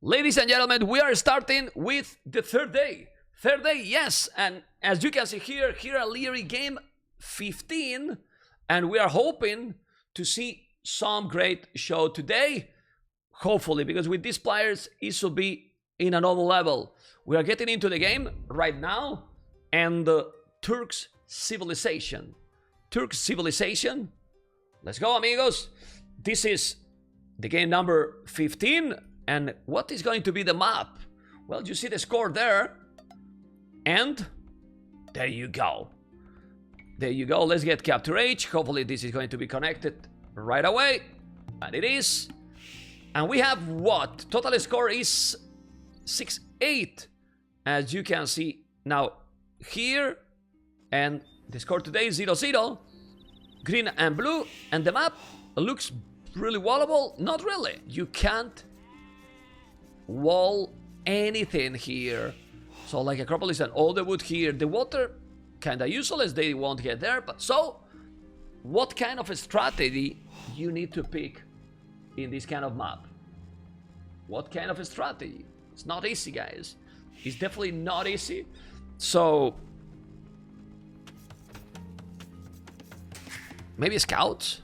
Ladies and gentlemen, we are starting with the third day. Third day, yes, and as you can see here are Liereyy game 15, and we are hoping to see some great show today. Hopefully, because with these players, it should be in another level. We are getting into the game right now, and Turk's Civilization. Turk's Civilization. Let's go, amigos. This is the game number 15, and what is going to be the map? Well, you see the score there, and there you go. There you go. Let's get Capture H. Hopefully, this is going to be connected right away, and it is. And we have what? Total score is 6-8, as you can see now here. And the score today is 0-0. Green and blue. And the map looks really wallable. Not really. You can't wall anything here. So like Acropolis and all the wood here. The water kinda useless. They won't get there. But so, what kind of a strategy you need to pick in this kind of map? What kind of a strategy? It's not easy, guys. It's definitely not easy. So maybe scouts,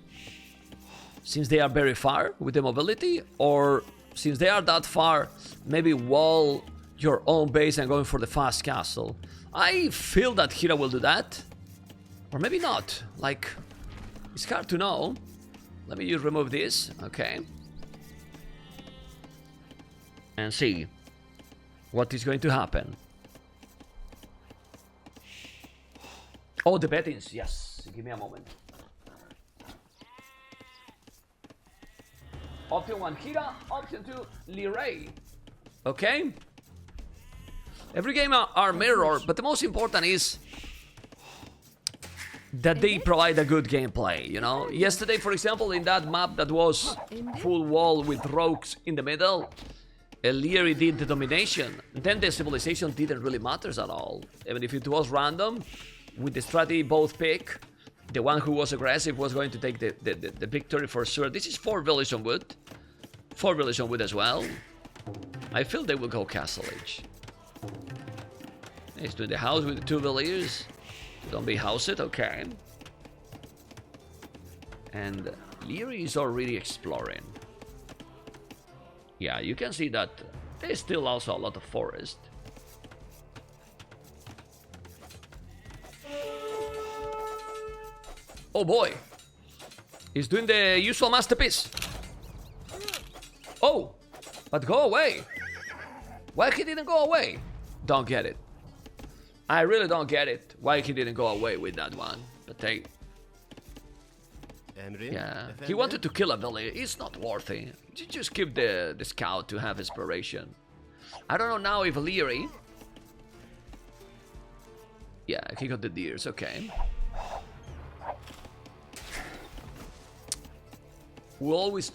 since they are very far with the mobility, or since they are that far, maybe wall your own base and going for the fast castle. I feel that Hera will do that, or maybe not. Like, it's hard to know. Let me just remove this, okay, and see what is going to happen. Oh, the bettings, yes. Give me a moment. Option 1 Hera, option 2 Liereyy. Okay? Every game are mirror, but the most important is that they provide a good gameplay, you know? Yesterday, for example, in that map that was full wall with rogues in the middle, Liereyy did the domination. Then the civilization didn't really matter at all. Even if it was random, with the strategy both pick, the one who was aggressive was going to take the victory for sure. This is 4 village on wood. 4 village on wood as well. I feel they will go Castle Age. He's doing the house with the 2 villagers. Don't be house it, okay. And Liereyy is already exploring. Yeah, you can see that there's still also a lot of forest. Oh boy, he's doing the usual masterpiece. Oh, but go away. Why he didn't go away? Don't get it. I really don't get it. Why he didn't go away with that one. But hey, yeah, he wanted to kill a village. It's not worthy. You just keep the scout to have inspiration. I don't know now if Liereyy. Yeah, he got the deers. Okay. We always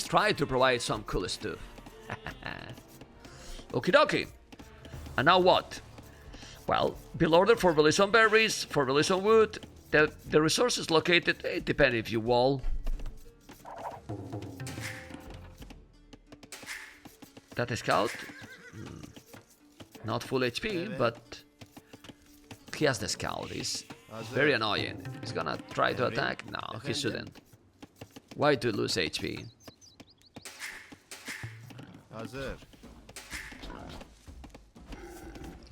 try to provide some cool stuff. Okie dokie. And now what? Well, build order for village on berries, for village on wood. The resources located, it depends if you wall. That is scout. Not full HP, but he has the scout. He's very annoying. He's gonna try to attack? No, he shouldn't. Why to lose HP?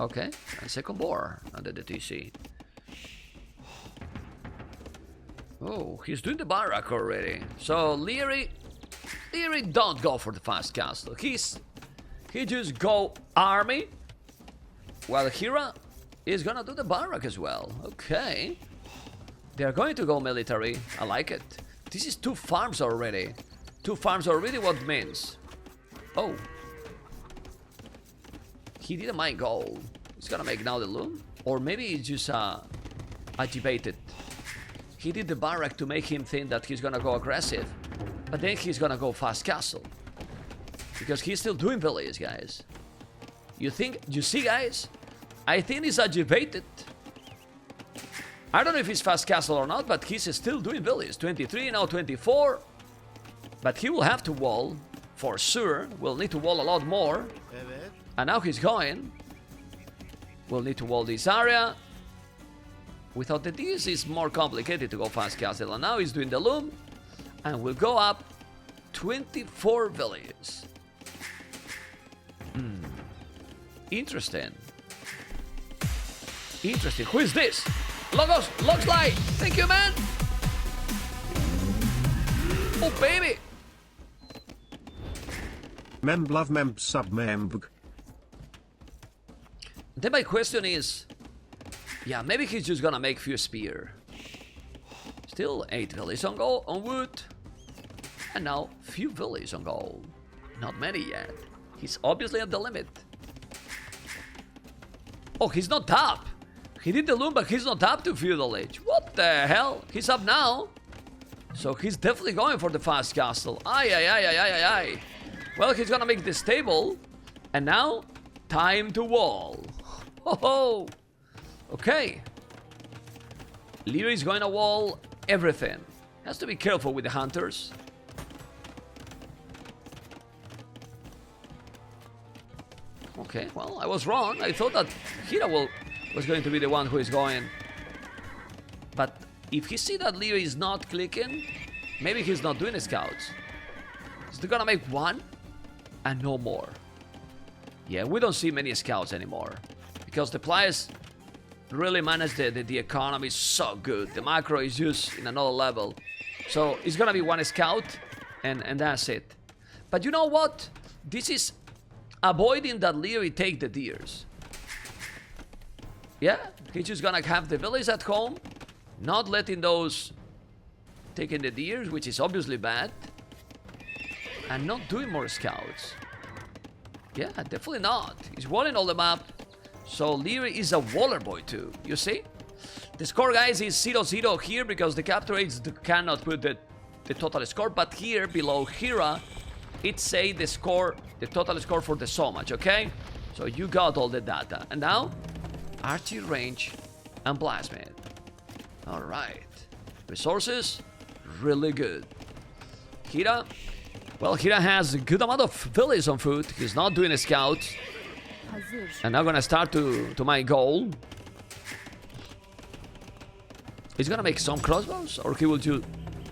Okay, and second boar under the TC. Oh, he's doing the barrack already. So Liereyy don't go for the fast castle. He just go army, while Hera is gonna do the barrack as well. Okay, they are going to go military. I like it. This is 2 farms already. 2 farms already, what means? Oh. He didn't mind gold. He's gonna make now the loom. Or maybe he's just agitated. He did the barrack to make him think that he's gonna go aggressive. But then he's gonna go fast castle. Because he's still doing villages, guys. You see, guys? I think he's agitated. I don't know if he's fast castle or not, but he's still doing villages. 23, now 24. But he will have to wall. for sure. We'll need to wall a lot more. And now he's going. We'll need to wall this area. Without the D's, it's more complicated to go fast castle. And now he's doing the loom. And we'll go up 24 villages. Interesting. Interesting. Who is this? Logos, Loxlight. Thank you, man. Oh, baby. Memb love memb sub memb. Then my question is, yeah, maybe he's just gonna make few spear. Still 8 villages on gold, on wood. And now few villages on gold. Not many yet. He's obviously at the limit. Oh, he's not up. He did the loom, but he's not up to feudal age. What the hell? He's up now. So he's definitely going for the fast castle. Aye. Well, he's gonna make this stable. And now, time to wall. Ho. Okay. Lierey's going to wall everything. Has to be careful with the hunters. Okay, well, I was wrong. I thought that Hera was going to be the one who is going. But if he see that Lierey is not clicking, maybe he's not doing scouts. He's gonna make one and no more. Yeah, we don't see many scouts anymore. Because the players really manage the economy so good. The macro is just in another level. So it's gonna be one scout and that's it. But you know what? This is avoiding that Lierey take the deers. Yeah, he's just gonna have the village at home, not letting those taking the deers, which is obviously bad, and not doing more scouts. Yeah, definitely not. He's walling all the map, so Lierey is a waller boy too, you see? The score, guys, is 0-0 here because the capture rates cannot put the total score, but here below Hera, it say the score, the total score for the Showmatch, okay? So you got all the data. And now, archery range and blasphemy. Alright. Resources, really good. Hera, well, Hera has a good amount of villages on foot. He's not doing a scout. And now gonna start to my goal. He's gonna make some crossbows, or he will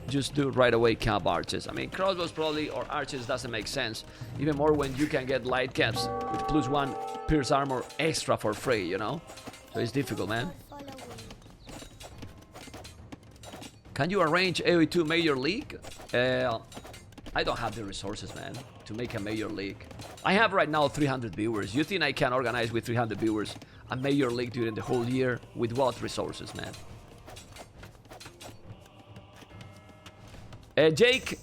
just do right away cap archers. I mean, crossbows probably, or archers doesn't make sense. Even more when you can get light caps with +1 pierce armor extra for free, you know? So it's difficult, man. Can you arrange AOE2 Major League? I don't have the resources, man, to make a Major League. I have right now 300 viewers. You think I can organize with 300 viewers a Major League during the whole year? With what resources, man? Jake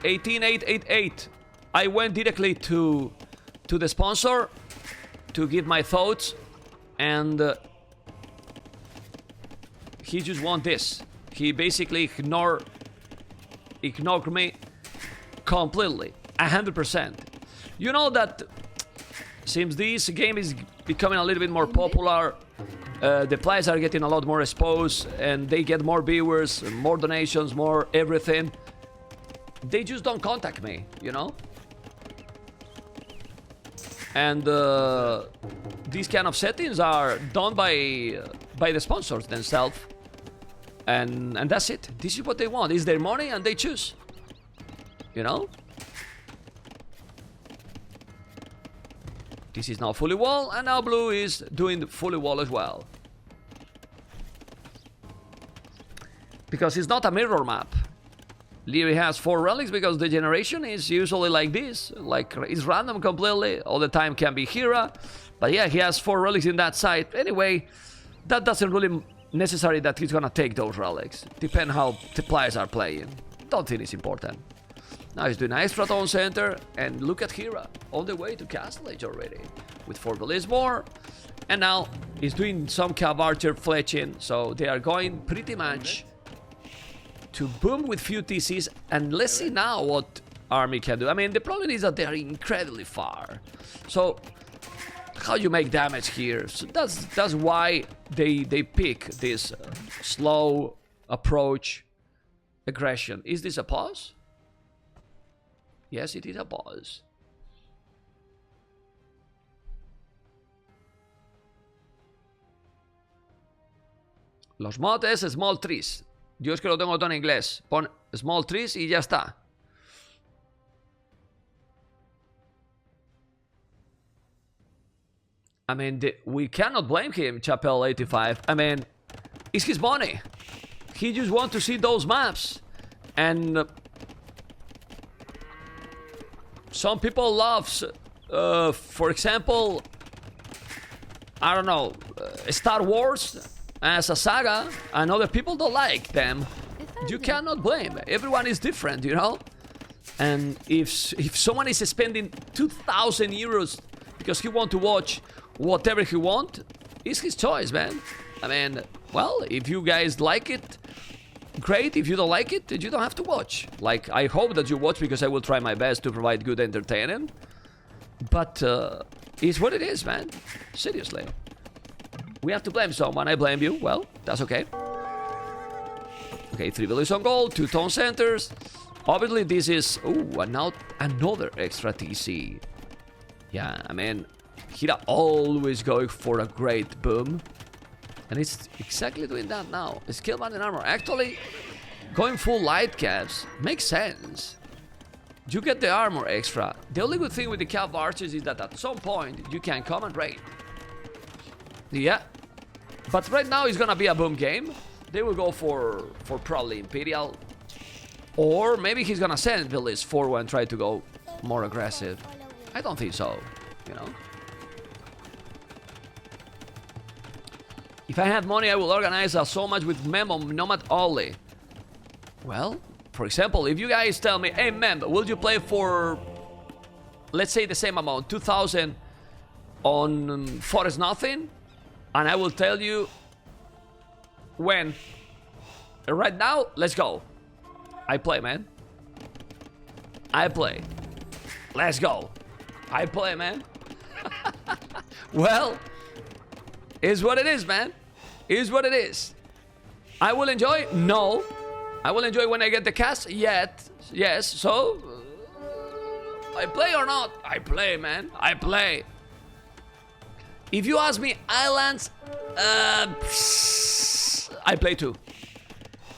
18888. I went directly to the sponsor to give my thoughts, and he just want this. He basically ignored me completely, 100%. You know that since this game is becoming a little bit more popular, the players are getting a lot more exposed, and they get more viewers, more donations, more everything. They just don't contact me, you know? And these kind of settings are done by the sponsors themselves. And that's it. This is what they want. It's their money and they choose. You know? This is now fully wall, and now blue is doing the fully wall as well. Because it's not a mirror map. Lierey has 4 relics because the generation is usually like this. Like, it's random completely. All the time can be Hera. But yeah, he has 4 relics in that side. Anyway, that doesn't really necessary that he's gonna take those relics. Depend how the players are playing. Don't think it's important. Now he's doing an extra town center, and look at Hera, all the way to Castle Age already, with 4 villages more. And now he's doing some Cav Archer fletching, so they are going pretty much to boom with few TCs, and let's see now what army can do. I mean, the problem is that they are incredibly far. So how you make damage here? So that's why they pick this slow approach aggression. Is this a pause? Yes, it is a pause. Los motes, small trees. Yo es que lo tengo todo en inglés. Pon small trees y ya está. I mean, we cannot blame him, Chapel85. I mean, it's his money. He just wants to see those maps. And some people love, for example, I don't know, Star Wars as a saga, and other people don't like them. You cannot blame. Everyone is different, you know? And if someone is spending 2,000 euros because he wants to watch whatever he wants, it's his choice, man. I mean, well, if you guys like it, great. If you don't like it, you don't have to watch. Like, I hope that you watch because I will try my best to provide good entertainment. But it's what it is, man. Seriously. We have to blame someone. I blame you. Well, that's okay. Okay, 3 villas on goal, 2 tone centers. Obviously, this is... Ooh, another extra TC. Yeah, I mean, Hera always going for a great boom. And it's exactly doing that now. Skill band and armor. Actually, going full light caps makes sense. You get the armor extra. The only good thing with the cap archers is that at some point you can come and raid. Yeah. But right now it's gonna be a boom game. They will go for probably Imperial. Or maybe he's gonna send Villis forward and try to go more aggressive. I don't think so, you know. If I had money, I will organize a Showmatch with Mem on Nomad only. Well, for example, if you guys tell me, hey Mem, will you play for, let's say the same amount, 2,000 on Forest Nothing? And I will tell you when. Right now, let's go. I play, man. I play. Let's go. I play, man. Well, is what it is, man. Is what it is. I will enjoy? No. I will enjoy when I get the cast? Yes. So, I play or not? I play, man. I play. If you ask me, Islands, I play too.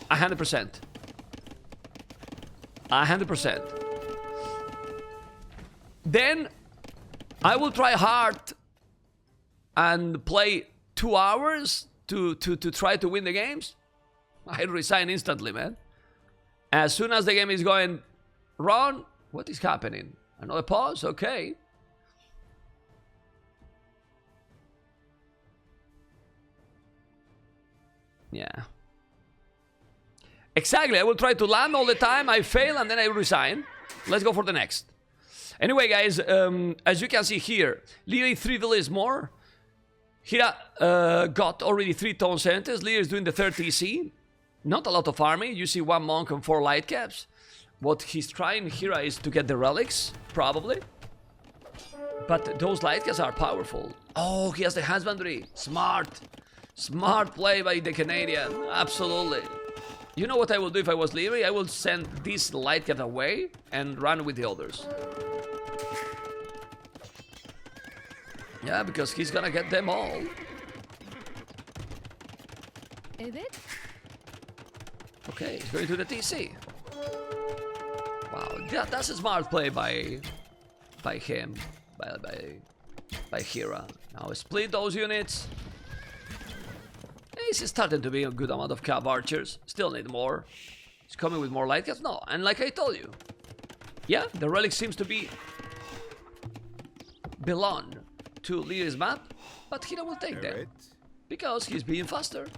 100%. 100%. Then I will try hard and play 2 hours to try to win the games. I resign instantly, man. As soon as the game is going wrong, what is happening? Another pause? Okay. Yeah. Exactly, I will try to land all the time, I fail, and then I resign. Let's go for the next. Anyway, guys, as you can see here, Liereyy 3 villas more. Hera got already 3 tone centers. Liereyy is doing the 3rd TC. Not a lot of army. You see 1 monk and 4 light caps. What he's trying, Hera, is to get the relics, probably. But those light caps are powerful. Oh, he has the husbandry. Smart. Smart play by the Canadian. Absolutely. You know what I will do if I was Liereyy? I will send this light cap away and run with the others. Yeah, because he's gonna get them all. Is it? Okay, he's going to the TC. Wow, that's a smart play by him, by Hera. Now split those units. He's starting to be a good amount of cap archers. Still need more. He's coming with more light caps. No, and like I told you, yeah, the relic seems to belong to Lierey's map, but Hera will take them because he's being faster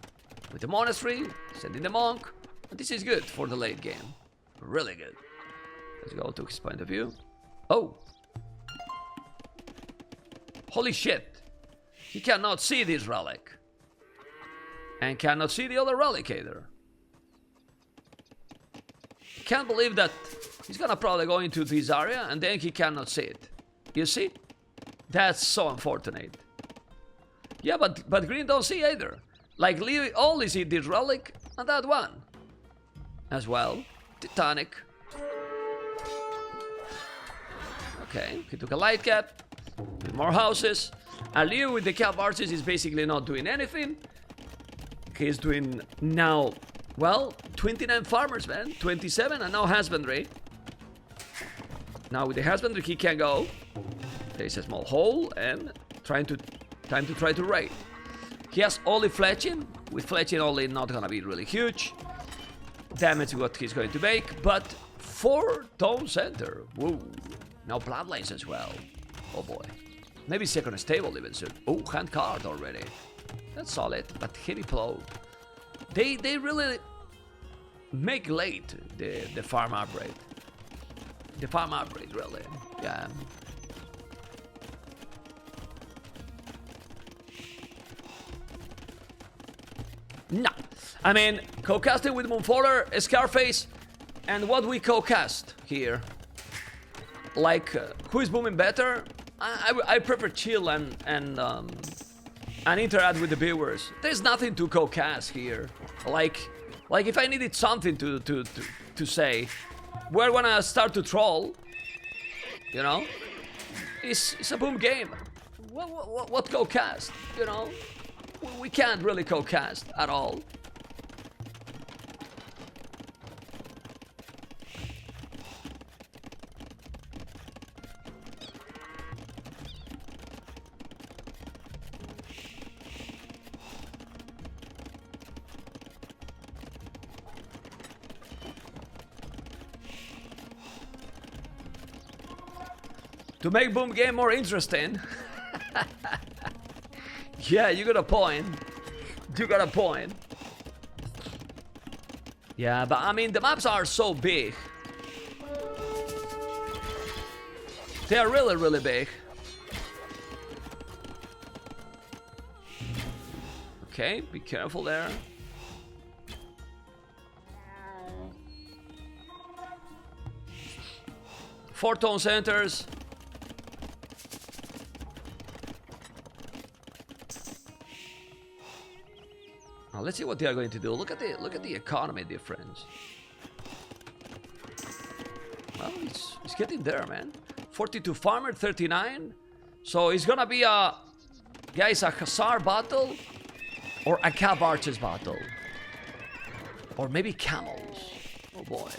with the monastery, sending the monk. And this is good for the late game. Really good. Let's go to his point of view. Oh. Holy shit. He cannot see this relic. And cannot see the other relic either. Can't believe that he's gonna probably go into this area and then he cannot see it. You see? That's so unfortunate. Yeah, but green don't see either. Like Liereyy only see this relic and that one. As well. Titanic. Okay, he took a light cat. With more houses. And Liereyy with the cap arches is basically not doing anything. He's doing now, well, 29 farmers, man. 27 and now husbandry. Now with the husbandry he can go. There's a small hole and time to try to raid. He has only fletching. With fletching only not gonna be really huge. Damage what he's going to make, but 4 tone center. Woo. Now bloodlines as well. Oh boy. Maybe second stable even soon. Oh, hand card already. That's solid, but heavy plow. They really make late the farm upgrade. The farm upgrade, really. Yeah. No. I mean, co-casting with Moonfaller, Scarface, and what we co-cast here. Like, who is booming better? I prefer chill and interact with the viewers. There's nothing to co-cast here. Like if I needed something to say, we're gonna start to troll. You know, it's a boom game. What co-cast? You know, we can't really co-cast at all. To make boom game more interesting. Yeah, you got a point. You got a point. Yeah, but I mean the maps are so big. They are really, really big. Okay, be careful there. Four tone centers. Now let's see what they are going to do. Look at the economy difference. Well, it's getting there, man. 42 farmer, 39. So it's gonna be a Hussar battle or a Cav Archers battle. Or maybe camels. Oh boy.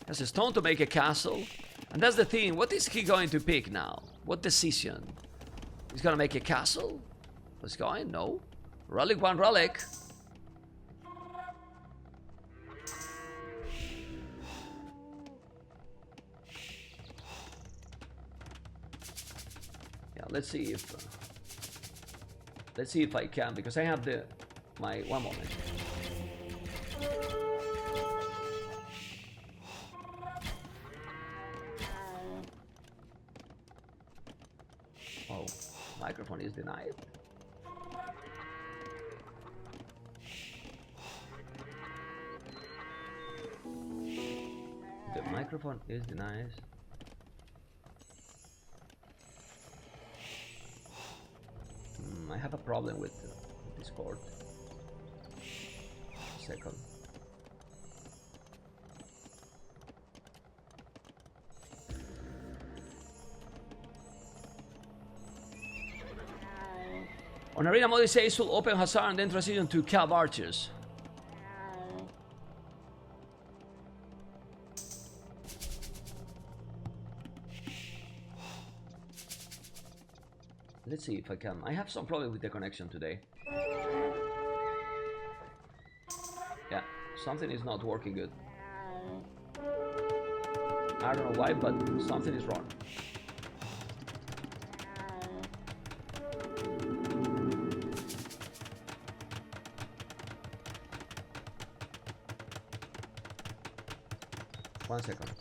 Has a stone to make a castle. And that's the thing. What is he going to pick now? What decision? He's gonna make a castle? What's going? No. Relic, one relic. Let's see if I can, because I have my one moment. Oh, microphone is denied. The microphone is denied. I have a problem with Discord. Second. On Arena mode, it says will open Hussar and then transition to Cav Archers. Let's see if I can. I have some problem with the connection today. Yeah, something is not working good. I don't know why, but something is wrong. One second.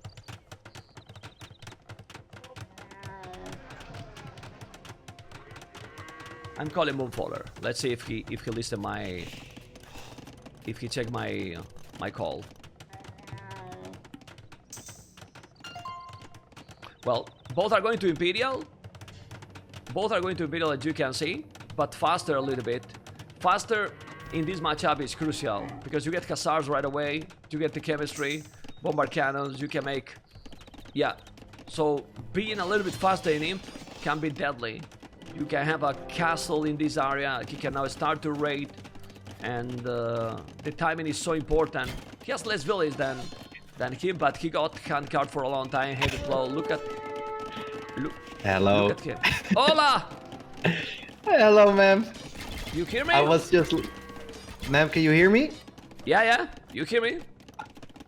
I'm calling Moonfaller. Let's see if he listened if he checked my call. Well, both are going to Imperial. Both are going to Imperial, as you can see, but faster a little bit. Faster in this matchup is crucial because you get Hussars right away. You get the chemistry, bombard cannons. You can make, yeah, So being a little bit faster in Imp can be deadly. You can have a castle in this area. He can now start to raid, and the timing is so important. He has less village than him, but he got hand card for a long time. Heavy blow. Look at Hello. Look at him. Hola. Hello, ma'am. You hear me? I was just... Ma'am, can you hear me? Yeah. You hear me?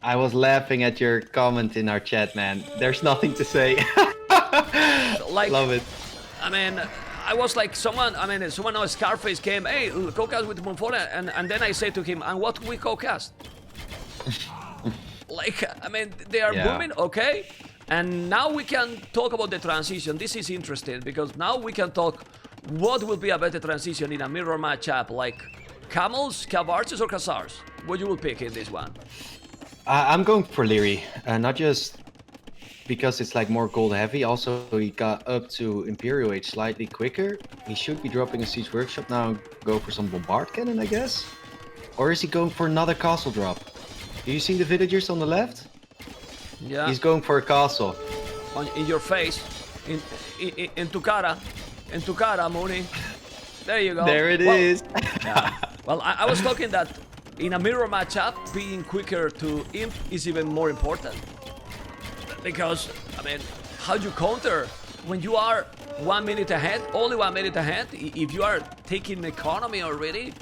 I was laughing at your comment in our chat, man. There's nothing to say. Like, love it. I mean, I was like someone on Scarface came, hey, co-cast with Monfora, and then I say to him, and what we co-cast? Like, I mean, they are booming, okay? And now we can talk about the transition. This is interesting, because now we can talk what will be a better transition in a mirror matchup, like Camels, Cav Archers, or Khazars? What you will pick in this one? I'm going for Liereyy, not just because it's like more gold heavy, also he got up to Imperial Age slightly quicker. He should be dropping a Siege Workshop now and go for some Bombard Cannon, I guess? Or is he going for another castle drop? Do you see the villagers on the left? Yeah. He's going for a castle. In your face, in tu cara, Mooney. There you go. There it is. Yeah. Well, I was talking that in a mirror matchup, being quicker to Imp is even more important. Because, I mean, how do you counter when you are 1 minute ahead, only 1 minute ahead, if you are taking economy already,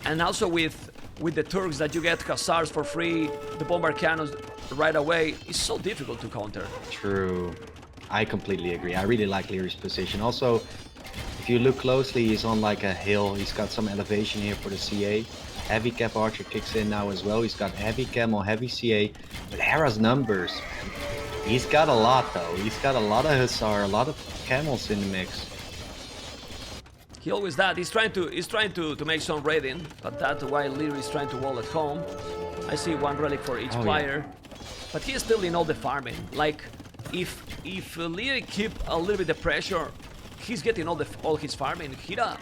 and also with the Turks that you get Khazars for free, the Bombard Cannons right away, it's so difficult to counter. True. I completely agree. I really like Lierey's position. Also, if you look closely, he's on like a hill. He's got some elevation here for the CA. Heavy Cap Archer kicks in now as well. He's got heavy Camel, heavy CA. But Hera's numbers, man. He's got a lot though. He's got a lot of Hussar, a lot of Camels in the mix. He always that. He's trying to make some raiding, but that's why Liereyy is trying to wall at home. I see one relic for each player. Yeah. But he is still in all the farming. Like, if Liereyy keep a little bit of pressure, he's getting all his farming. Hera,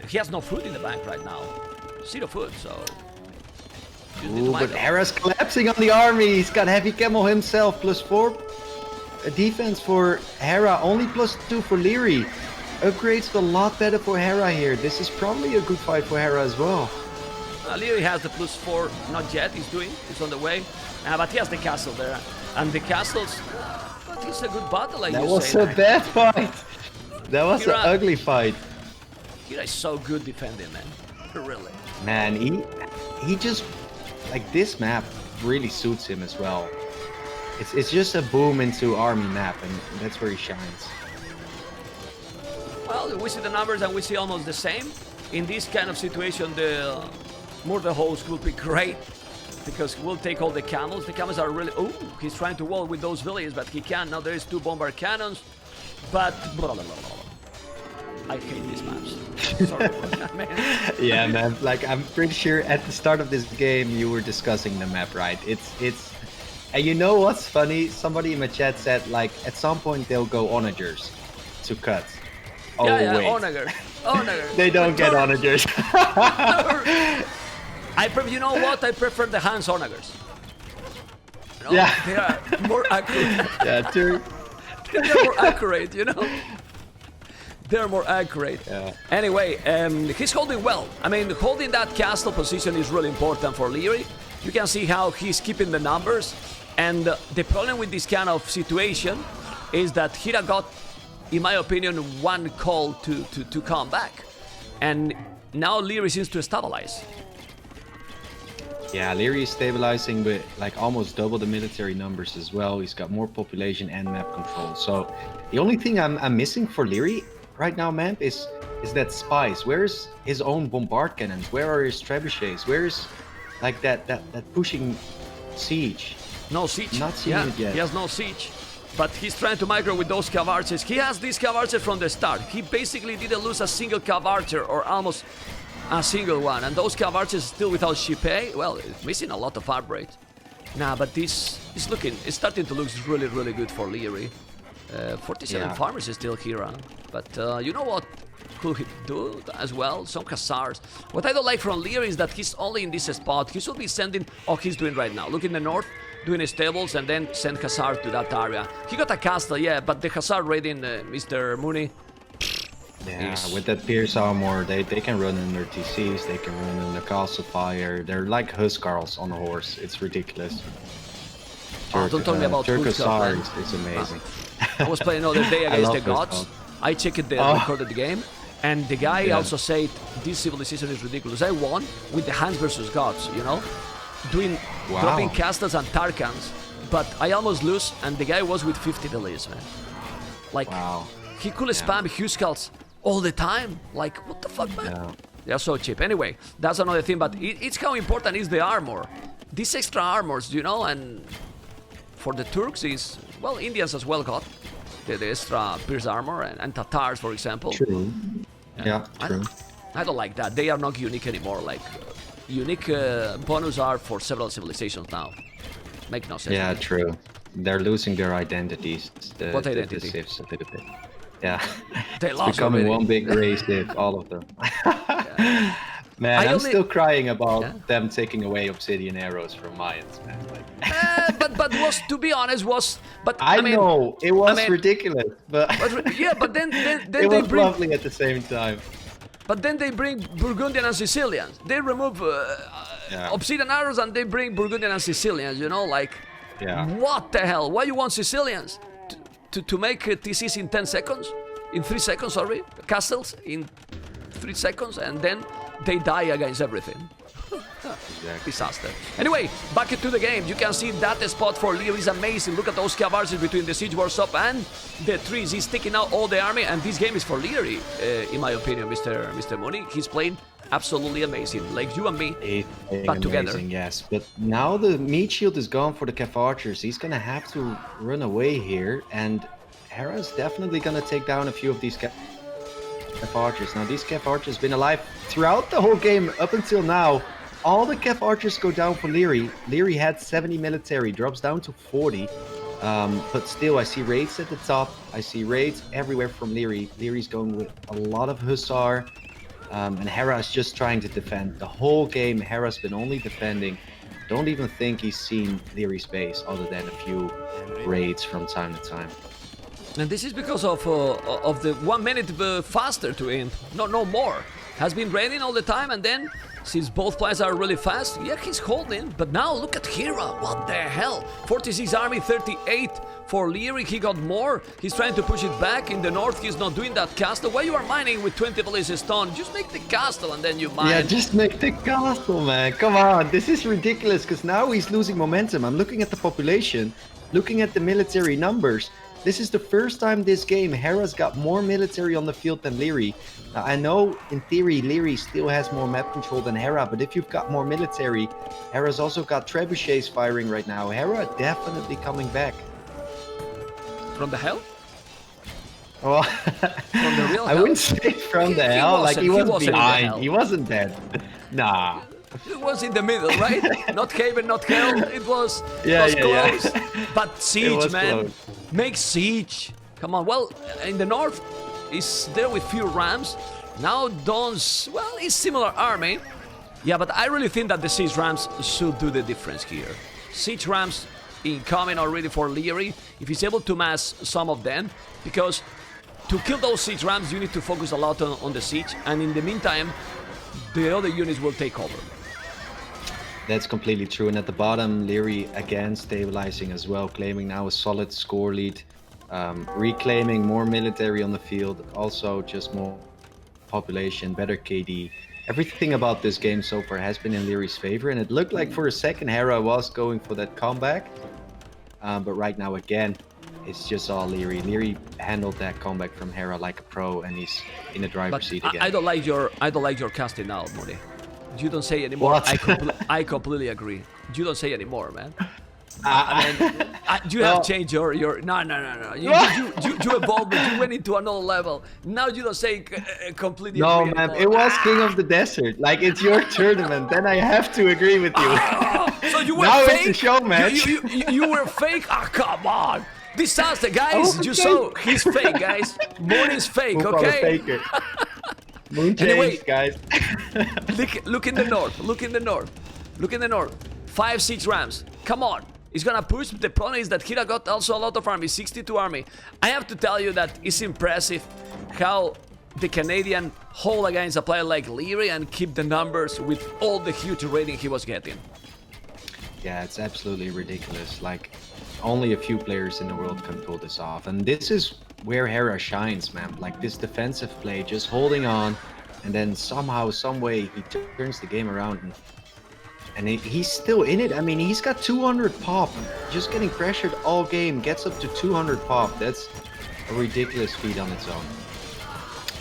he has no food in the bank right now. Zero food, so. Ooh, but Hera's collapsing on the army. He's got heavy Camel himself, +4 defense for Hera, only +2 for Liereyy. Upgrades a lot better for Hera here. This is probably a good fight for Hera as well. Liereyy has the +4, not yet, he's on the way. But he has the castle there. And the castles, but it's a good battle, like you say. That was a bad fight. That was an ugly fight. Hera is so good defending, man. Really. Man, he just, like, this map really suits him as well. It's just a boom into army map, and that's where he shines. Well, we see the numbers and we see almost the same. In this kind of situation, the Murder Host will be great because we'll take all the camels. The camels are really... Oh, he's trying to wall with those villages, but he can't. Now there is 2 Bombard Cannons, but... I hate these maps. Sorry about that, man. Yeah, man. Like, I'm pretty sure at the start of this game you were discussing the map, right? It's... And you know what's funny? Somebody in my chat said, like, at some point they'll go onagers to cut. Oh, yeah, wait. Onager. They don't get onagers. You know what? I prefer the Hans onagers. You know, yeah. They are more accurate. Yeah, true. They're more accurate, you know? They're more accurate. Yeah. Anyway, he's holding well. I mean, holding that castle position is really important for Liereyy. You can see how he's keeping the numbers. And the problem with this kind of situation is that Hera got, in my opinion, one call to come back. And now Liereyy seems to stabilize. Yeah, Liereyy is stabilizing with like almost double the military numbers as well. He's got more population and map control. So the only thing I'm missing for Liereyy right now, man, is that spice. Where's his own bombard cannons? Where are his trebuchets? Where's like that pushing siege? No siege. Not seeing it yet. He has no siege. But he's trying to micro with those Cav Archers. He has these Cav Archers from the start. He basically didn't lose a single Cav Archer, or almost a single one. And those Cav Archers still without Shippei, well, it's missing a lot of upgrades. Nah, but this is it's starting to look really, really good for Liereyy. 47 farmers is still here, huh? But you know what could he do as well? Some Khazars. What I don't like from Liereyy is that he's only in this spot. He should be sending... Oh, he's doing right now. Look in the north. doing his tables, and then send Hazard to that area. He got a castle, yeah, but the Hazard raiding Mr. Mooney. Yeah, with that Pierce armor, they can run under TCs, they can run under Castle Fire. They're like Huskarls on a horse. It's ridiculous. Don't tell me about Hazard is amazing. I was playing the other day against the gods. I checked the recorded game, and the guy also said this civilization is ridiculous. I won with the hands versus gods, you know, dropping castles and Tarkans, but I almost lose, and the guy was with 50 delays, man. Like he could spam Huskarls all the time. Like, what the fuck, man? Yeah. They're so cheap. Anyway, that's another thing, but it's how important is the armor. These extra armors, you know, and for the Turks is, well, Indians as well got the extra Pierce armor, and Tatars, for example. True. Yeah, true. I don't like that. They are not unique anymore. Like, unique bonus are for several civilizations now. Make no sense. Yeah, true. They're losing their identities. What identity? The civs a little bit. Yeah. They lost becoming already. one big race if all of them. Man, I'm still crying about them taking away obsidian arrows from Mayans, man. Like... but was, to be honest, but I mean, know it was ridiculous, but yeah, but then it was lovely at the same time. But then they bring Burgundian and Sicilians. They remove obsidian arrows and they bring Burgundian and Sicilians. You know, like what the hell? Why you want Sicilians to make TCs in 10 seconds? In 3 seconds, sorry, castles in 3 seconds, and then they die against everything. Exactly. Disaster. Anyway, back to the game. You can see that spot for Liereyy is amazing. Look at those cavalries between the siege workshop and the trees. He's taking out all the army, and this game is for Liereyy, in my opinion, Mr. Mooney. He's playing absolutely amazing, like you and me, but together. Yes, but now the meat shield is gone for the Cav archers. He's gonna have to run away here, and Hera's definitely gonna take down a few of these Cav archers. Now these Cav archers have been alive throughout the whole game up until now. All the Cav archers go down for Liereyy. Liereyy had 70 military, drops down to 40. But still, I see raids at the top. I see raids everywhere from Liereyy. Lierey's going with a lot of Hussar. And Hera is just trying to defend. The whole game, Hera's been only defending. Don't even think he's seen Lierey's base other than a few raids from time to time. And this is because of the 1 minute faster to him, no more. Has been raiding all the time, and then since both players are really fast, yeah, he's holding. But now look at Hera, what the hell? 46 army, 38 for Liereyy. He got more. He's trying to push it back in the north. He's not doing that castle. Why you are mining with 20 villages stone? Just make the castle and then you mine. Yeah, just make the castle, man. Come on, this is ridiculous because now he's losing momentum. I'm looking at the population, looking at the military numbers. This is the first time this game Hera's got more military on the field than Liereyy. Now, I know in theory Liereyy still has more map control than Hera, but if you've got more military, Hera's also got trebuchets firing right now. Hera definitely coming back. From the hell? Well, from the real hell? I wouldn't say from the hell, like he was behind, he wasn't dead. Nah. It was in the middle, right? Not cave, not hell. It was, close. Yeah. But siege, man. Close. Make siege. Come on. Well, in the north, is there with few rams. Now Don's, well, it's similar army. Yeah, but I really think that the siege rams should do the difference here. Siege rams incoming already for Liereyy. If he's able to mass some of them, because to kill those siege rams, you need to focus a lot on the siege. And in the meantime, the other units will take over. That's completely true. And at the bottom, Liereyy again stabilizing as well, claiming now a solid score lead, reclaiming more military on the field, also just more population, better KD. Everything about this game so far has been in Lierey's favor, and it looked like for a second Hera was going for that comeback. But right now, again, it's just all Liereyy. Liereyy handled that comeback from Hera like a pro, and he's in the driver's seat again. I don't like your casting now, Mooney. You don't say anymore. What? I completely agree. You don't say anymore, man. You have changed your no. You evolved, but you went into another level. Now you don't say completely. No, man, anymore. it was King of the Desert. Like, it's your tournament. Then I have to agree with you. So you were now fake. It's a show match. You were fake. Ah, come on. Disaster, guys. You saw he's fake, guys. Mooney's fake. We'll okay. Moon change, anyway, guys. look in the north. Look in the north. 5 siege rams. Come on. He's gonna push. The problem is that Hera got also a lot of army, 62 army. I have to tell you that it's impressive how the Canadian hold against a player like Liereyy and keep the numbers with all the huge rating he was getting. Yeah, it's absolutely ridiculous. Like, only a few players in the world can pull this off. And this is where Hera shines, man. Like, this defensive play, just holding on, and then somehow, some way, he turns the game around. And he's still in it. I mean, he's got 200 pop. Just getting pressured all game. Gets up to 200 pop. That's a ridiculous feat on its own.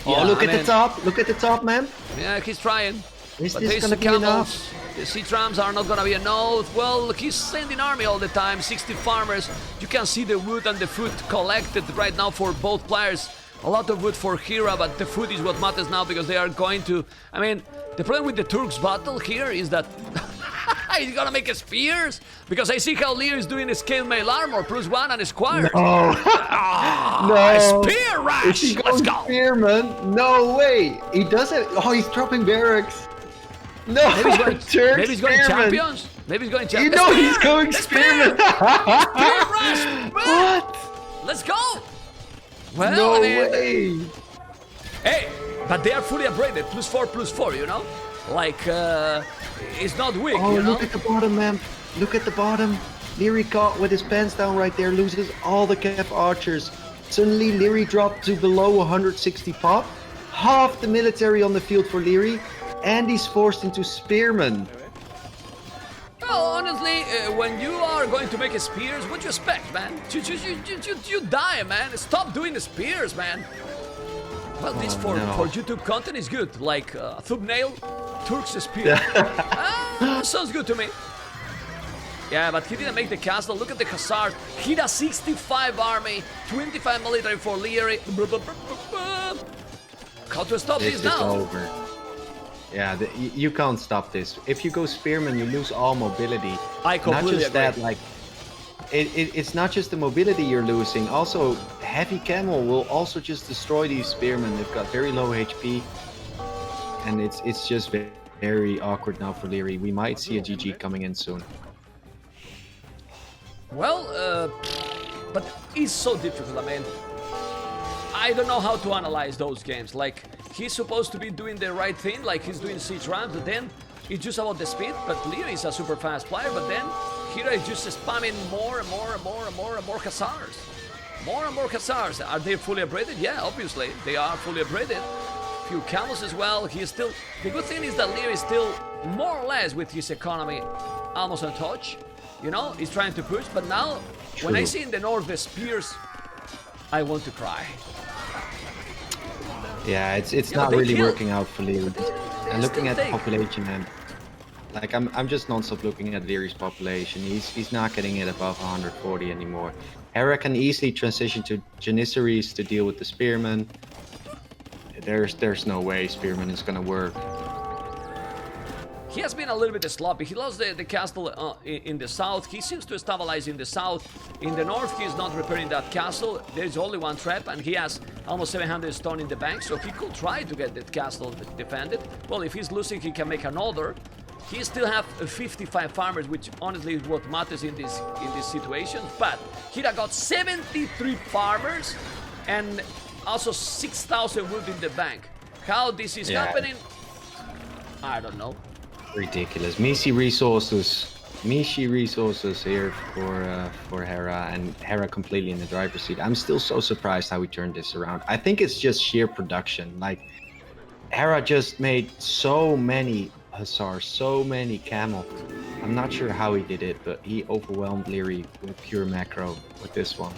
Yeah, oh, look at the top. Look at the top, man. Yeah, he's trying. Is But this these gonna be enough? The C-trams are not gonna be enough. Well, he's sending army all the time. 60 farmers. You can see the wood and the food collected right now for both players. A lot of wood for Hera, but the food is what matters now because they are going to... I mean, the problem with the Turks battle here is that... he's gonna make a spears? Because I see how Liereyy is doing a scale mail armor, +1 and a square. No. No. Spear rush! Let's go! Spearman? No way! He doesn't. Oh, he's dropping barracks. No, Maybe he's going, Turk maybe he's going Spearman. champions. Maybe he's going You champions. know he's going Spearman. Spear rush! What? Let's go! Well, No I mean, way! hey, but they are fully upgraded, +4/+4, you know? Like, it's not weak, Oh, you know? look at the bottom, man. Look at the bottom. Liereyy caught with his pants down right there, loses all the Kev archers. Suddenly, Liereyy dropped to below 160 pop. Half the military on the field for Liereyy, and he's forced into Spearman. Well, honestly, when you are going to make a spears, what do you expect, man? You die, man. Stop doing the spears, man. Well, this for YouTube content is good. Like thumbnail, Turk's spear. Sounds good to me. Yeah, but he didn't make the castle. Look at the Hussars. He does 65 army, 25 military for Liereyy. How to stop this now? It's over. Yeah, you can't stop this. If you go Spearman, you lose all mobility. I completely Not just agree. that, like, it's not just the mobility you're losing. Also, heavy camel will also just destroy these Spearmen. They've got very low HP, and it's just very awkward now for Liereyy. We might see a GG coming in soon. Well, but it's so difficult, I mean. I don't know how to analyze those games. Like, he's supposed to be doing the right thing, like he's doing siege rounds, but then it's just about the speed. But Liereyy is a super fast player, but then Hera is just spamming more and more and more and more and more Hussars. More and more Hussars. Are they fully upgraded? Yeah, obviously, they are fully upgraded. Few camels as well. He is still... The good thing is that Liereyy is still more or less with his economy almost on touch. You know, he's trying to push, but now, when I see in the north the spears, I want to cry. Yeah, it's not really working out for Liereyy. And looking at the population, and like I'm just non-stop looking at Lierey's population. He's not getting it above 140 anymore. Hera can easily transition to Janissaries to deal with the Spearman. There's no way Spearman is gonna work. He has been a little bit sloppy. He lost the castle in the south. He seems to stabilize in the south. In the north, he is not repairing that castle. There's only one trap, and he has almost 700 stone in the bank, so he could try to get that castle defended. Well, if he's losing, he can make another. He still have 55 farmers, which honestly is what matters in this situation. But Hera got 73 farmers and also 6,000 wood in the bank. How this is happening, I don't know. Ridiculous. Mishi resources here for Hera, and Hera completely in the driver's seat. I'm still so surprised how we turned this around. I think it's just sheer production. Like, Hera just made so many Hussars, so many camel. I'm not sure how he did it, but he overwhelmed Liereyy with pure macro with this one.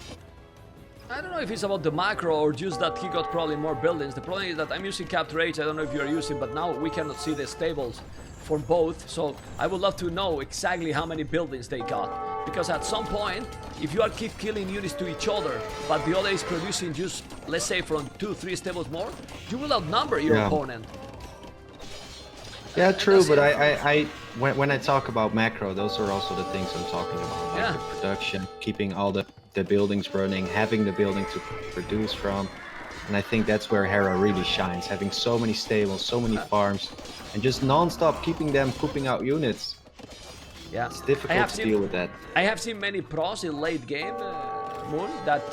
I don't know if it's about the macro or just that he got probably more buildings. The problem is that I'm using Capture H. I don't know if you are using, but now we cannot see the stables for both. So I would love to know exactly how many buildings they got. Because at some point, if you are keep killing units to each other, but the other is producing just, let's say, from 2-3 stables more, you will outnumber your opponent. Yeah, true, but when I talk about macro, those are also the things I'm talking about. Like the production, keeping all the buildings running, having the building to produce from. And I think that's where Hera really shines, having so many stables, so many farms, and just non-stop keeping them pooping out units. Yeah, It's difficult to deal with that. I have seen many pros in late game, Moon, that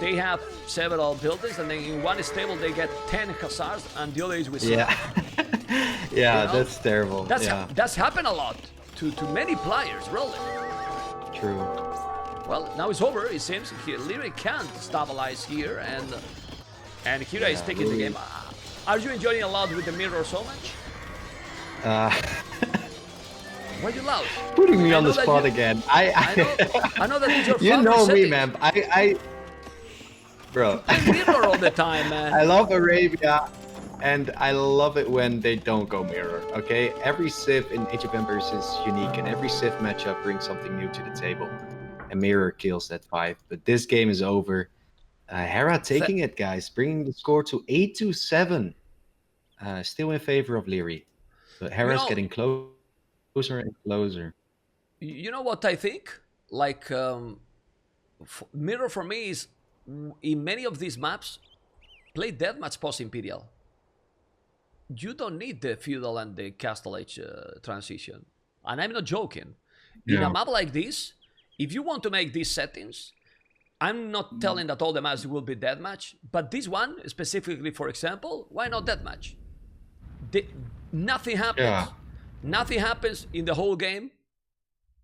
they have several buildings, and then in one stable they get 10 hussars, and the other is with Yeah. Yeah, you know? that's terrible. That's happened a lot to many players, really. True. Well, now it's over. It seems Liereyy can't stabilize here, and Hera is taking the game. Are you enjoying a lot with the mirror so much? Why you loud? Putting me on the spot again. I know that it's your You know setting. me, man. Bro. Mirror all the time, man. I love Arabia, and I love it when they don't go mirror. Okay, every Civ in Age of Empires is unique, and every Civ matchup brings something new to the table. And mirror kills that 5. But this game is over. Hera taking it, guys, bringing the score to 8-7. Still in favor of Liereyy, but Hera's getting closer and closer. You know what I think? Like, mirror for me is, in many of these maps, play deathmatch post-Imperial. You don't need the feudal and the castle age transition. And I'm not joking. In a map like this, if you want to make these settings, I'm not telling that all the maps will be deathmatch, but this one, specifically, for example, why not deathmatch? Nothing happens. Yeah. Nothing happens in the whole game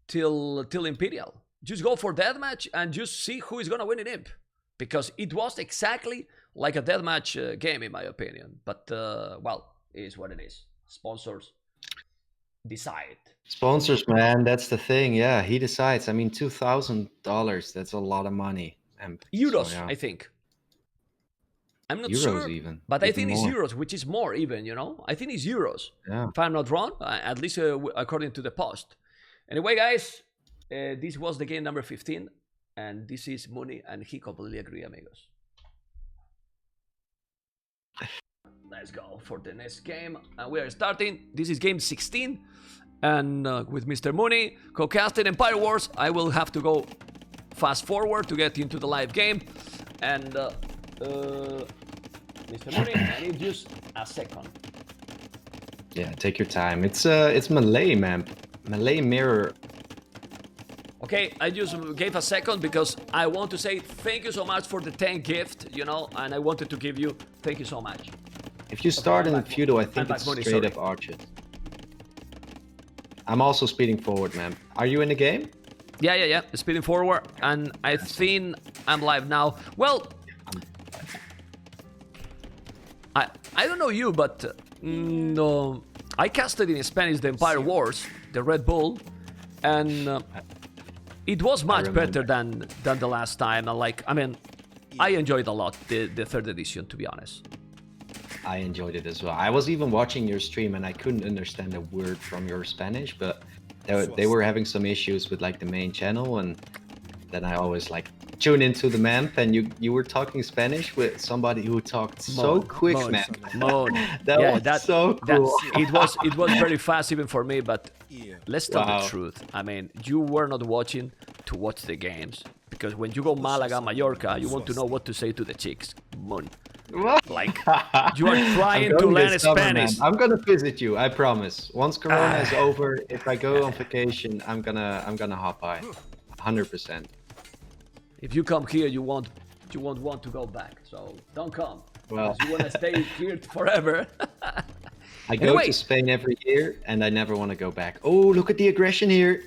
till Imperial. Just go for deathmatch and just see who is gonna win in Imp, because it was exactly like a deathmatch game in my opinion. But well, it is what it is. Sponsors decide. Sponsors, man, that's the thing. Yeah, he decides. I mean, $2,000. That's a lot of money. Euros, so, yeah. I think. I'm not Euros sure, even, but I think more. it's euros, which is more even, you know? I think it's euros, yeah. if I'm not wrong, at least according to the post. Anyway, guys, this was the game number 15, and this is Mooney, and he completely agree, amigos. Let's go for the next game, and we are starting. This is game 16, and with Mr. Mooney, co-casting Empire Wars. I will have to go fast forward to get into the live game, and Mr. Mooney, I need just a second. Yeah, take your time. It's Malay, man. Malay mirror. Okay, I just gave a second because I want to say thank you so much for the 10 gift, you know, and I wanted to give you thank you so much. If you start in the feudal, I think it's straight up archers. I'm also speeding forward, man. Are you in the game? Yeah. Speeding forward, and I think I'm live now. Well, I don't know you, but no, I casted in Spanish the Empire Wars, the Red Bull, and it was much better than the last time. And like, I mean, I enjoyed a lot the 3rd edition, to be honest. I enjoyed it as well. I was even watching your stream and I couldn't understand a word from your Spanish, but they were having some issues with like the main channel, and then I always like tune into the MEMP, and you were talking Spanish with somebody who talked so quick, man. That was so cool. It was very fast even for me, but let's tell the truth. I mean, you were not watching to watch the games, because when you go Malaga, Mallorca, you want to know what to say to the chicks. Like, you are trying to learn Spanish. Man. I'm gonna visit you, I promise. Once Corona is over, if I go on vacation, I'm gonna hop by, 100%. If you come here, you won't want to go back. So don't come. Well, you want to stay here forever. I go to Spain every year, and I never want to go back. Oh, look at the aggression here.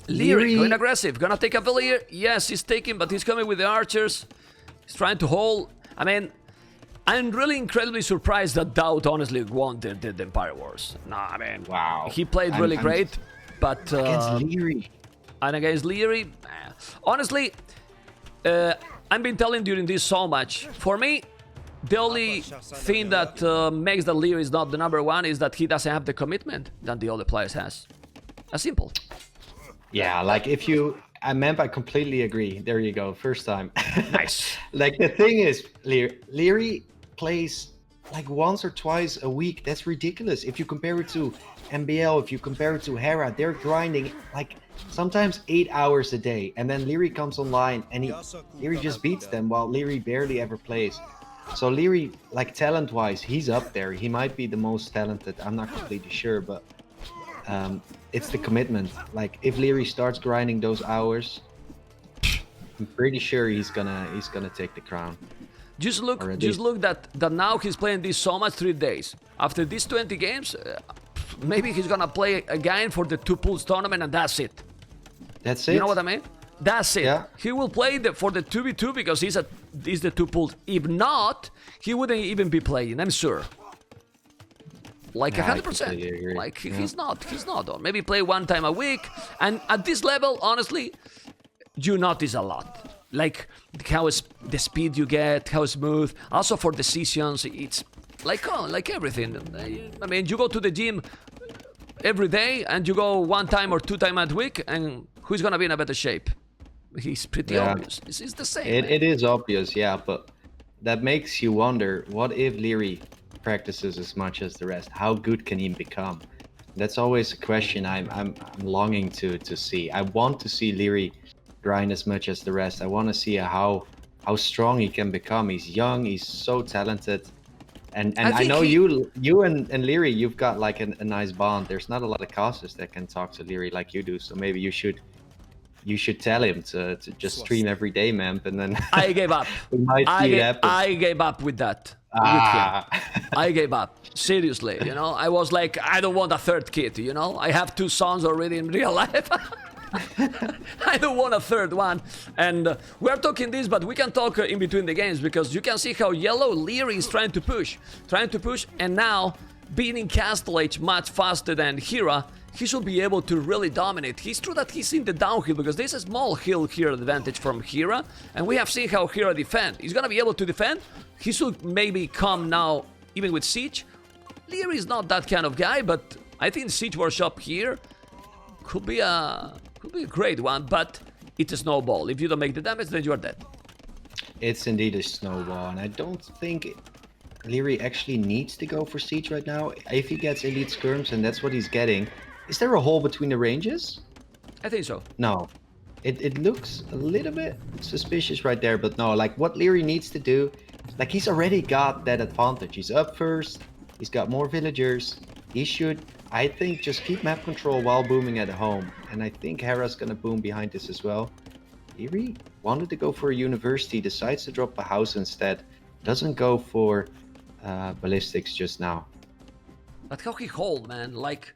Liereyy going aggressive, gonna take a villa here. Yes, he's taking, but he's coming with the archers. He's trying to hold. I mean, I'm really incredibly surprised that Dowd honestly won the Empire Wars. No, I mean, he played really great, but against Liereyy. And against Liereyy, honestly, I've been telling during this so much. For me, the only thing that makes that Liereyy is not the #1 is that he doesn't have the commitment that the other players has. As simple. Yeah, like if you... I completely agree. There you go. First time. Nice. Like the thing is, Liereyy plays like once or twice a week. That's ridiculous. If you compare it to MBL, if you compare it to Hera, they're grinding like sometimes 8 hours a day. And then Liereyy comes online and Liereyy just beats them while Liereyy barely ever plays. So Liereyy, like talent-wise, he's up there. He might be the most talented. I'm not completely sure, but It's the commitment. Like if Liereyy starts grinding those hours, I'm pretty sure he's gonna take the crown. Just look that now he's playing this so much 3 days. After these 20 games, maybe he's gonna play again for the 2 pools tournament and that's it. That's it. You know what I mean? That's it. Yeah. He will play for the 2v2 because he's the 2 pools. If not, he wouldn't even be playing, I'm sure. Like 100%. Like he's not. Or maybe play 1 time a week. And at this level, honestly, you notice a lot. Like how the speed you get, how smooth. Also for decisions, it's like everything. I mean, you go to the gym every day and you go 1 time or 2 times a week, and who's gonna be in a better shape? He's pretty obvious. It's the same. It is obvious, yeah, but that makes you wonder, what if Liereyy practices as much as the rest? How good can he become? That's always a question I'm longing to see. I want to see Liereyy grind as much as the rest. I want to see how strong he can become. He's young, he's so talented. And I know you and Liereyy, you've got like a nice bond. There's not a lot of casters that can talk to Liereyy like you do, so maybe you should tell him to just stream every day, man, and then I gave up. we might see it happen. I gave up with that. With him. I gave up. Seriously, you know, I was like, I don't want a 3rd kid, you know? I have 2 sons already in real life. I don't want a 3rd one. And we're talking this, but we can talk in between the games, because you can see how yellow Liereyy is trying to push, and now being in Castle Age much faster than Hera, he should be able to really dominate. It's true that he's in the downhill, because there's a small hill here advantage from Hera, and we have seen how Hera defend. He's gonna be able to defend. He should maybe come now, even with Siege. Liereyy is not that kind of guy, but I think Siege Workshop here could be a great one, but it's a snowball. If you don't make the damage, then you are dead. It's indeed a snowball, and I don't think Liereyy actually needs to go for Siege right now. If he gets Elite Skirms, and that's what he's getting, is there a hole between the ranges? I think so. No. It looks a little bit suspicious right there, but no, like what Liereyy needs to do, like he's already got that advantage. He's up first, he's got more villagers. He should, I think, just keep map control while booming at home. And I think Hera's gonna boom behind this as well. Liereyy wanted to go for a university, decides to drop a house instead. Doesn't go for ballistics just now. But how he hold, man? Like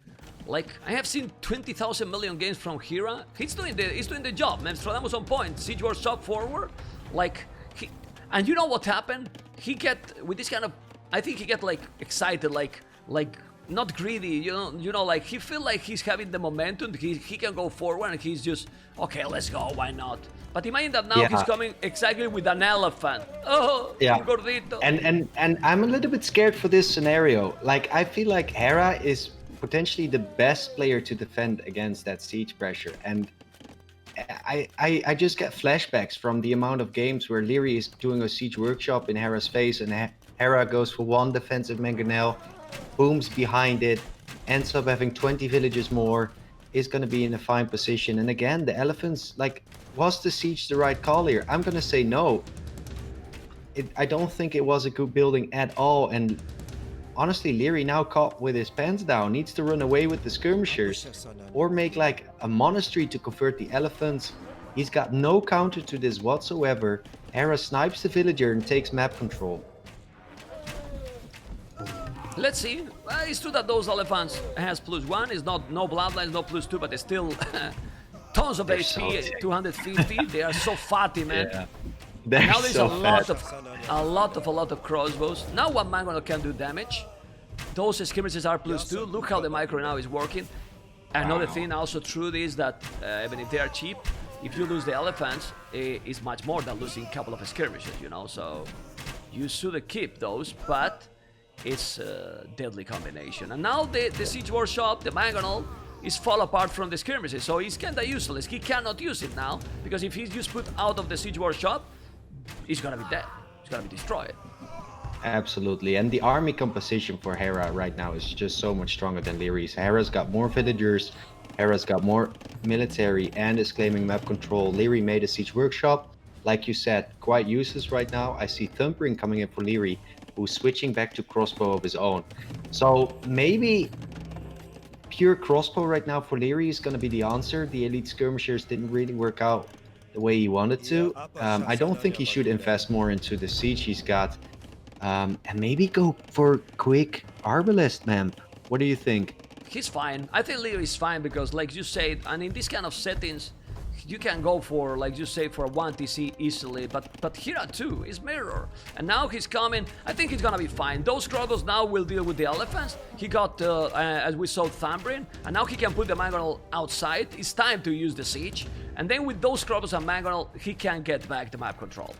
I have seen 20,000 million games from Hera. He's doing the job, man. Stradamus on point. Siege Workshop forward. And you know what happened? He get with this kind of, I think he get like excited, like not greedy, you know, like he feel like he's having the momentum. He can go forward, and he's just okay. Let's go. Why not? But imagine that now he's coming exactly with an elephant. Oh, yeah. Gordito. And I'm a little bit scared for this scenario. Like I feel like Hera is potentially the best player to defend against that siege pressure, and I just get flashbacks from the amount of games where Liereyy is doing a siege workshop in Hera's face, and Hera goes for 1 defensive mangonel, booms behind it, ends up having 20 villages more, is going to be in a fine position. And again, the elephants, like, was the siege the right call here? I'm going to say no. I don't think it was a good building at all, and honestly, Liereyy now caught with his pants down, needs to run away with the skirmishers or make like a monastery to convert the elephants. He's got no counter to this whatsoever. Hera snipes the villager and takes map control. Let's see. It's true that those elephants has +1. It's not no bloodlines, no +2, but it's still tons of They're HP, so 250. They are so fatty, man. Yeah. Now there's so a lot of crossbows. Now one mangonel can do damage. Those skirmishes are +2. Look how the micro now is working. Another thing also true is that even if they are cheap, if you lose the elephants, it's much more than losing a couple of skirmishes, you know. So you should keep those, but it's a deadly combination. And now the siege workshop, the mangonel, is fall apart from the skirmishes, so he's kinda useless. He cannot use it now, because if he's just put out of the siege workshop, he's gonna be dead. He's gonna be destroyed. Absolutely, and the army composition for Hera right now is just so much stronger than Lierey's. Hera's got more villagers, Hera's got more military, and is claiming map control. Liereyy made a siege workshop, like you said, quite useless right now. I see Thumpering coming in for Liereyy, who's switching back to crossbow of his own. So maybe pure crossbow right now for Liereyy is going to be the answer. The elite skirmishers didn't really work out the way he wanted to. I don't think he should invest more into the siege he's got. And maybe go for quick arbalest, man. What do you think? He's fine. I think Liereyy is fine because, like you said, and in this kind of settings, you can go for, like you say, for 1 TC easily, but Hera too is mirror. And now he's coming. I think he's gonna be fine. Those Kronos now will deal with the elephants. He got, as we saw, Thambrin, and now he can put the Mangonel outside. It's time to use the siege. And then with those Kronos and Mangonel, he can get back the map control.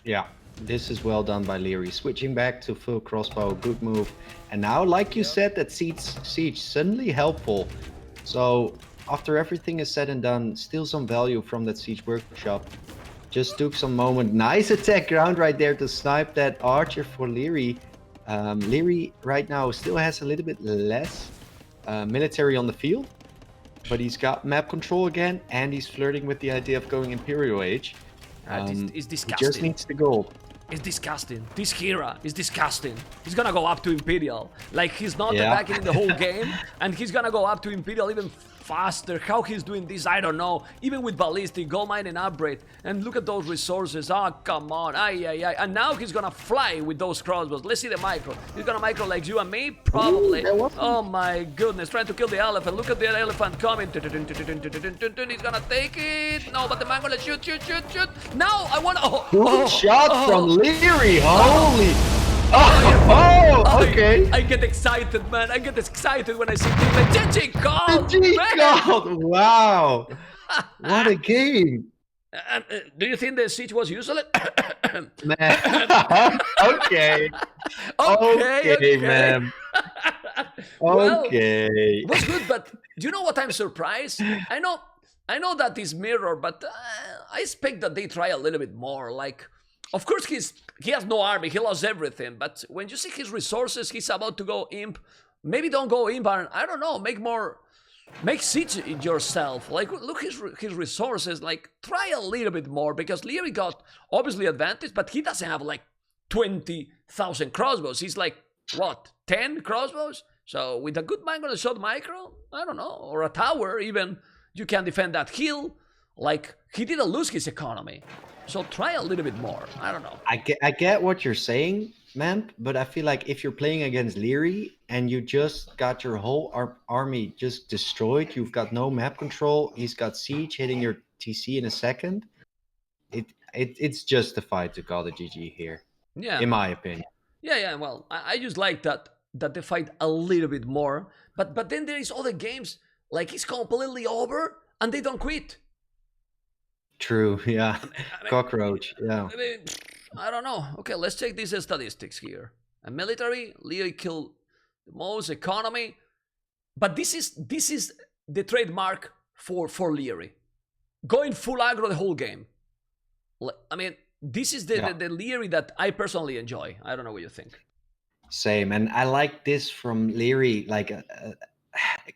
Yeah, this is well done by Liereyy. Switching back to full crossbow, good move. And now, like you said, that siege suddenly helpful. So after everything is said and done, still some value from that siege workshop. Just took some moment. Nice attack ground right there to snipe that archer for Liereyy. Liereyy right now still has a little bit less military on the field, but he's got map control again, and he's flirting with the idea of going Imperial Age. It's disgusting. He just needs the gold. It's disgusting. This Hera is disgusting. He's gonna go up to Imperial. Like, he's not attacking the whole game, and he's gonna go up to Imperial even faster. How he's doing this, I don't know. Even with Ballistic, Gold Mine and Upgrade. And look at those resources. Oh, come on. And now he's gonna fly with those crossbows. Let's see the micro. He's gonna micro like you and me? Probably. Ooh, oh my goodness. Trying to kill the elephant. Look at the elephant coming. He's gonna take it. No, but the man gonna shoot. Now I wanna... Good shot from Liereyy. Holy... Oh, okay. I get excited, man. I get excited when I see things like GG gold. GG gold. Wow. What a game. Do you think the siege was useless? Man. Okay, man. Well, Okay. it was good, but do you know what I'm surprised? I know that is mirror, but I expect that they try a little bit more. Like, of course, he has no army, he lost everything, but when you see his resources, he's about to go imp. Maybe don't go imp, and I don't know, make siege yourself. Like, look his resources, like, try a little bit more, because Liereyy got, obviously, advantage, but he doesn't have, like, 20,000 crossbows. He's like, what, 10 crossbows? So, with a good Mangonel shot micro, I don't know, or a tower even, you can defend that hill. Like, he didn't lose his economy. So try a little bit more. I don't know. I get what you're saying, man, but I feel like if you're playing against Liereyy and you just got your whole army just destroyed, you've got no map control, he's got siege hitting your TC in a second, it's justified to call the GG here. Yeah. In my opinion. Yeah. Well, I just like that they fight a little bit more. But then there is other games, like it's completely over and they don't quit. True, yeah. Cockroach, yeah. I don't know. Okay, let's check these statistics here. A military, Liereyy killed the most, economy. But this is the trademark for Liereyy. Going full aggro the whole game. I mean, this is the Liereyy that I personally enjoy. I don't know what you think. Same, and I like this from Liereyy, like...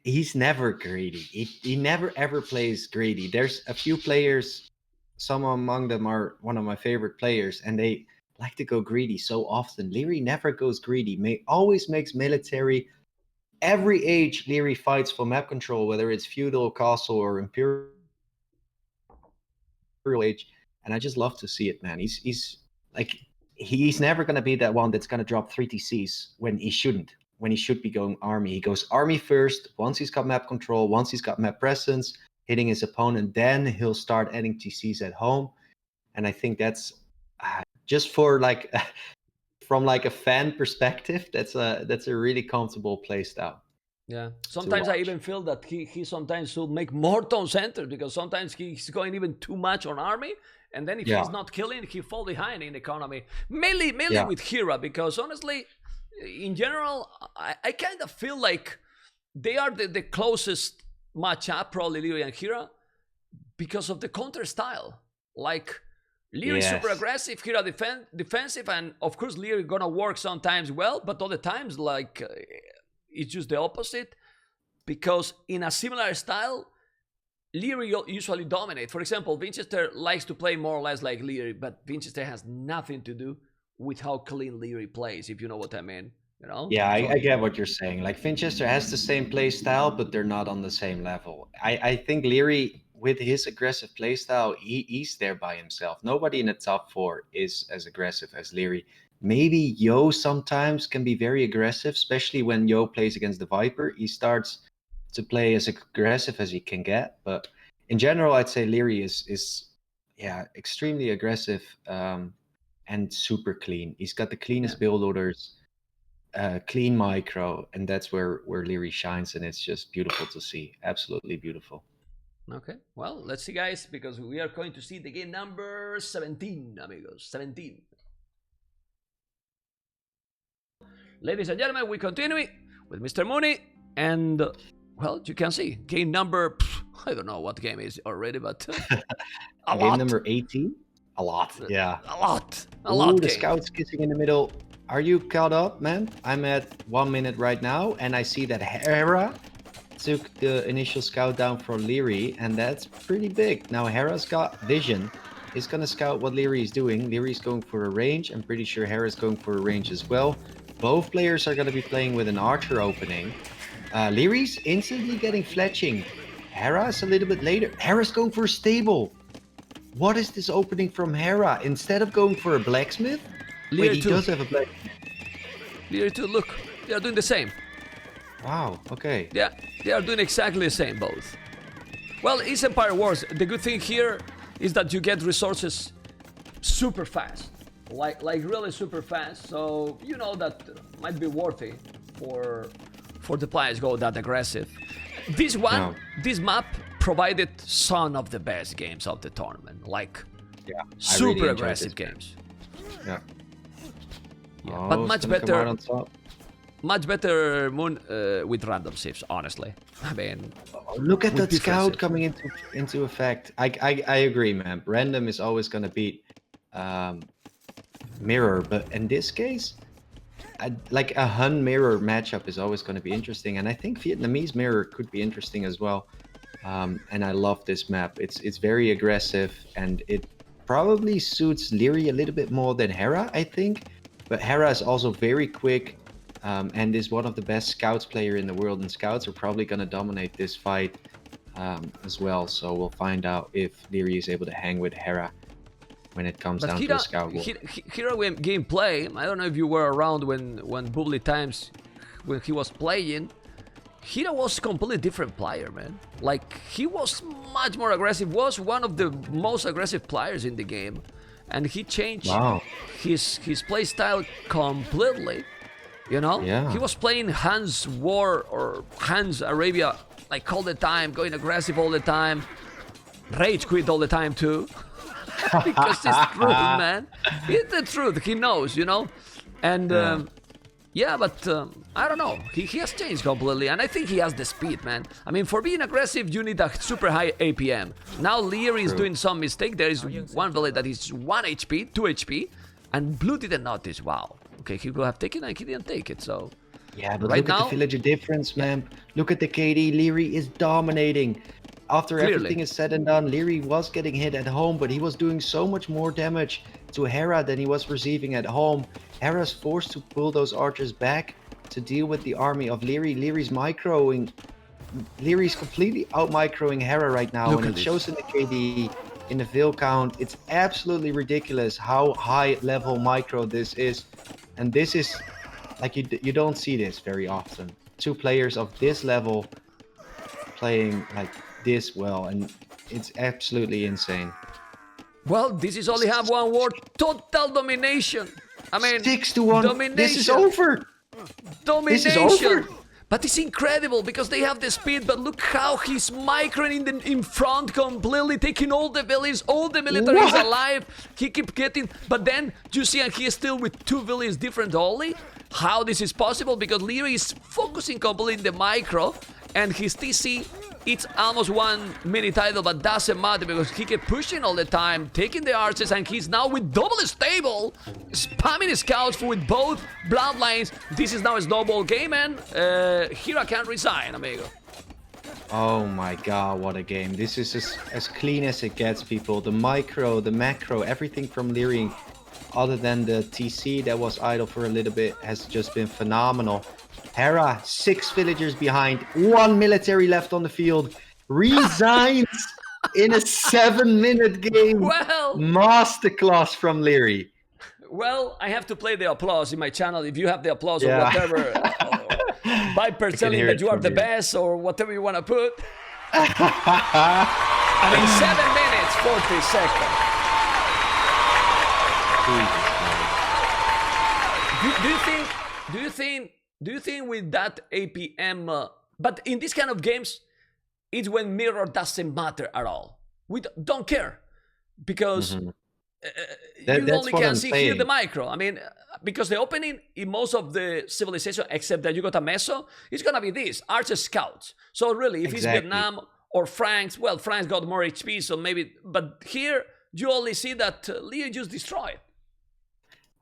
he's never greedy. He never ever plays greedy. There's a few players, some among them are one of my favorite players, and they like to go greedy so often. Liereyy never goes greedy. Always makes military. Every age Liereyy fights for map control, whether it's feudal, castle, or imperial age, and I just love to see it, man. He's never gonna be that one that's gonna drop 3 TCs when he shouldn't. When he should be going army. He goes army first. Once he's got map control, once he's got map presence, hitting his opponent, then he'll start adding TCs at home. And I think that's just for like from like a fan perspective, that's a really comfortable play style. Yeah. Sometimes I even feel that he sometimes should make more tone centers, because sometimes he's going even too much on army. And then if he's not killing, he fall behind in economy. Mainly with Hera, because honestly, in general, I kind of feel like they are the closest matchup, probably Liereyy and Hera, because of the counter style. Like, Liereyy super aggressive, Hera defensive, and of course Liereyy gonna work sometimes well, but other times, like, it's just the opposite, because in a similar style, Liereyy usually dominate. For example, Winchester likes to play more or less like Liereyy, but Winchester has nothing to do with how clean Liereyy plays, if you know what I mean. you know? Yeah, So, I get what you're saying. Like Finchester has the same play style, but they're not on the same level. I think Liereyy, with his aggressive play style, he's there by himself. Nobody in the top four is as aggressive as Liereyy. Maybe Yo sometimes can be very aggressive, especially when Yo plays against the Viper. He starts to play as aggressive as he can get. But in general, I'd say Liereyy is yeah, extremely aggressive and super clean. He's got the cleanest yeah. build orders, clean micro, and that's where Liereyy shines, and it's just beautiful to see. Absolutely beautiful. Okay, well, let's see, guys, because we are going to see the game number 17, amigos. 17. Ladies and gentlemen, we continue with Mr. Mooney, and, well, you can see, game number, I don't know what game is already, but a Game lot. number 18? A lot, yeah. A lot. A Ooh, lot the game. scouts kissing in the middle. Are you caught up, man? I'm at 1 minute right now, and I see that Hera took the initial scout down for Liereyy, and that's pretty big. Now Hera's got vision. He's gonna scout what Liereyy is doing. Lierey's going for a range. I'm pretty sure Hera's going for a range as well. Both players are gonna be playing with an archer opening. Lierey's instantly getting fletching. Hera's a little bit later. Hera's going for a stable. What is this opening from Hera? Instead of going for a blacksmith? Wait, he does have a blacksmith. Liereyy too, look, they are doing the same. Wow, okay. Yeah, they are doing exactly the same, both. Well, it's Empire Wars. The good thing here is that you get resources super fast. Like really super fast. So, you know that might be worthy for the players go that aggressive. This one, this map provided some of the best games of the tournament. Like, yeah, super really aggressive games. Yeah. Yeah, Oh, but much better Moon with random shifts, honestly. I mean, look at that scout differences. coming into effect. I agree, man. Random is always gonna beat mirror, but in this case, like a Hun mirror matchup is always going to be interesting, and I think Vietnamese mirror could be interesting as well. And I love this map. It's very aggressive, and it probably suits Liereyy a little bit more than Hera, I think. But Hera is also very quick, and is one of the best scouts player in the world, and scouts are probably going to dominate this fight as well. So we'll find out if Liereyy is able to hang with Hera when it comes down to a scout war. Hero gameplay, I don't know if you were around when Bubbly Times, when he was playing, Hero was a completely different player, man. Like, he was much more aggressive, was one of the most aggressive players in the game. And he changed his play style completely, you know? Yeah. He was playing Hans War or Hans Arabia like all the time, going aggressive all the time, rage quit all the time too. Because it's true, man. It's the truth. He knows, you know. And yeah, but I don't know. He has changed completely, and I think he has the speed, man. I mean, for being aggressive, you need a super high APM. Now Liereyy is doing some mistake. There is one village that is 1 HP, 2 HP, and Blue didn't notice. Wow. Okay, he could have taken it, and he didn't take it. So yeah, but right look now, at the villager difference, man. Look at the KD. Liereyy is dominating. After everything is said and done, Liereyy was getting hit at home, but he was doing so much more damage to Hera than he was receiving at home. Hera's forced to pull those archers back to deal with the army of Liereyy. Lierey's microing. Lierey's completely out-microing Hera right now, and it shows in the KD, in the Veil count. It's absolutely ridiculous how high-level micro this is. And this is, like, you don't see this very often. Two players of this level playing, like, this well, and it's absolutely insane. well, this is only have one word: total domination. I mean, 6-1. domination. This is over. Domination. This is over. But it's incredible because they have the speed. But look how he's microing in front, completely taking all the villages, all the military is alive. He keep getting, but then you see, and he is still with 2 villages different only. How this is possible? Because Liereyy is focusing completely in the micro, and his TC. It's almost 1 minute idle, but doesn't matter because he kept pushing all the time, taking the archers, and he's now with double stable, spamming scouts with both bloodlines. This is now a snowball game, and Hera can't resign, amigo. Oh my god, what a game. This is as clean as it gets, people. The micro, the macro, everything from Liereyy other than the TC that was idle for a little bit, has just been phenomenal. Hera, 6 villagers behind, 1 military left on the field, resigns in a 7-minute game. Well, Masterclass from Liereyy. well, I have to play the applause in my channel. If you have the applause or Yeah. whatever, Viper telling hear that it you are from the here. best or whatever you want to put. I mean, 7 minutes, 40 seconds. Do you think with that APM, but in this kind of games, it's when mirror doesn't matter at all. We don't care because you That's only what can I'm see here the saying. micro. I mean, because the opening in most of the civilization, except that you got a meso, it's gonna be this Archer Scouts. So really, if it's Exactly. Vietnam or France, well, France got more HP, so maybe. But here you only see that Liereyy just destroyed.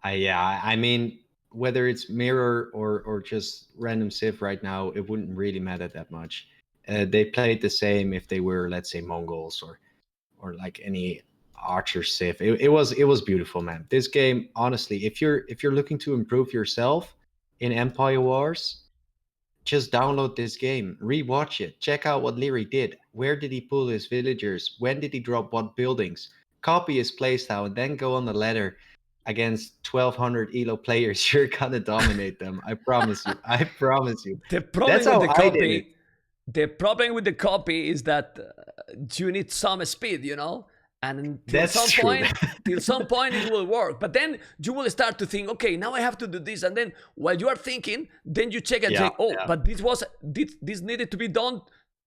Yeah, I mean, whether it's mirror or just random civ right now, it wouldn't really matter that much. They played the same if they were, let's say, Mongols or like any archer civ. It was beautiful, man. This game, honestly, if you're looking to improve yourself in Empire Wars, just download this game, rewatch it, check out what Liereyy did. Where did he pull his villagers? When did he drop what buildings? Copy his playstyle and then go on the ladder against 1200 elo players. You're gonna dominate them. I promise you. I promise you. The problem That's with how the I did it. copy, the problem with the copy is that you need some speed, you know, and till That's some true. point, till some point it will work. But then you will start to think, okay, now I have to do this, and then while you are thinking, then you check and say, oh, but this needed to be done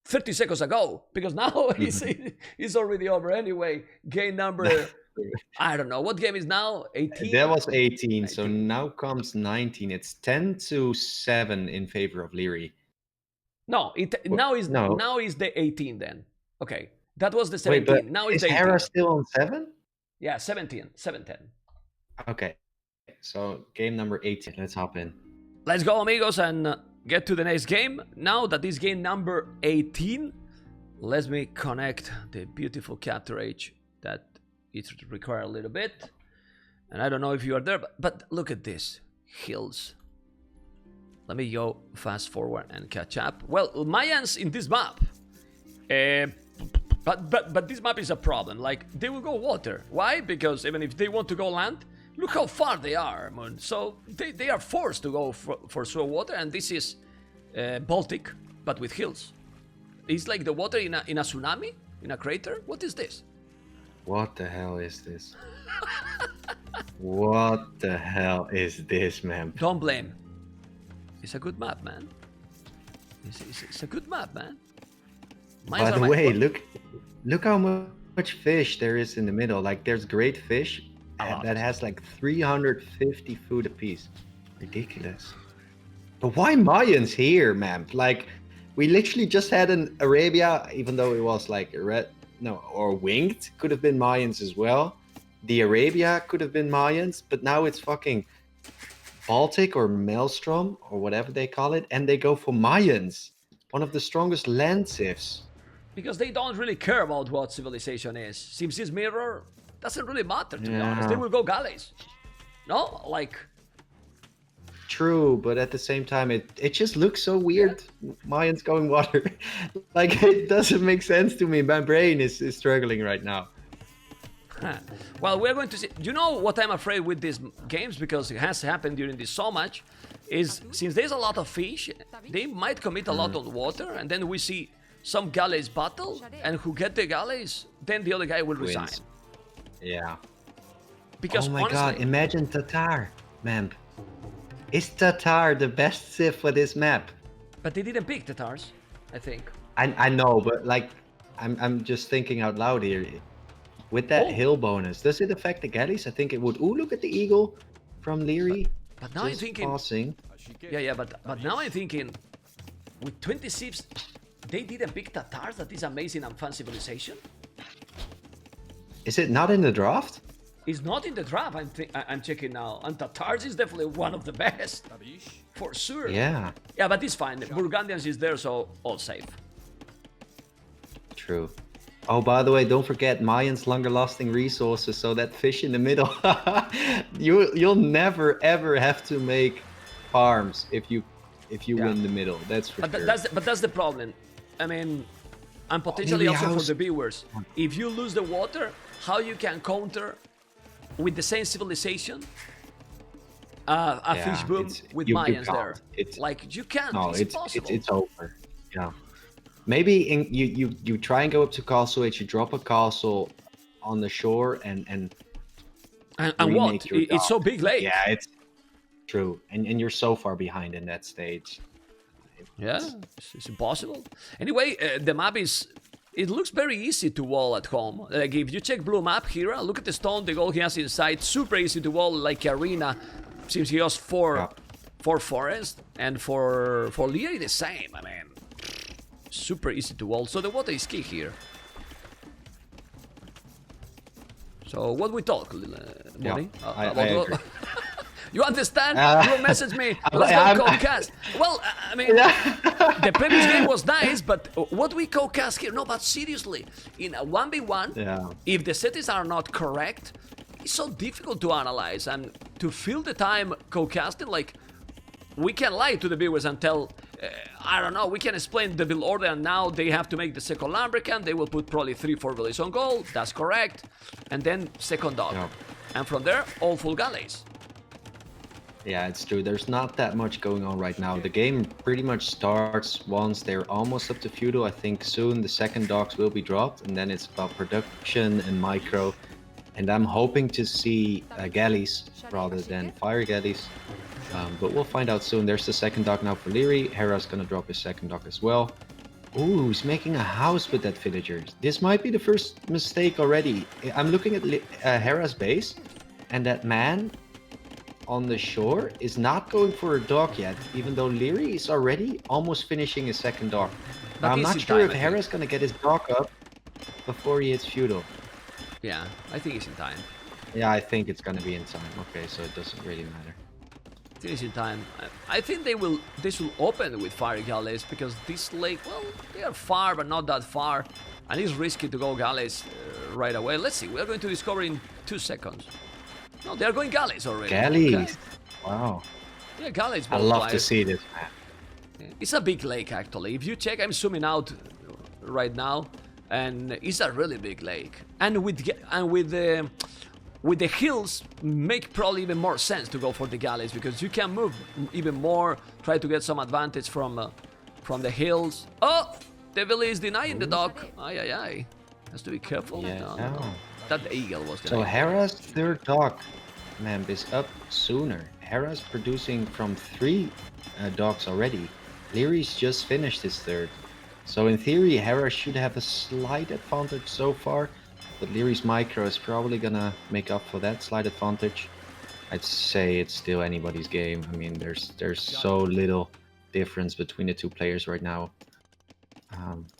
30 seconds ago because now it's already over anyway. Game number. I don't know what game is now 18. That was 18, so now comes 19. It's 10-7 in favor of Liereyy. No, now is the 18 then. Okay, that was the 17. Wait, but now it's is the 18. Hera still on 7? Yeah, 17, 7-10. Okay, so game number 18. Let's hop in. Let's go, amigos, and get to the next game. Now that is game number 18, let me connect the beautiful capture H that it requires a little bit. And I don't know if you are there, but look at this. Hills. Let me go fast forward and catch up. Well, Mayans in this map. But this map is a problem. Like, they will go water. Why? Because even if they want to go land, look how far they are, man. So they are forced to go for slow water, and this is Baltic, but with hills. It's like the water in a tsunami, in a crater. What is this? What the hell is this? What the hell is this, man? Don't blame. It's a good map, man. It's a good map, man. By the way, look how much fish there is in the middle. Like, there's great fish that has like 350 food apiece. Ridiculous. But why Mayans here, man? Like, we literally just had an Arabia, even though it was like or winged, could have been Mayans as well. The Arabia could have been Mayans, but now it's fucking Baltic or Maelstrom or whatever they call it, and they go for Mayans, one of the strongest land civs. Because they don't really care about what civilization is. Sims's mirror doesn't really matter, to be honest. They will go galleys. No? Like... True, but at the same time, it just looks so weird. Mayans going water. Like, it doesn't make sense to me. My brain is struggling right now. Well, we're going to see... You know what I'm afraid with these games, because it has happened during this Showmatch, is since there's a lot of fish, they might commit a lot on water, and then we see some galleys battle, and who get the galleys, then the other guy will resign. Yeah. Because oh my honestly, god, imagine Tatar, man. Is Tatar the best civ for this map? But they didn't pick Tatars, I think. I know, but like, I'm just thinking out loud here. With that hill bonus, does it affect the galleys? I think it would. Ooh, look at the eagle from Liereyy. But now I'm thinking... Passing. Yeah, but now I'm thinking, with 20 civs, they didn't pick Tatars. That is amazing and fun civilization. Is it not in the draft? It's not in the draft. I'm checking now, and Tatars is definitely one of the best, for sure. Yeah. Yeah, but it's fine. Burgundians is there, so all safe. True. Oh, by the way, don't forget Mayan's longer lasting resources, so that fish in the middle. You'll never ever have to make farms if you Yeah. win the middle. That's for But sure. that's the problem. I mean, and potentially Maybe also for house- the viewers. If you lose the water, how you can counter with the same civilization a Yeah, fish boom it's- with you Mayans can't. there? It's- Like you can't. No, it's it's impossible. it's over. Yeah. Maybe you try and go up to castle 8, you drop a castle on the shore and and remake what? your It's so dock. big lake. Yeah, it's true. And you're so far behind in that stage. Yeah, it's impossible. Anyway, the map is. It looks very easy to wall at home. Like if you check blue map here, look at the stone, the goal he has inside. Super easy to wall, like arena. Seems he has four forest, and for Liereyy the same. I mean, super easy to wall. So the water is key here. So what we talk, Moni? I agree. You understand? You message me. I'm- Let's go co-cast. Well, I mean, the previous game was nice, but what we co-cast here? No, but seriously, in a 1v1, Yeah. if the settings are not correct, it's so difficult to analyze and to fill the time co-casting. Like, we can lie to the viewers and tell, I don't know, we can explain the build order, and now they have to make the second Lumbercan. They will put probably 3-4 villages on goal. That's correct. And then second dog. Yeah. And from there, all full galleys. Yeah, it's true. There's not that much going on right now. The game pretty much starts once they're almost up to feudal. I think soon the second docks will be dropped, and then it's about production and micro. And I'm hoping to see galleys rather than fire galleys. But we'll find out soon. There's the second dock now for Liereyy. Hera's gonna drop his second dock as well. Ooh, he's making a house with that villager. This might be the first mistake already. I'm looking at Hera's base, and that man on the shore is not going for a dock yet, even though Liereyy is already almost finishing his second dock. But Now, I'm he's not in sure time, if I think. Hera's gonna get his dock up before he hits feudal. Yeah, I think it's in time. Yeah, I think it's gonna be in time. Okay, so it doesn't really matter. I think it's in time. I think this will open with fire galleys because this lake, well, they are far, but not that far. And it's risky to go galleys right away. Let's see, we're going to discover in 2 seconds. No, they're going galleys already. Galleys. Okay. Wow. Yeah, galleys. I both love to players. see this, man. It's a big lake, actually. If you check, I'm zooming out right now, and it's a really big lake. And with the hills, make probably even more sense to go for the galleys because you can move even more, try to get some advantage from the hills. Oh, Devil is denying the dock. Ay, ay, ay. Has to be careful. Yeah. No. That eagle was So denying. Hera's third dock, man, is up sooner. Hera's producing from 3 docks already. Lierey's just finished his third. So in theory, Hera should have a slight advantage so far, but Lierey's micro is probably gonna make up for that slight advantage. I'd say it's still anybody's game. I mean, there's so little difference between the two players right now.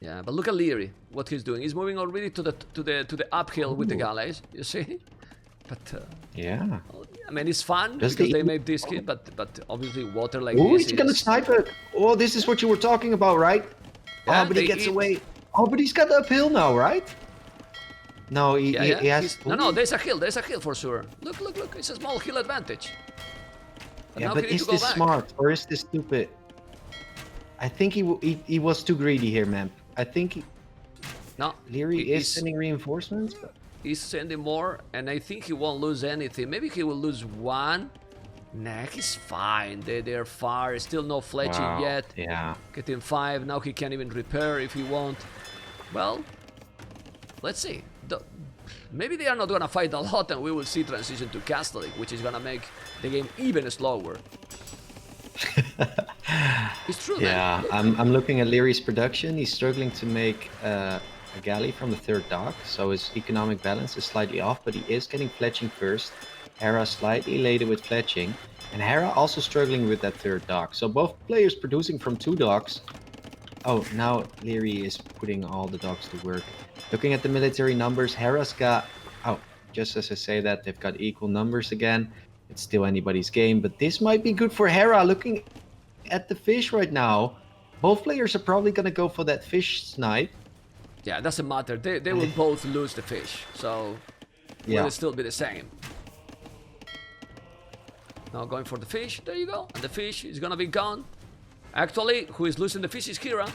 Yeah, but look at Liereyy, what he's doing. He's moving already to the uphill with the galleys. You see? But Yeah. I mean, it's fun Does because the- they made this kid, but obviously water like Oh, this he's gonna is... snipe it. Oh, this is what you were talking about, right? Yeah, Oh, but he they gets eat- away. Oh, but he's got the uphill now, right? No, he has. No, there's a hill for sure. Look, it's a small hill advantage. Yeah, now but he needs is to go this back. smart or is this stupid? I think he was too greedy here, man. I think No, Liereyy he- is sending reinforcements. But... he's sending more, and I think he won't lose anything. Maybe he will lose one. Nah, he's fine. They're far. Still no fletching Wow, yet. yeah. Getting 5. Now he can't even repair if he won't. Well, let's see. Maybe they are not gonna fight a lot, and we will see transition to Catholic, which is gonna make the game even slower. It's true, Yeah, man. I'm looking at Lierey's production. He's struggling to make a galley from the third dock, so his economic balance is slightly off, but he is getting fletching first. Hera slightly later with fletching, and Hera also struggling with that third dock. So both players producing from 2 docks. Oh, now Liereyy is putting all the docks to work. Looking at the military numbers, Hera's got... Oh, just as I say that, they've got equal numbers again. It's still anybody's game, but this might be good for Hera. Looking at the fish right now, both players are probably going to go for that fish snipe. Yeah, it doesn't matter. They will both lose the fish, so Yeah. will still be the same. Now going for the fish. There you go. And the fish is gonna be gone. Actually, who is losing the fish is Hera.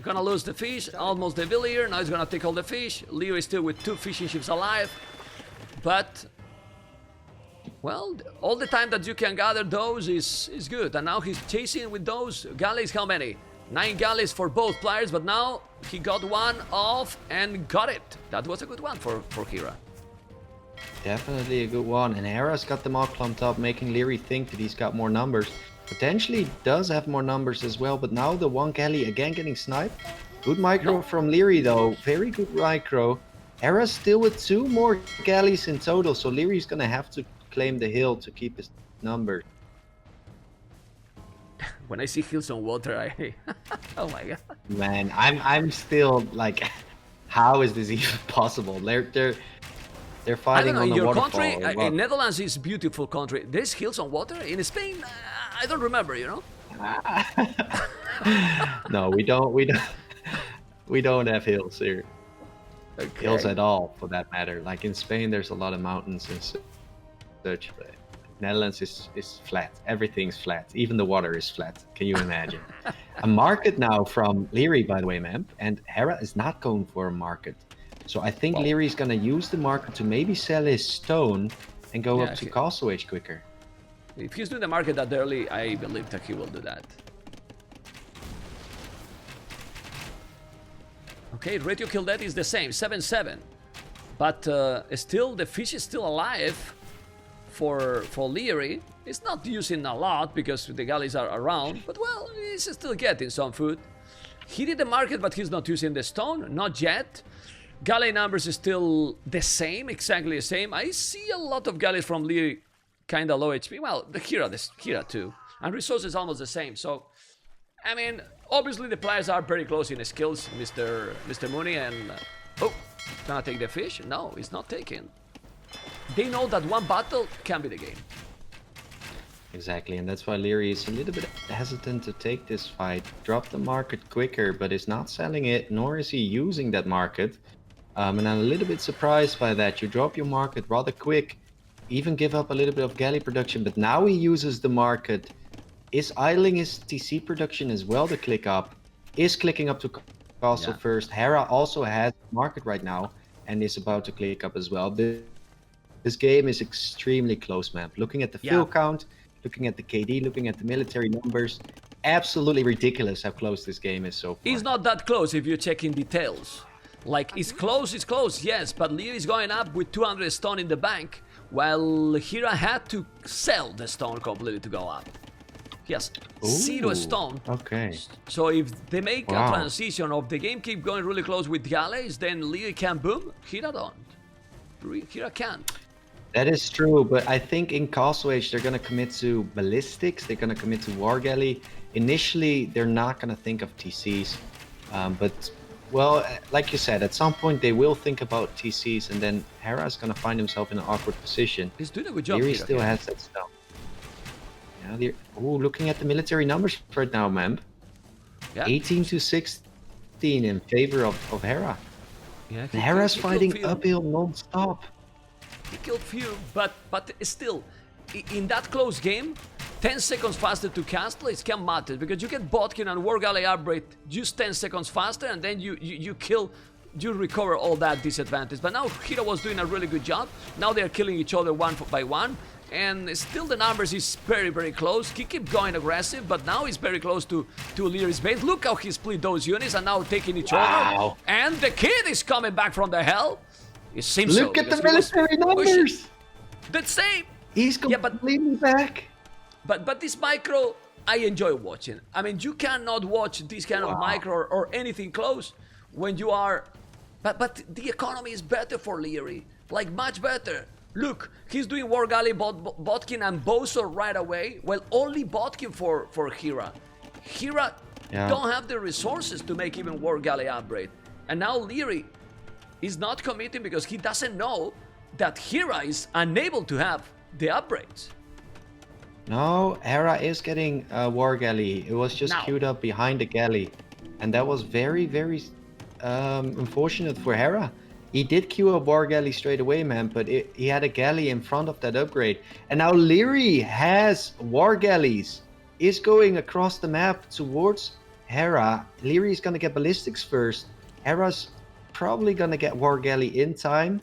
Gonna lose the fish. Almost the Villier. Now he's gonna take all the fish. Leo is still with 2 fishing ships alive. But well, all the time that you can gather those is good. And now he's chasing with those galleys. How many? 9 galleys for both players. But now he got one off and got it. That was a good one for Hera. Definitely a good one. And Hera's got them all clumped up, making Liereyy think that he's got more numbers. Potentially does have more numbers as well, but now the one galley again getting sniped. Good micro from Liereyy though. Very good micro. Hera's still with 2 more galleys in total, so Lierey's gonna have to claim the hill to keep his numbers. When I see hills on water, I oh my god. Man, I'm still like, how is this even possible? They're I fighting don't know, on in the your waterfall. country, or what? in Netherlands is beautiful country. There's hills on water. In Spain, I don't remember, you know? No, we don't have hills here. Okay. Hills at all, for that matter. Like in Spain, there's a lot of mountains and such. But Netherlands is flat. Everything's flat. Even the water is flat. Can you imagine? A market now from Liereyy, by the way, ma'am. And Hera is not going for a market. So I think Lierey's gonna use the market to maybe sell his stone and go up to Castle Age quicker. If he's doing the market that early, I believe that he will do that. Okay, ratio kill death is the same, 7-7. But still, the fish is still alive for Liereyy. He's not using a lot because the galleys are around, but well, he's still getting some food. He did the market, but he's not using the stone, not yet. Galley numbers is still the same, exactly the same. I see a lot of galleys from Liereyy kind of low HP. Well, the Hera too. And resources almost the same. So, I mean, obviously the players are very close in skills, Mr. Mooney. And, oh, gonna take the fish? No, he's not taking. They know that one battle can be the game. Exactly, and that's why Liereyy is a little bit hesitant to take this fight. Drop the market quicker, but is not selling it, nor is he using that market. And I'm a little bit surprised by that. You drop your market rather quick, even give up a little bit of galley production, but now he uses the market. Is idling his TC production as well to click up. Is clicking up to Castle first. Hera also has market right now and is about to click up as well. This game is extremely close, man. Looking at the fill count, looking at the KD, looking at the military numbers, absolutely ridiculous how close this game is so far. It's not that close if you check in details. Like, it's close, yes, but Liereyy is going up with 200 stone in the bank, while Hera had to sell the stone completely to go up. Yes, 0 stone. Okay. So if they make a transition of the game keep going really close with galleys, then Liereyy can boom, Hera don't. Hera can't. That is true, but I think in Castle Age they're gonna commit to ballistics, they're gonna commit to war galley. Initially, they're not gonna think of TCs, but well, like you said, at some point they will think about TCs, and then Hera's gonna find himself in an awkward position. He's doing a good job. Liereyy still has that stuff. Yeah, looking at the military numbers right now, Mem. Yeah. 18 to 16 in favor of Hera. Yeah, and Hera's fighting uphill non-stop. He killed few, but still, in that close game, 10 seconds faster to castle, it can matter, because you get Botkin and War Galley upgrade just 10 seconds faster, and then you recover all that disadvantage. But now Hera was doing a really good job. Now they're killing each other one by one, and still the numbers is very, very close. He keep going aggressive, but now he's very close to Lierey's base. Look how he split those units and now taking each other. And the kid is coming back from the hell. It seems so. Look at the military numbers. The same. He's completely back. But this micro, I enjoy watching. I mean, you cannot watch this kind of micro or anything close when you are... But the economy is better for Liereyy. Like, much better. Look, he's doing War Galley, Botkin and Bozo right away. Well, only Botkin for Hera. Hera don't have the resources to make even War Galley upgrade. And now Liereyy is not committing because he doesn't know that Hera is unable to have the upgrades. No, Hera is getting War Galley. It was just queued up behind the galley. And that was very, very unfortunate for Hera. He did queue a war galley straight away, man, but he had a galley in front of that upgrade. And now Liereyy has war galleys, is going across the map towards Hera. Liereyy is going to get ballistics first. Hera's probably going to get war galley in time.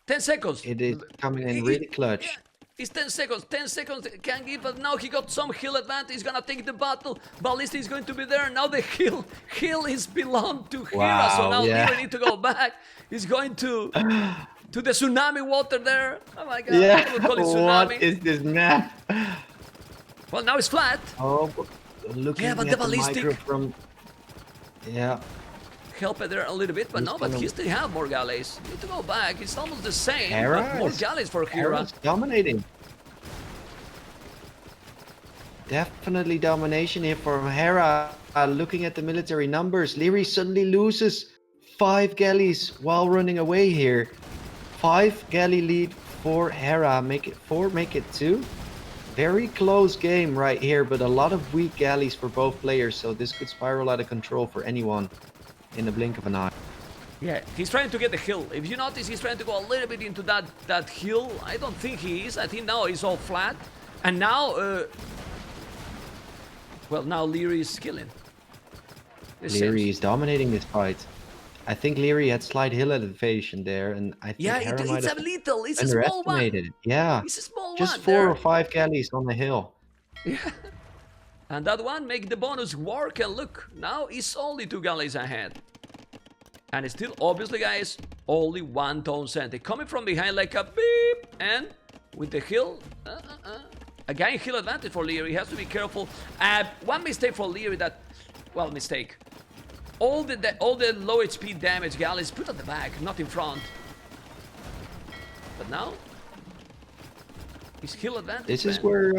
10 seconds. It is coming in really clutch. Yeah, it's 10 seconds. 10 seconds can give, but now he got some heal advantage. He's gonna take the battle. Ballista is going to be there. Now the heal is belong to Hera. So now Liereyy need to go back. He's going to the tsunami water there. Oh my god. Yeah. I would call it tsunami. What is this map? Well, now it's flat. Oh, looking Yeah, but at the ballistic- micro from. Yeah. Help it there a little bit, but no, but he still have more galleys. Need to go back. It's almost the same. Hera But more is- galleys for Hera. Hera's dominating. Definitely domination here for Hera. Looking at the military numbers, Liereyy suddenly loses 5 galleys while running away here. 5 galley lead for Hera. Make it 4, make it 2. Very close game right here, but a lot of weak galleys for both players, so this could spiral out of control for anyone in the blink of an eye. Yeah, he's trying to get the hill. If you notice, he's trying to go a little bit into that hill. I don't think he is. I think now he's all flat. And now, well, now Liereyy is killing. Liereyy is dominating this fight. I think Liereyy had slight hill elevation there, and I think Yeah, Hera might it's a have little. It's a small one. underestimated it. Yeah, It's a small just one. 4 there. or 5 galleys on the hill. Yeah. And that one make the bonus work, and look, now it's only 2 galleys ahead. And it's still, obviously, guys, only 1 tone center. Coming from behind like a beep, and with the hill, again, hill advantage for Liereyy. He has to be careful. One mistake for Liereyy that, well, mistake. All the low HP damage galleys put at the back, not in front. But now, his hill advantage. This is man. where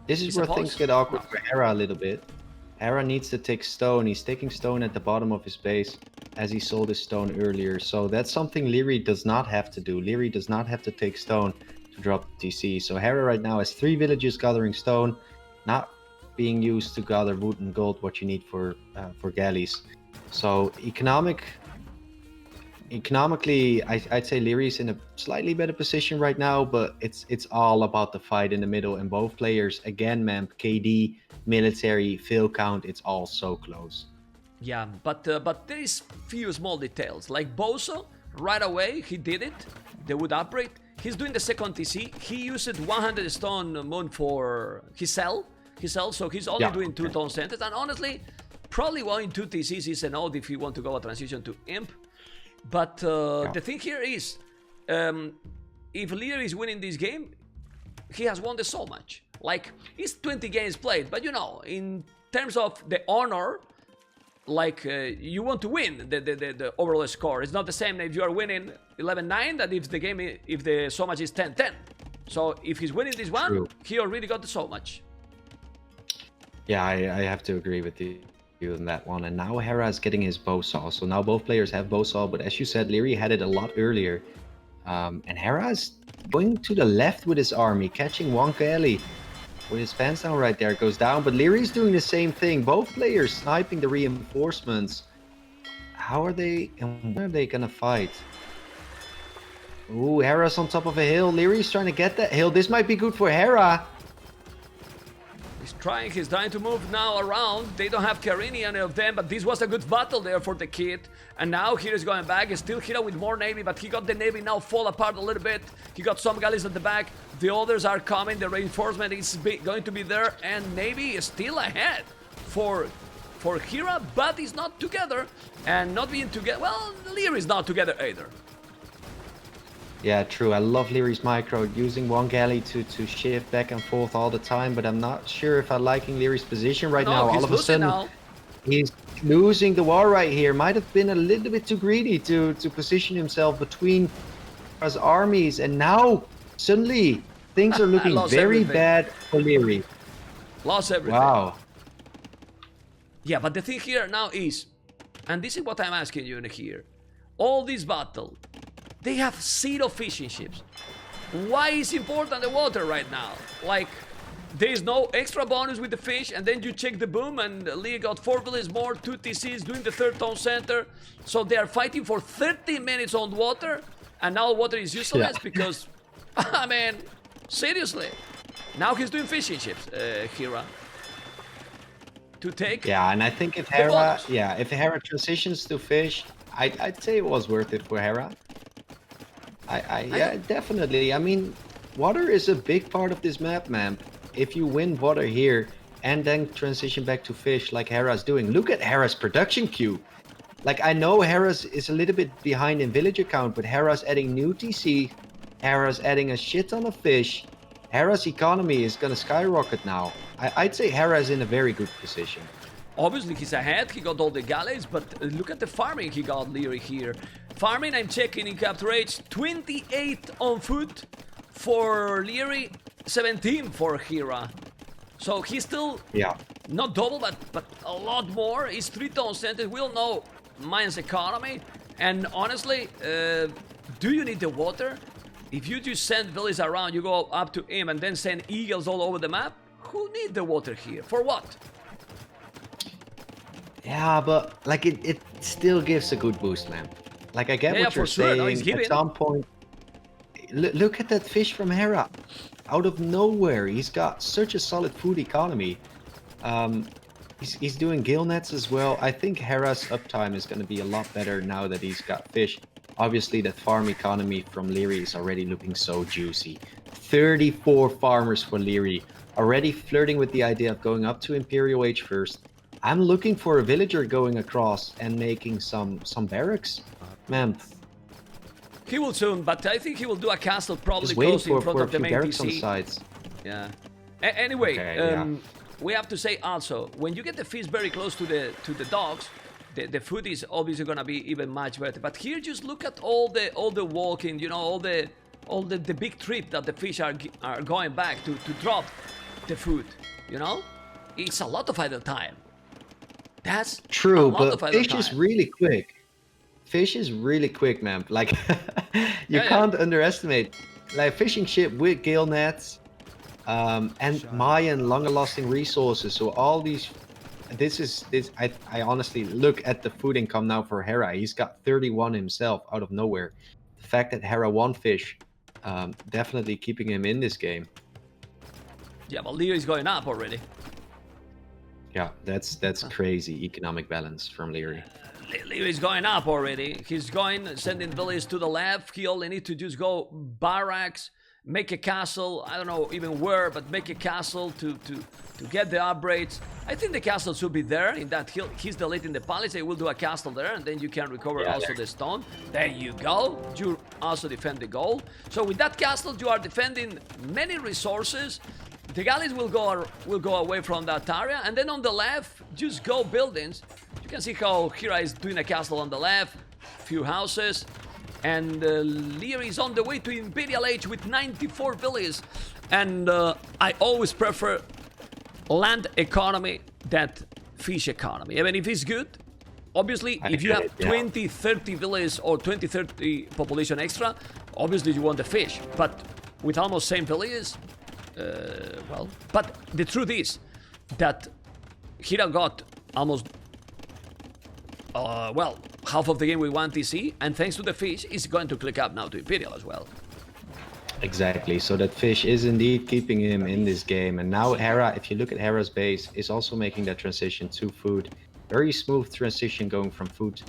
things pause? get awkward No. for Hera a little bit. Hera needs to take stone. He's taking stone at the bottom of his base as he sold his stone earlier. So that's something Liereyy does not have to do. Liereyy does not have to take stone to drop the TC. So Hera right now has 3 villages gathering stone, not being used to gather wood and gold, what you need for galleys. So economically, I'd say Lierey's in a slightly better position right now, but it's all about the fight in the middle, and both players, again, Memp, KD, military, fill count, it's all so close. Yeah, but there is few small details. Like Bozo, right away, he did it. The wood upgrade. He's doing the second TC. He used 100 stone moon for his cell. So he's only doing 2 tone centers. And honestly, probably going 2 TCs is an odd if you want to go a transition to Imp. But the thing here is, if Liereyy is winning this game, he has won the so much. Like, it's 20 games played, but you know, in terms of the honor, like, you want to win the overall score. It's not the same if you are winning 11-9 that if the so much is 10-10. So if he's winning this one, he already got the so much. Yeah, I have to agree with you on that one. And now Hera is getting his bow saw. So now both players have bow saw, but as you said, Liereyy had it a lot earlier. And Hera is going to the left with his army, catching one galley with his pants down right there. It goes down, but Lierey's doing the same thing. Both players sniping the reinforcements. How are they, and when are they gonna fight? Ooh, Hera's on top of a hill. Lierey's trying to get that hill. This might be good for Hera. He's trying to move now around. They don't have Karini, any of them, but this was a good battle there for the kid. And now Hera's going back. He's still Hera with more Navy, but he got the Navy now fall apart a little bit. He got some galleys at the back. The others are coming. The reinforcement is going to be there, and Navy is still ahead for Hera, but he's not together. And not being together, well, Lierey's not together either. Yeah, true. I love Lierey's micro, using one galley to shift back and forth all the time, but I'm not sure if I'm liking Lierey's position right now. All of a sudden, he's losing the war right here. Might have been a little bit too greedy to position himself between his armies, and now suddenly things are looking very bad for Liereyy. Lost everything. Wow. Yeah, but the thing here now is, and this is what I'm asking you here, all this battle, they have 0 fishing ships. Why is important the water right now? Like, there is no extra bonus with the fish, and then you check the boom, and Liereyy got 4 villages more, 2 TCs, doing the third town center. So they are fighting for 30 minutes on water, and now water is useless because, I mean, seriously. Now he's doing fishing ships, Hera. To take. Yeah, and I think if Hera, if Hera transitions to fish, I'd say it was worth it for Hera. Yeah, definitely. I mean, water is a big part of this map, man. If you win water here and then transition back to fish like Hera's doing, look at Hera's production queue. Like, I know Hera's is a little bit behind in villager count, but Hera's adding new TC, Hera's adding a shit ton of fish. Hera's economy is gonna skyrocket now. I'd say Hera is in a very good position. Obviously, he's ahead. He got all the galleys, but look at the farming he got, Liereyy here. Farming, I'm checking in capture age, 28 on foot for Liereyy, 17 for Hera. So he's still not double, but a lot more. He's 3 town centers. We all know mine's economy. And honestly, do you need the water? If you just send villages around, you go up to him and then send eagles all over the map, who need the water here? For what? Yeah, but like it still gives a good boost, man. Like, I get what you're saying. No, at some point, look at that fish from Hera. Out of nowhere, he's got such a solid food economy. He's doing gill nets as well. I think Hera's uptime is going to be a lot better now that he's got fish. Obviously, that farm economy from Liereyy is already looking so juicy. 34 farmers for Liereyy, already flirting with the idea of going up to Imperial Age first. I'm looking for a villager going across and making some barracks. Man. He will soon, but I think he will do a castle probably close in front of the main barracks on TC. Sides. Yeah. Anyway, Okay, we have to say also, when you get the fish very close to the dogs, the food is obviously gonna be even much better. But here, just look at all the walking, you know, all the big trip that the fish are going back to drop the food. You know, it's a lot of idle time. That's true, but fish is really quick. Fish is really quick, man. Like, you can't underestimate. Like, fishing ship with gill nets, and Mayan longer-lasting resources. So all these. I honestly look at the food income now for Hera. He's got 31 himself out of nowhere. The fact that Hera won fish, definitely keeping him in this game. Yeah, but Lierey's going up already. Yeah, that's crazy economic balance from Liereyy. Lierey's going up already. He's going, sending villages to the left. He only need to just go barracks, make a castle. I don't know even where, but make a castle to get the upgrades. I think the castle should be there in that hill. He's deleting the palace. He will do a castle there, and then you can recover also the stone. There you go. You also defend the gold. So with that castle, you are defending many resources. The galleys will go away from that area, and then on the left, just go buildings. You can see how Hera is doing a castle on the left, few houses, and Liereyy is on the way to Imperial Age with 94 villages. And I always prefer land economy than fish economy. I mean, if it's good, obviously, if you have 20, 30 villages or 20, 30 population extra, obviously you want the fish. But with almost same villages, well, but the truth is that Hera got almost, well, half of the game with 1 TC, and thanks to the fish, is going to click up now to Imperial as well. Exactly, so that fish is indeed keeping him in this game. And now Hera, if you look at Hera's base, is also making that transition to food. Very smooth transition going from food,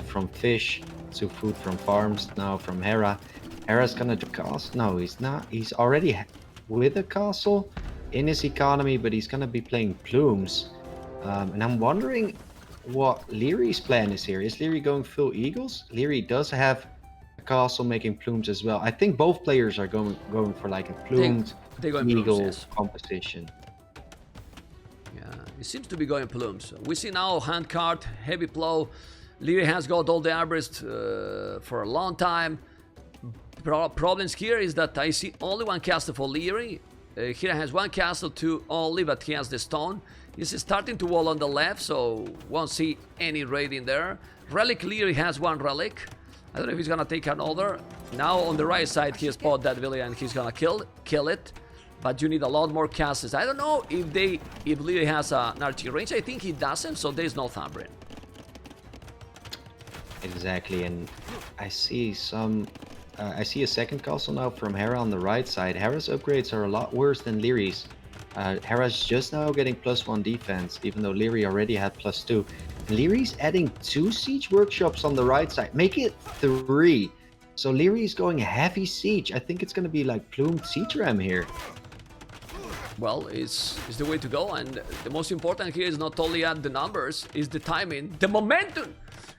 from fish to food from farms, now from Hera. Hera's gonna do castle. No, he's not. He's already with a castle in his economy, but he's gonna be playing plumes. And I'm wondering what Lierey's plan is here. Is Liereyy going full eagles? Liereyy does have a castle making plumes as well. I think both players are going for like a plumed eagle composition. Yeah, it seems to be going plumes. We see now handcart, heavy plow. Liereyy has got all the arborist for a long time. Problems here is that I see only 1 castle for Liereyy. Hera has 1 castle to only, but he has the stone. He's starting to wall on the left, so won't see any raid in there. Relic, Liereyy has 1 relic. I don't know if he's gonna take another. Now on the right side, he spot that village and he's gonna kill it. but you need a lot more castles. I don't know if Liereyy has an archery range. I think he doesn't, so there's no Thumbrin. Exactly, and I see I see a second castle now from Hera on the right side. Hera's upgrades are a lot worse than Lierey's. Hera's just now getting +1 defense, even though Liereyy already had +2. And Lierey's adding 2 siege workshops on the right side, make it 3. So Lierey's going heavy siege. I think it's going to be like plumed siege ram here. Well, it's the way to go, and the most important here is not only at the numbers, is the timing, the momentum,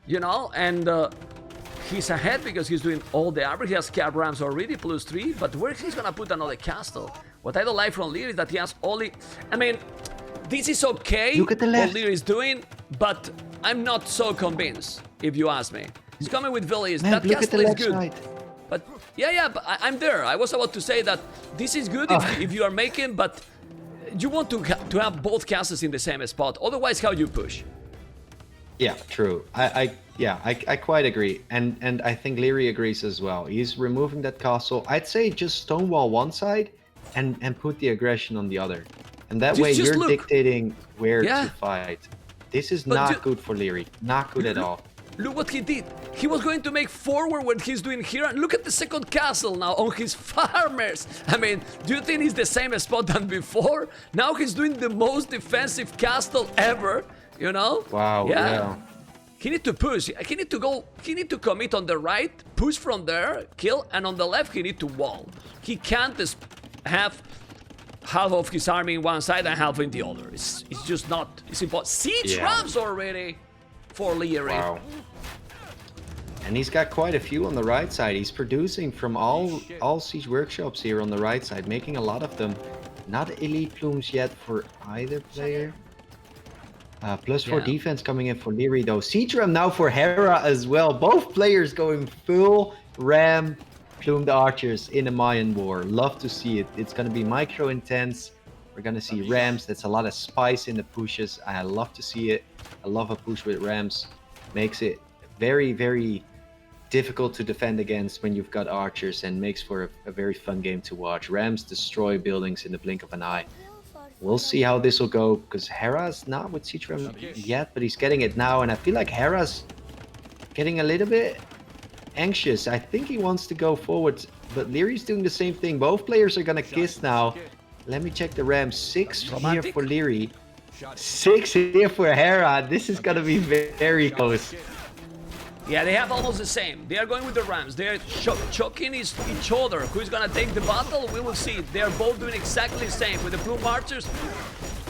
you know, and he's ahead because he's doing all the average. He has cap rams already, +3, but where he's gonna put another castle? What I don't like from Liereyy is that he has only, I mean, this is okay, look at the left. what Liereyy is doing, but I'm not so convinced, if you ask me. He's coming with villas, Man, that look at castle the is left good. side. But yeah, but I'm there. I was about to say that this is good if you are making, but you want to have both castles in the same spot. Otherwise, how you push? Yeah, true. I quite agree, and I think Liereyy agrees as well. He's removing that castle. I'd say just stonewall one side and put the aggression on the other, and that way you're dictating where to fight. This is not good for Liereyy. Not good at all. Look what he did. He was going to make forward what he's doing here, and look at the second castle now on his farmers. I mean, do you think it's the same spot than before? Now he's doing the most defensive castle ever, you know? Wow, yeah. He need to push. He need to go. He need to commit on the right, push from there, kill, and on the left he need to wall. He can't just have half of his army in one side and half in the other. It's just not. It's impossible. Siege rams already for Liereyy. Wow. And he's got quite a few on the right side. He's producing from all siege workshops here on the right side, making a lot of them. Not elite plumes yet for either player. +4 defense coming in for Liereyy though. Siege ram now for Hera as well. Both players going full ram plumed archers in a Mayan war. Love to see it. It's going to be micro intense. We're going to see rams. That's a lot of spice in the pushes. I love to see it. I love a push with rams. Makes it very, very difficult to defend against when you've got archers, and makes for a very fun game to watch. Rams destroy buildings in the blink of an eye. We'll see how this will go, because Hera's not with siege ram yet, but he's getting it now, and I feel like Hera's getting a little bit anxious. I think he wants to go forward, but Lierey's doing the same thing. Both players are gonna kiss now. Let me check the rams. 6 here for Liereyy, 6 here for Hera. This is gonna be very close. Yeah, they have almost the same. They are going with the rams. They are choking each other. Who's gonna take the battle? We will see. They are both doing exactly the same with the plume archers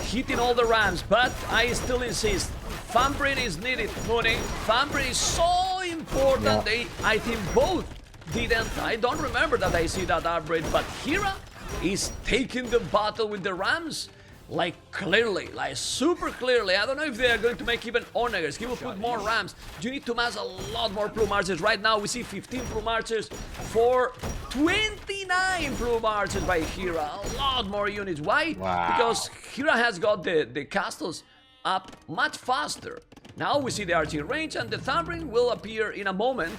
hitting all the rams. But I still insist, Thumbrin is needed, Mooney. Thumbrin is so important. I think both didn't. I don't remember that I see that upgrade, but Hera is taking the battle with the rams. Like clearly, like super clearly. I don't know if they are going to make even onagers. He will put more rams. You need to mass a lot more plume archers. Right now we see 15 plume archers for 29 plume archers by Hera. A lot more units. Why? Wow. Because Hera has got the castles up much faster. Now we see the archery range, and the Thumbrin will appear in a moment.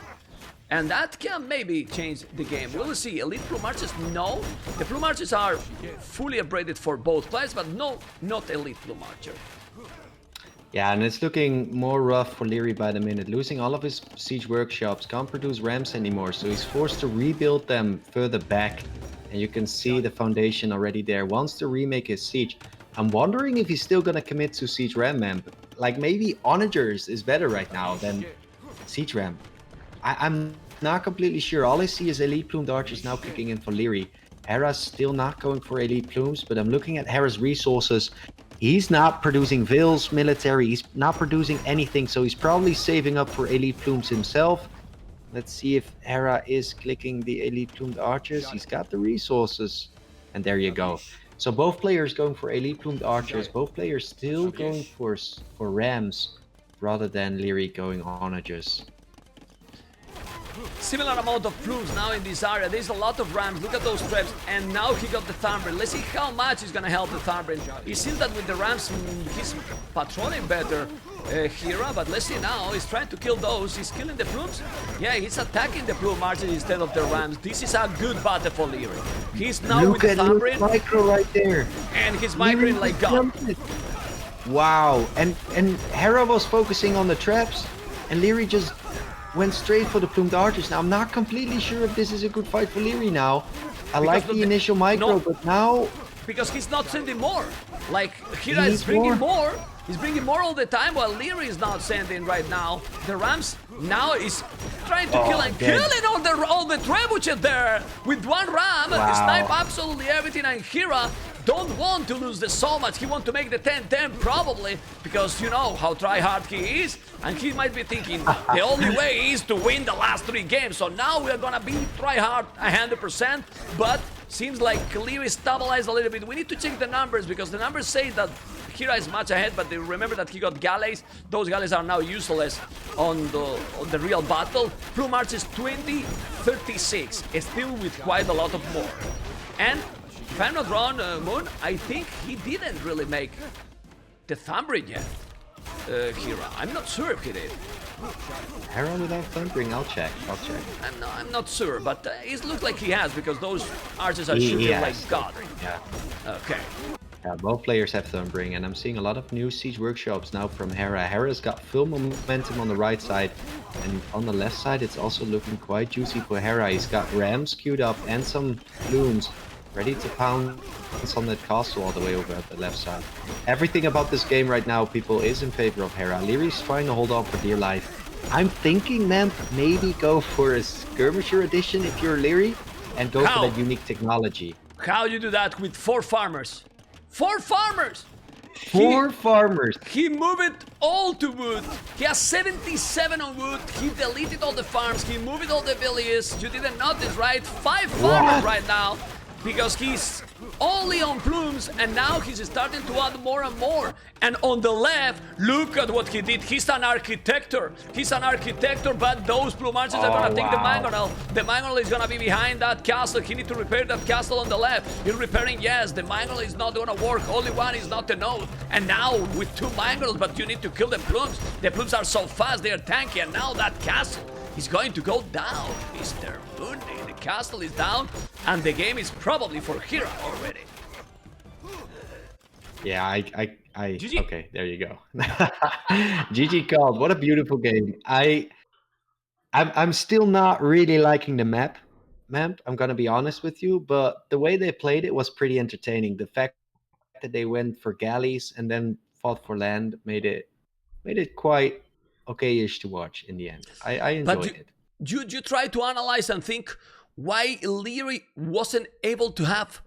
And that can maybe change the game. We'll see. Elite plume archers, no. The plume archers are fully upgraded for both players, but no, not elite plume archer. Yeah, and it's looking more rough for Liereyy by the minute. Losing all of his siege workshops, can't produce rams anymore, so he's forced to rebuild them further back. And you can see the foundation already there. Wants to remake his siege. I'm wondering if he's still gonna commit to siege ram, man. Like maybe onagers is better right now than siege ram. I'm not completely sure. All I see is elite plumed archers now kicking in for Liereyy. Hera's still not going for elite plumes, but I'm looking at Hera's resources. He's not producing vills, military. He's not producing anything, so he's probably saving up for elite plumes himself. Let's see if Hera is clicking the elite plumed archers. He's got the resources, and there you go. So both players going for elite plumed archers. Both players still going for rams rather than Liereyy going onagers. similar amount of plumes now in this area. There's a lot of rams. Look at those traps. And now he got the Thunderbird. Let's see how much he's gonna help the Thunderbird. It seems that with the rams, he's patrolling better, Hera. But let's see now. He's trying to kill those. He's killing the plumes. Yeah, he's attacking the plume archers instead of the rams. This is a good battle for Liereyy. He's now Look with the at Thunderbird. micro right there. And he's migrating like God. Wow, and Hera was focusing on the traps, and Liereyy just went straight for the plumed archers. Now, I'm not completely sure if this is a good fight for Liereyy now. I like the initial micro, but now... Because he's not sending more. Like, Hera is bringing more. He's bringing more all the time, while Liereyy is not sending right now. The rams now is trying to kill and killing all the trebuchets there with one ram. Wow. Snipe absolutely everything, and Hera don't want to lose the Showmatch. He want to make the 10-10 probably, because you know how try-hard he is, and he might be thinking the only way is to win the last 3 games. So now we are gonna be try-hard 100%, but seems like Liereyy stabilized a little bit. We need to check the numbers, because the numbers say that Hera is much ahead, but they remember that he got galleys. Those galleys are now useless on the real battle. Plume Arch is 20-36, still with quite a lot of more. And if I'm not wrong, Moon, I think he didn't really make the Thunderbird yet, Hera. I'm not sure if he did. Hera without Thundering, I'll check. I'm not sure, but it looks like he has, because those archers are shooting like God. Yeah. Okay. Yeah, both players have Thundering, and I'm seeing a lot of new siege workshops now from Hera. Hera's got full momentum on the right side, and on the left side it's also looking quite juicy for Hera. He's got rams queued up and some plumes ready to pound on that castle all the way over at the left side. Everything about this game right now, people, is in favor of Hera. Lierey's trying to hold on for dear life. I'm thinking, man, maybe go for a skirmisher edition if you're Liereyy, and go for that unique technology. How you do that with 4 farmers? 4 farmers! 4 farmers! He moved it all to wood. He has 77 on wood. He deleted all the farms. He moved all the villages. You didn't notice, right? 5 farmers right now, because he's only on plumes, and now he's starting to add more and more. And on the left, look at what he did. He's an architector. But those plume archers are gonna take the mangonel. The mangonel is gonna be behind that castle. He needs to repair that castle on the left. He's repairing, yes. The mangonel is not gonna work. Only one is not enough. And now with 2 mangonels, but you need to kill the plumes. The plumes are so fast, they are tanky, and now that castle is going to go down, Mr. Mooney. The castle is down, and the game is probably for Hera already. Yeah, GG. Okay, there you go. GG called. What a beautiful game. I'm still not really liking the map, I'm gonna be honest with you, but the way they played it was pretty entertaining. The fact that they went for galleys and then fought for land made it quite okay-ish to watch in the end. I enjoyed it. You try to analyze and think why Liereyy wasn't able to have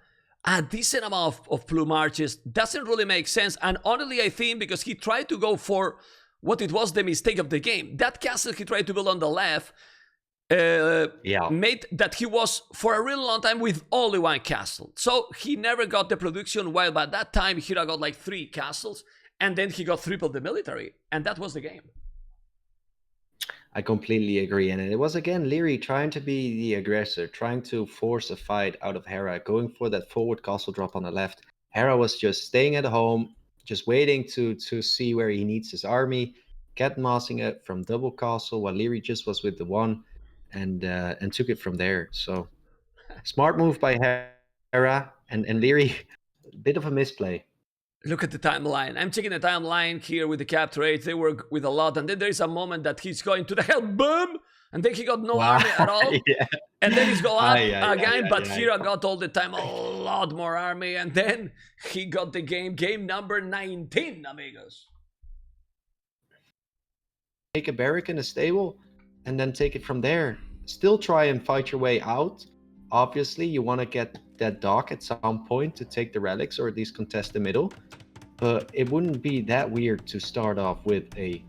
a decent amount of plume arches. Doesn't really make sense. And honestly, I think because he tried to go for what it was the mistake of the game. That castle he tried to build on the left made that he was for a really long time with only 1 castle. So he never got the production, while by that time Hera got like 3 castles, and then he got tripled the military, and that was the game. I completely agree, and it was again Liereyy trying to be the aggressor, trying to force a fight out of Hera, going for that forward castle drop on the left. Hera was just staying at home, just waiting to see where he needs his army, kept massing it from double castle, while Liereyy just was with the 1 and took it from there. So smart move by Hera, and Liereyy, a bit of a misplay. Look at the timeline. I'm checking the timeline here with the cap trades. They work with a lot, and then there is a moment that he's going to the hell, boom, and then he got no army at all. And then he's go up again, but Hera got all the time a lot more army, and then he got the game number 19, amigos. Take a barrack in a stable, and then take it from there. Still try and fight your way out. Obviously, you want to get that dock at some point to take the relics, or at least contest the middle. But it wouldn't be that weird to start off with a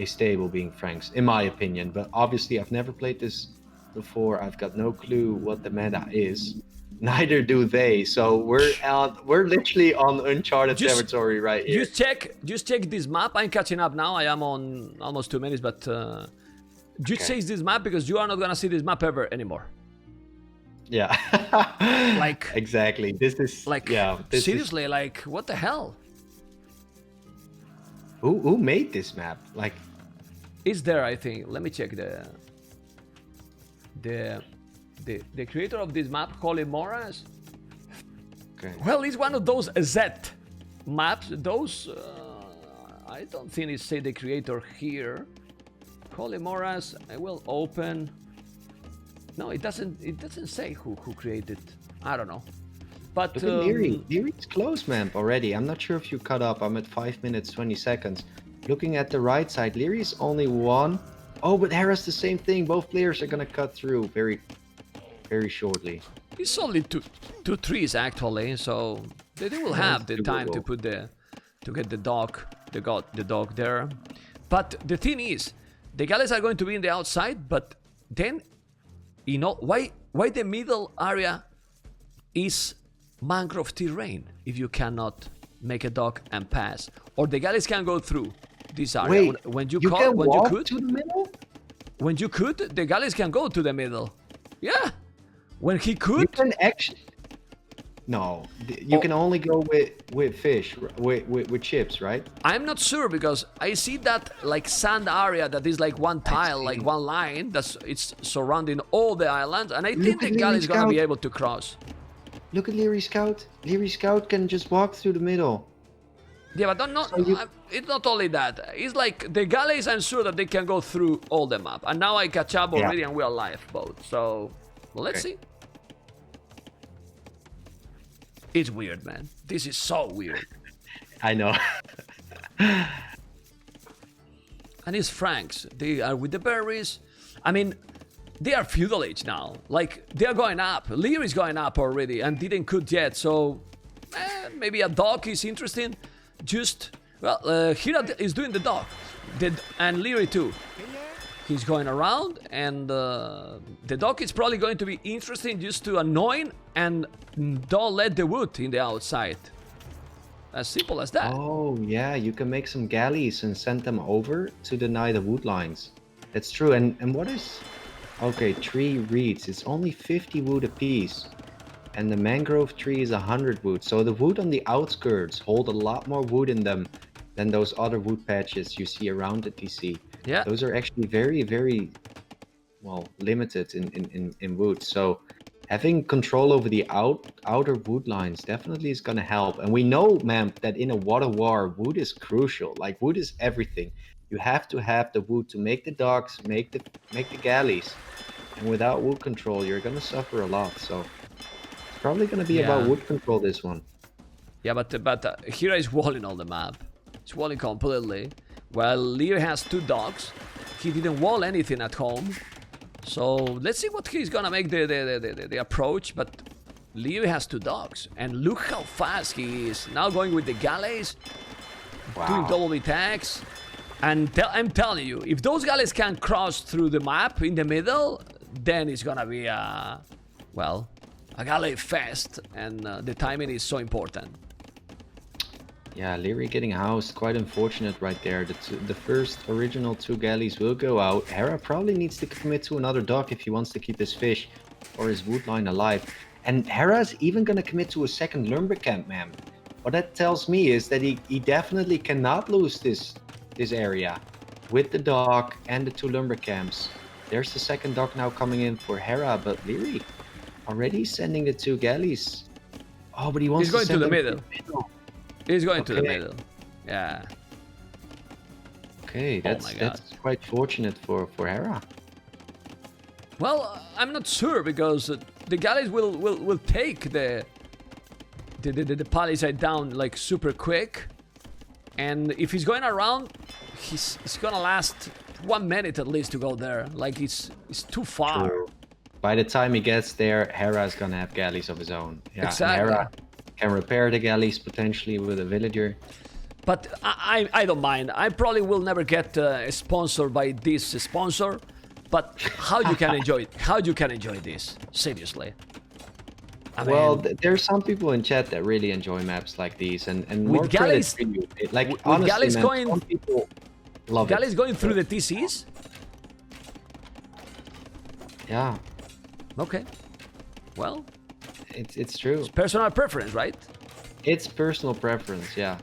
stable being Frank's, in my opinion. But obviously, I've never played this before. I've got no clue what the meta is. Neither do they. So we're literally on uncharted territory right here. Just check this map. I'm catching up now. I am on almost 2 minutes, but You chase this map because you are not gonna see this map ever anymore. Yeah. Like exactly. This is like yeah. This seriously, like what the hell? Who made this map? Like, Is there? I think. Let me check the creator of this map, Holy Moras. okay. Well, it's one of those Z maps. Those I don't think it say the creator here. Holy Moras. I will open. No, it doesn't. It doesn't say who created. I don't know. But Look at Liereyy. Lierey's close, man, already. I'm not sure if you cut up. I'm at 5 minutes 20 seconds. Looking at the right side, Lierey's only one. Oh, but Hera's the same thing. Both players are gonna cut through very shortly. it's only two trees actually, so they will have the time to put to get the dog there. But the thing is, the galleys are going to be in the outside. But then, you know, why the middle area is mangrove terrain if you cannot make a dock and pass, or the galleys can go through this area. Wait, when you could to the middle? when you could, the galleys can go to the middle. Yeah, when he You could. can actually. No, you can only go with fish, with chips, right? I'm not sure because I see that like sand area that is like one tile, see. like one line it's surrounding all the islands, and I think at the galleys Lierey's gonna be scout. able to cross. Look at Lierey's scout. Lierey's scout can just walk through the middle. Yeah, but it's not only that. It's like the galleys. I'm sure that they can go through all the map, and now I catch up already, and we are live both. So let's see. It's weird, man. This is so weird. I know. And it's Franks. They are with the berries. I mean, they are feudal age now. Like, they are going up. Lear is going up already and didn't cook yet. So, maybe a dog is interesting. Hera is doing the dog. And Liereyy too. He's going around, and the dog is probably going to be interesting just to annoy and don't let the wood in the outside. As simple as that. Oh, yeah, you can make some galleys and send them over to deny the wood lines. That's true. And what is... Okay, tree reeds. It's only 50 wood apiece. And the mangrove tree is 100 wood. So the wood on the outskirts hold a lot more wood in them than those other wood patches you see around the TC. Yeah. Those are actually very, well, limited in wood. So having control over the outer wood lines definitely is going to help. And we know, man, that in a water war, wood is crucial. Like, wood is everything. You have to have the wood to make the docks, make the galleys. And without wood control, you're going to suffer a lot. So it's probably going to be about wood control, this one. Yeah, but Hera is walling on the map. It's walling completely. While Liereyy has two dogs. He didn't wall anything at home. So let's see what he's gonna make the approach. But Liereyy has two dogs. And look how fast he is. Now going with the galleys. Wow. Doing double attacks. And I'm telling you, if those galleys can cross through the map in the middle, then it's gonna be a galley fest. And the timing is so important. Yeah, Liereyy getting housed, quite unfortunate right there. The first original two galleys will go out. Hera probably needs to commit to another dock if he wants to keep his fish or his wood line alive. And Hera's even going to commit to a second lumber camp, man. What that tells me is that he definitely cannot lose this area. With the dock and the two lumber camps. There's the second dock now coming in for Hera, but Liereyy already sending the two galleys. Oh, but he wants to send the middle. He's going to the middle. Yeah. Okay, that's quite fortunate for Hera. Well, I'm not sure because the galleys will take the palisade down like super quick, and if he's going around, he's gonna last 1 minute at least to go there. Like it's too far. True. By the time he gets there, Hera's gonna have galleys of his own. Yeah, exactly. Hera can repair the galleys potentially with a villager. But I don't mind. I probably will never get sponsored by this sponsor. But how you can enjoy it? How you can enjoy this? Seriously. Well, there's some people in chat that really enjoy maps like these, and more galleys, credit to you. Like with honestly, galleys man, some people love galleys it. going through the TCs. Yeah, Okay. Well, it's true. it's personal preference, right? It's personal preference, yeah.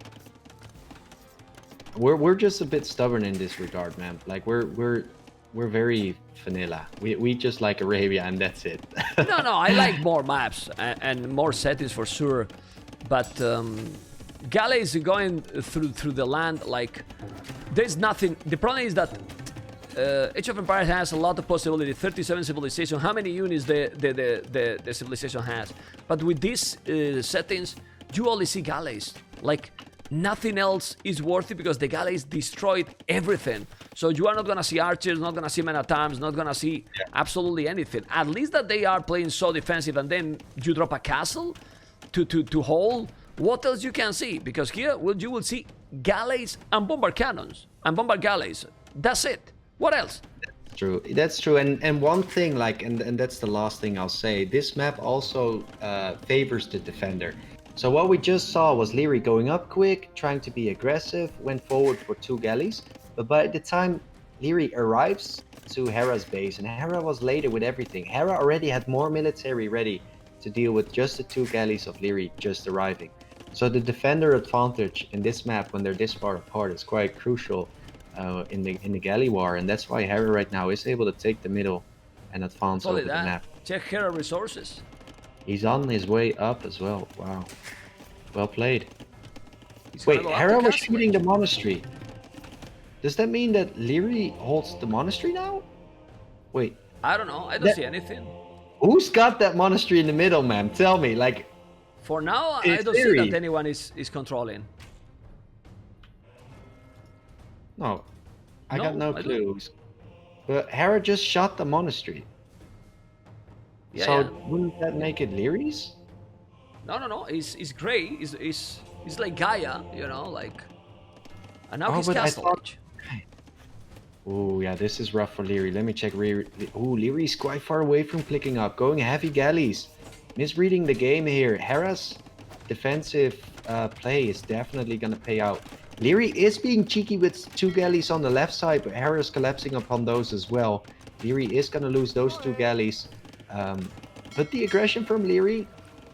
We're just a bit stubborn in this regard, man. Like we're very vanilla. We just like Arabia and that's it. No, I like more maps and more settings for sure. But galleys going through the land, like there's nothing. The problem is that Age of Empires has a lot of possibility. 37 civilization. How many units the civilization has? But with these settings, you only see galleys. Like nothing else is worth it because the galleys destroyed everything. So you are not gonna see archers, not gonna see men-at-arms, not gonna see absolutely anything. At least that they are playing so defensive, and then you drop a castle to hold. What else you can see? Because here you will see galleys and bombard cannons and bombard galleys. That's it. What else? True, that's true. And one thing, like, and that's the last thing I'll say. This map also favors the defender. So what we just saw was Liereyy going up quick, trying to be aggressive, went forward for 2 galleys. But by the time Liereyy arrives to Hera's base, and Hera was later with everything, Hera already had more military ready to deal with just the 2 galleys of Liereyy just arriving. So the defender advantage in this map, when they're this far apart, is quite crucial in the galley war, and that's why Hera right now is able to take the middle and advance over the map. Check Hera resources. He's on his way up as well. Wow. Well played. He's Wait, gonna go Hera after was Castle shooting Age. the monastery. Does that mean that Liereyy holds the monastery now? Wait, I don't know. I don't see anything. who's got that monastery in the middle, man? Tell me, like... For now, I It's don't see Liereyy. that anyone is controlling. No, I No, got no I don't. clues. But Hera just shot the monastery. Yeah, So yeah. wouldn't that make it Lierey's? No. He's gray. He's like Gaia, you know, like. And now Oh, he's but I Castle thought- Age. Oh yeah, this is rough for Liereyy. Let me check. Oh, Lierey's quite far away from clicking up, going heavy galleys. Misreading the game here. Hera's defensive play is definitely gonna pay out. Liereyy is being cheeky with 2 galleys on the left side, but Hera's collapsing upon those as well. Liereyy is gonna lose those 2 galleys. But the aggression from Liereyy,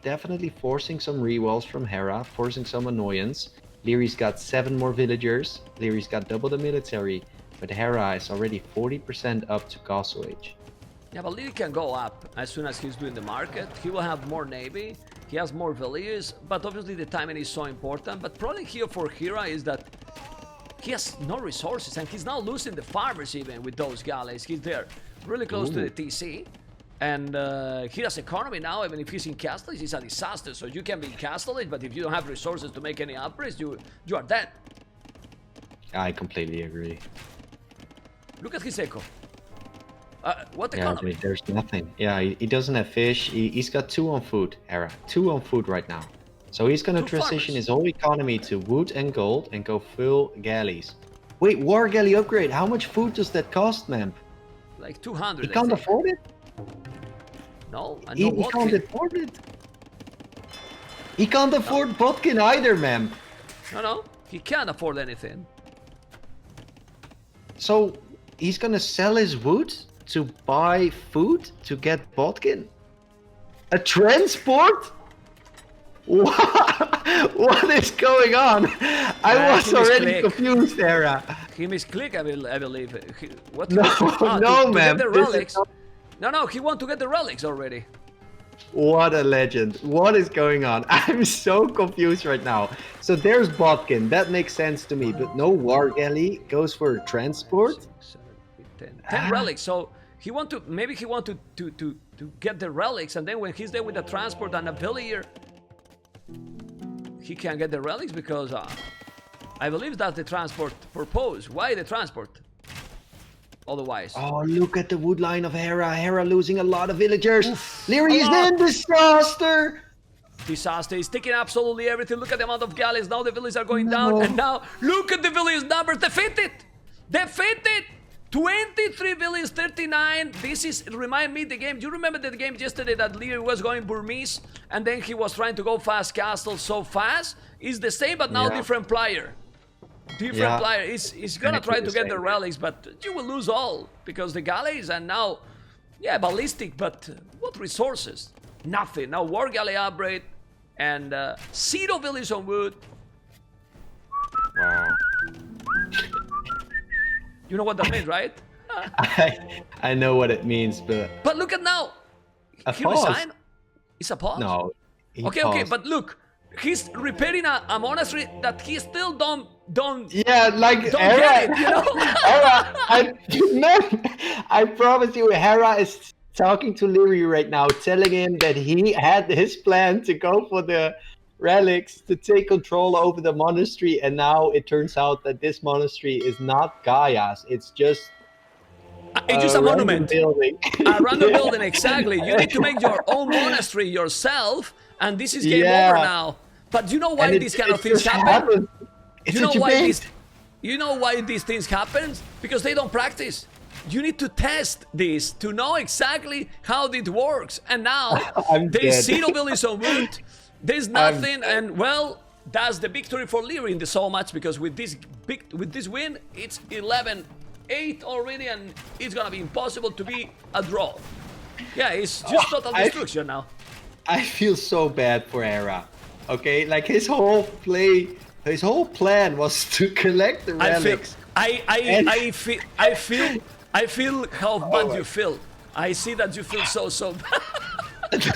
definitely forcing some rewalls from Hera, forcing some annoyance. Lierey's got 7 more villagers. Lierey's got double the military, but Hera is already 40% up to Castle Age. Yeah, but Liereyy can go up as soon as he's doing the market. He will have more navy. He has more villagers, but obviously the timing is so important. But problem here for Hera is that he has no resources, and he's now losing the farmers even with those galleys. He's there, really close to the TC. And Hera's economy now, even if he's in Castle Age, is a disaster. So you can be in Castle Age, but if you don't have resources to make any upgrades, you are dead. I completely agree. Look at his eco. What Yeah, economy? there's nothing. Yeah, he doesn't have fish. He's got 2 on food, Hera. 2 on food right now. So he's gonna 2 transition farmers. his whole economy to wood and gold and go full galleys. Wait, war galley upgrade. How much food does that cost, man? Like 200. He I can't think. afford it? No, and He no can't Watkin. afford it. He can't afford Botkin either, man. No, he can't afford anything. So he's gonna sell his wood to buy food to get Botkin? A transport? What is going on? I was he already misclicked. confused, Hera. He misclicked, I believe. What? No, no, to man. get the This is relics. not- No, he want to get the relics already. What a legend. What is going on? I'm so confused right now. So there's Botkin. That makes sense to me. But no war galley goes for transport? 6, 7, 8, 10 relics. So he want to, maybe he want to get the relics, and then when he's there with the transport and a villager, he can get the relics because I believe that's the transport purpose. Why the transport? Otherwise. Oh, look at the wood line of Hera. Hera losing a lot of villagers. Liereyy is a lot. in disaster. Disaster is taking absolutely everything. Look at the amount of galleys. Now the villagers are going No. down, and now look at the villagers numbers. Defeated. 23 villagers, 39. This is remind me the game. Do you remember the game yesterday that Liereyy was going Burmese and then he was trying to go fast castle so fast? It's the same, but now Yeah. different player. Different player. He's gonna try to Exactly get the the same. relics, but you will lose all because the galleys, and now Yeah, ballistic, but what resources? Nothing. Now War Galley upgrade and zero village on wood. Wow. You know what that means, right? I know what it means, but But look at now. a He pause. resigned. It's a pause. No. he Okay, paused. but look, he's repairing a monastery that he still don't Yeah, like get Hera. it, you know? I promise you, Hera is talking to Liereyy right now, telling him that he had his plan to go for the relics to take control over the monastery, and now it turns out that this monastery is not Gaia's. It's just It's just a random monument. building. A random Yeah. building, exactly. You need to make your own monastery yourself, and this is game Yeah. over now. But you know why And these kind of it things just happen? happens. It's You know such a why bait. this? You know why these things happen? Because they don't practice. You need to test this to know exactly how it works. And now I'm there's dead. zero village on wood. There's nothing, and well, that's the victory for Liereyy in the Showmatch, because with this win, it's 11-8 already, and it's gonna be impossible to be a draw. Yeah, it's just total destruction now. I feel so bad for Hera. Okay, like his whole plan was to collect the relics. I feel how bad you feel. I see that you feel so bad.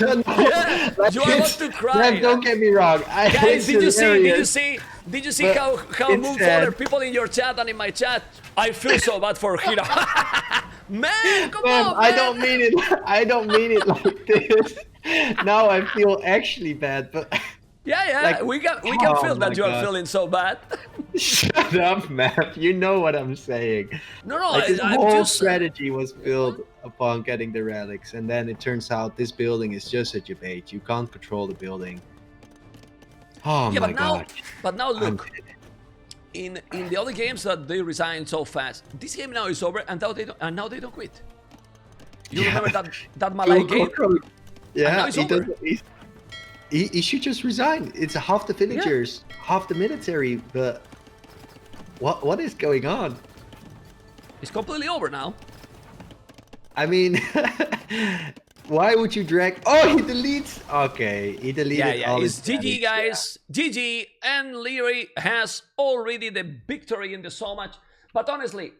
No, Yeah, like you are about it's- to cry. Man, don't get me wrong. Guys, did you hilarious. see But how it's moved sad. other people in your chat and in my chat? I feel so bad for Hira. Man, come Man, on, man. I don't mean it. I don't mean it like this. Now I feel actually bad, but Yeah, like, we can oh feel my that you are God. feeling so bad. shut up, man. You know what I'm saying. No, Like his I'm whole just strategy was built upon getting the relics, and then it turns out this building is just a debate. You can't control the building. Oh yeah, my but now, god. but now I'm look. In the other games that they resign so fast, this game now is over, and now they don't quit. You remember that Malay game? Yeah, now it's he over. doesn't. He should just resign. It's half the villagers, half the military. But what is going on? It's completely over now. I mean, why would you drag? Oh, he deletes. Okay, he deleted Yeah, all it's his GG, relics, guys. GG, and Liereyy has already the victory in the Showmatch. But honestly,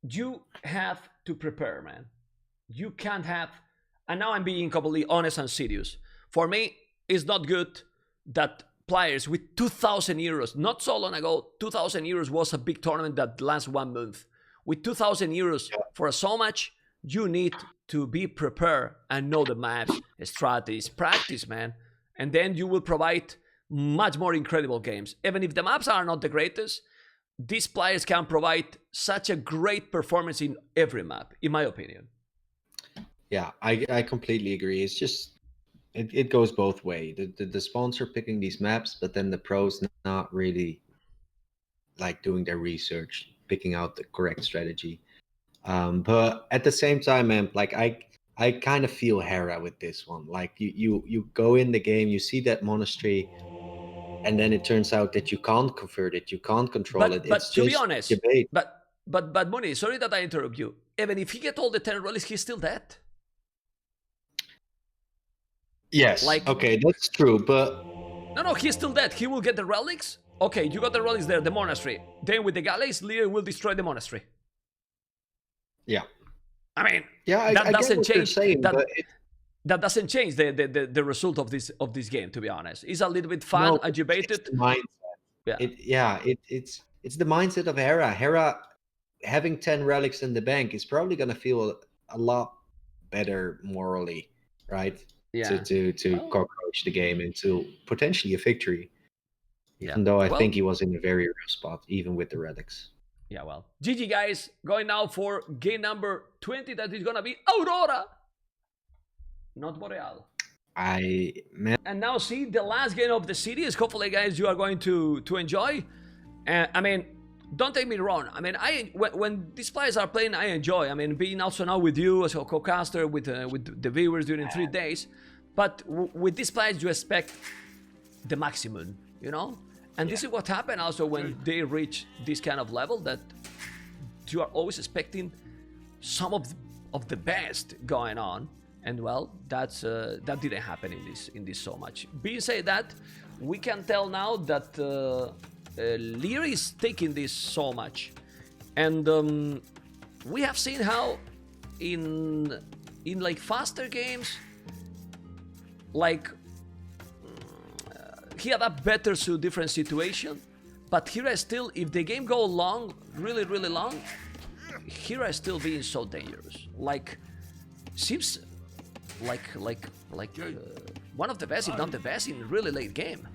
you have to prepare, man. You can't have. And now I'm being completely honest and serious. For me, it's not good that players with 2,000 euros, not so long ago, 2,000 euros was a big tournament that lasts 1 month. With 2,000 euros for a Showmatch, you need to be prepared and know the maps, strategies, practice, man. And then you will provide much more incredible games. Even if the maps are not the greatest, these players can provide such a great performance in every map, in my opinion. Yeah, I completely agree. It's just it goes both ways. The sponsor picking these maps, but then the pros not really like doing their research, picking out the correct strategy. But at the same time, man, like I kind of feel Hera with this one. Like you go in the game, you see that monastery, and then it turns out that you can't convert it, you can't control it. But It's to be just honest, debate. but Moni, sorry that I interrupt you. Even if he get all the 10 relics, he's still dead. Yes, Like- okay, that's true, but No, he's still dead. He will get the relics. Okay, you got the relics there, the monastery. Then with the galleys, Liereyy will destroy the monastery. yeah, I mean, yeah, that I get doesn't what you're change. saying, but That doesn't change the result of this game. To be honest, it's a little bit fun, no, agitated. it's the mindset. Yeah, It's the mindset of Hera. Hera having 10 relics in the bank is probably gonna feel a lot better morally, right? yeah. To Well- cockroach the game into potentially a victory. Even Yeah. though I Well- think he was in a very rough spot, even with the relics. Yeah, well, GG, guys. Going now for game number 20. That is gonna be Aurora, not Boreal. Man, And now see the last game of the series. Hopefully, guys, you are going to enjoy. I mean, don't take me wrong. I mean, when these players are playing, I enjoy. I mean, being also now with you as a co-caster with the viewers during 3 days. But with these players, you expect the maximum, you know. And this is what happened also when they reach this kind of level, that you are always expecting some of the best going on, and well, that didn't happen in this so much. Being said that, we can tell now that Liereyy is taking this so much, and we have seen how in like faster games, like he adapt better to different situation. But Hera still, if the game go long, really long, Hera is still being so dangerous. Like, seems like one of the best, if not the best, in really late game.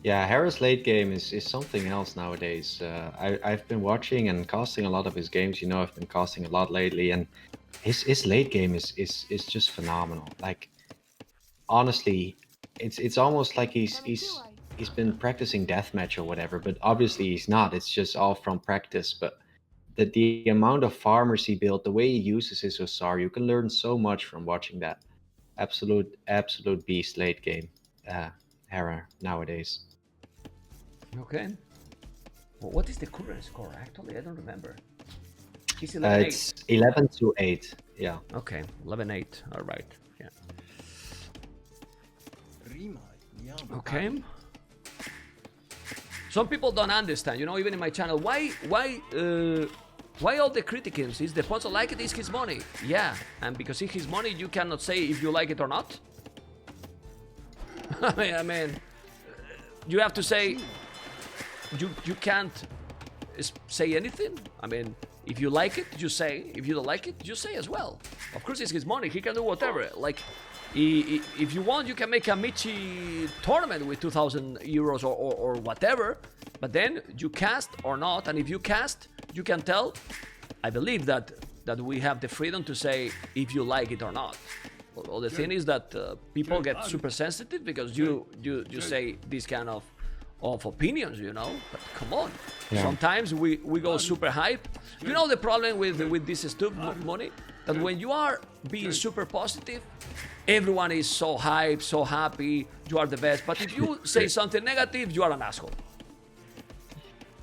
Yeah, Hera's late game is something else nowadays. I've been watching and casting a lot of his games. You know, I've been casting a lot lately, and his late game is just phenomenal. Like, honestly, it's almost like he's been practicing deathmatch or whatever, but obviously he's not. It's just all from practice. But the amount of farmers he built, the way he uses his Osar, you can learn so much from watching that. Absolute beast late game, Hera nowadays. Okay. Well, what is the current score? Actually, I don't remember. He's 11-8. It's 11-8. Yeah. Okay, 11-8. All right. Yeah. Okay. Some people don't understand, you know, even in my channel, why all the criticisms? Is the sponsor like it? Is his money? Yeah, and because it's his money, you cannot say if you like it or not. I mean, you have to say, you can't say anything. I mean, if you like it, you say. If you don't like it, you say as well. Of course, it's his money. He can do whatever. Like, if you want, you can make a Michi tournament with 2,000 euros or whatever. But then you cast or not, and if you cast, you can tell. I believe that we have the freedom to say if you like it or not. Well, the thing is that people get super sensitive because you say this kind of opinions, you know. But come on, yeah. Sometimes we go super hype. You know the problem with this stupid money, that when you are being super positive, everyone is so hype, so happy, you are the best. But if you say something negative, you are an asshole.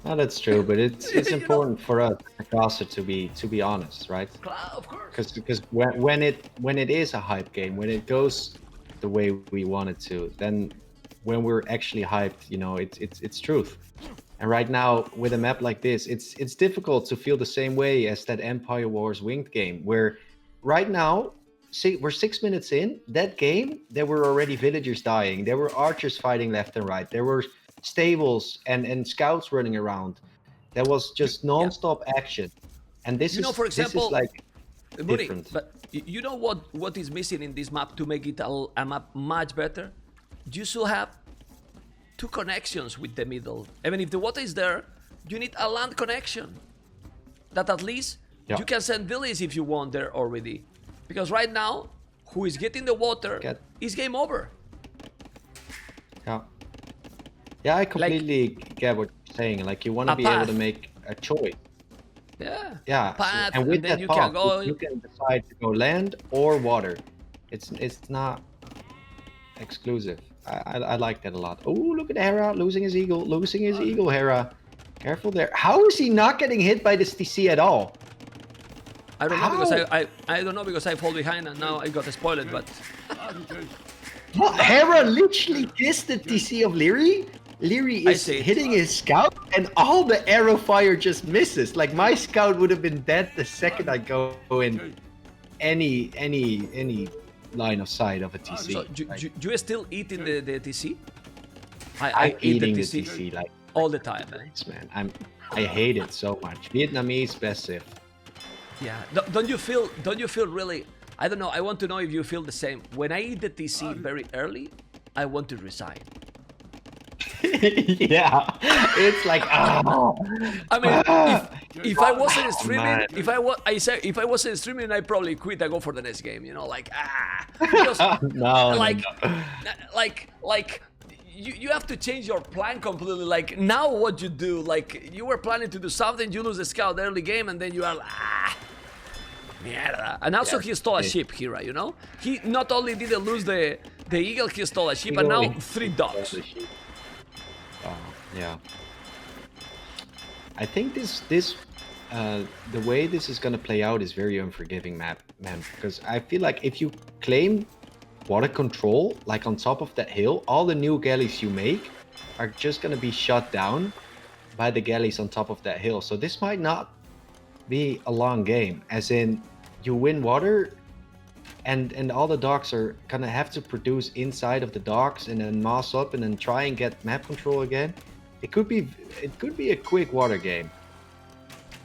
No, that's true, but it's important for us, the caster, to be honest, right? Of course. Because when it is a hype game, when it goes the way we want it to, then when we're actually hyped, you know, it's truth. And right now, with a map like this, it's difficult to feel the same way as that Empire Wars Winged game, where right now, we're 6 minutes in. That game, there were already villagers dying. There were archers fighting left and right. There were stables and scouts running around. There was just non-stop action. And this is, for example, this is like different. But you know what is missing in this map to make it a map much better? You should have two connections with the middle. Even if the water is there, you need a land connection. That at least you can send villages if you want there already. Because right now, who is getting the water is game over. Yeah, I completely get what you're saying. Like, you want to be able to make a choice. Yeah. Path, and with that path, you can decide to go land or water. It's not exclusive. I like that a lot. Oh, look at Hera losing his eagle. Hera, careful there. How is he not getting hit by this TC at all? I don't know, because I don't know, because I fall behind and now I got spoiled. But what? Hera literally kissed the TC of Liereyy. Liereyy is hitting his scout, and all the arrow fire just misses. Like, my scout would have been dead the second I go in any line of sight of a TC. So you are still eating the TC? I'm eating the TC like all the time, man. I hate it so much. Vietnamese best if. Yeah. Don't you feel really? I don't know. I want to know if you feel the same. When I eat the TC very early, I want to resign. Yeah, it's like, oh. I mean, if I wasn't streaming, if I wasn't streaming, I probably quit. I go for the next game. You know, like because, like you have to change your plan completely. Like, now what you do? Like, you were planning to do something, you lose the scout early game, and then you are mierda. And also he stole a ship, Hera. You know, he not only didn't lose the eagle, he stole a ship, and now 3 dogs. Oh, yeah. I think this the way this is going to play out is very unforgiving, man. Because I feel like if you claim water control, like on top of that hill, all the new galleys you make are just going to be shut down by the galleys on top of that hill. So this might not be a long game, as in you win water and all the docks are gonna have to produce inside of the docks and then moss up and then try and get map control again. It could be a quick water game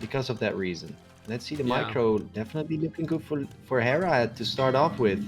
because of that reason. Let's see the micro definitely looking good for Hera to start off with.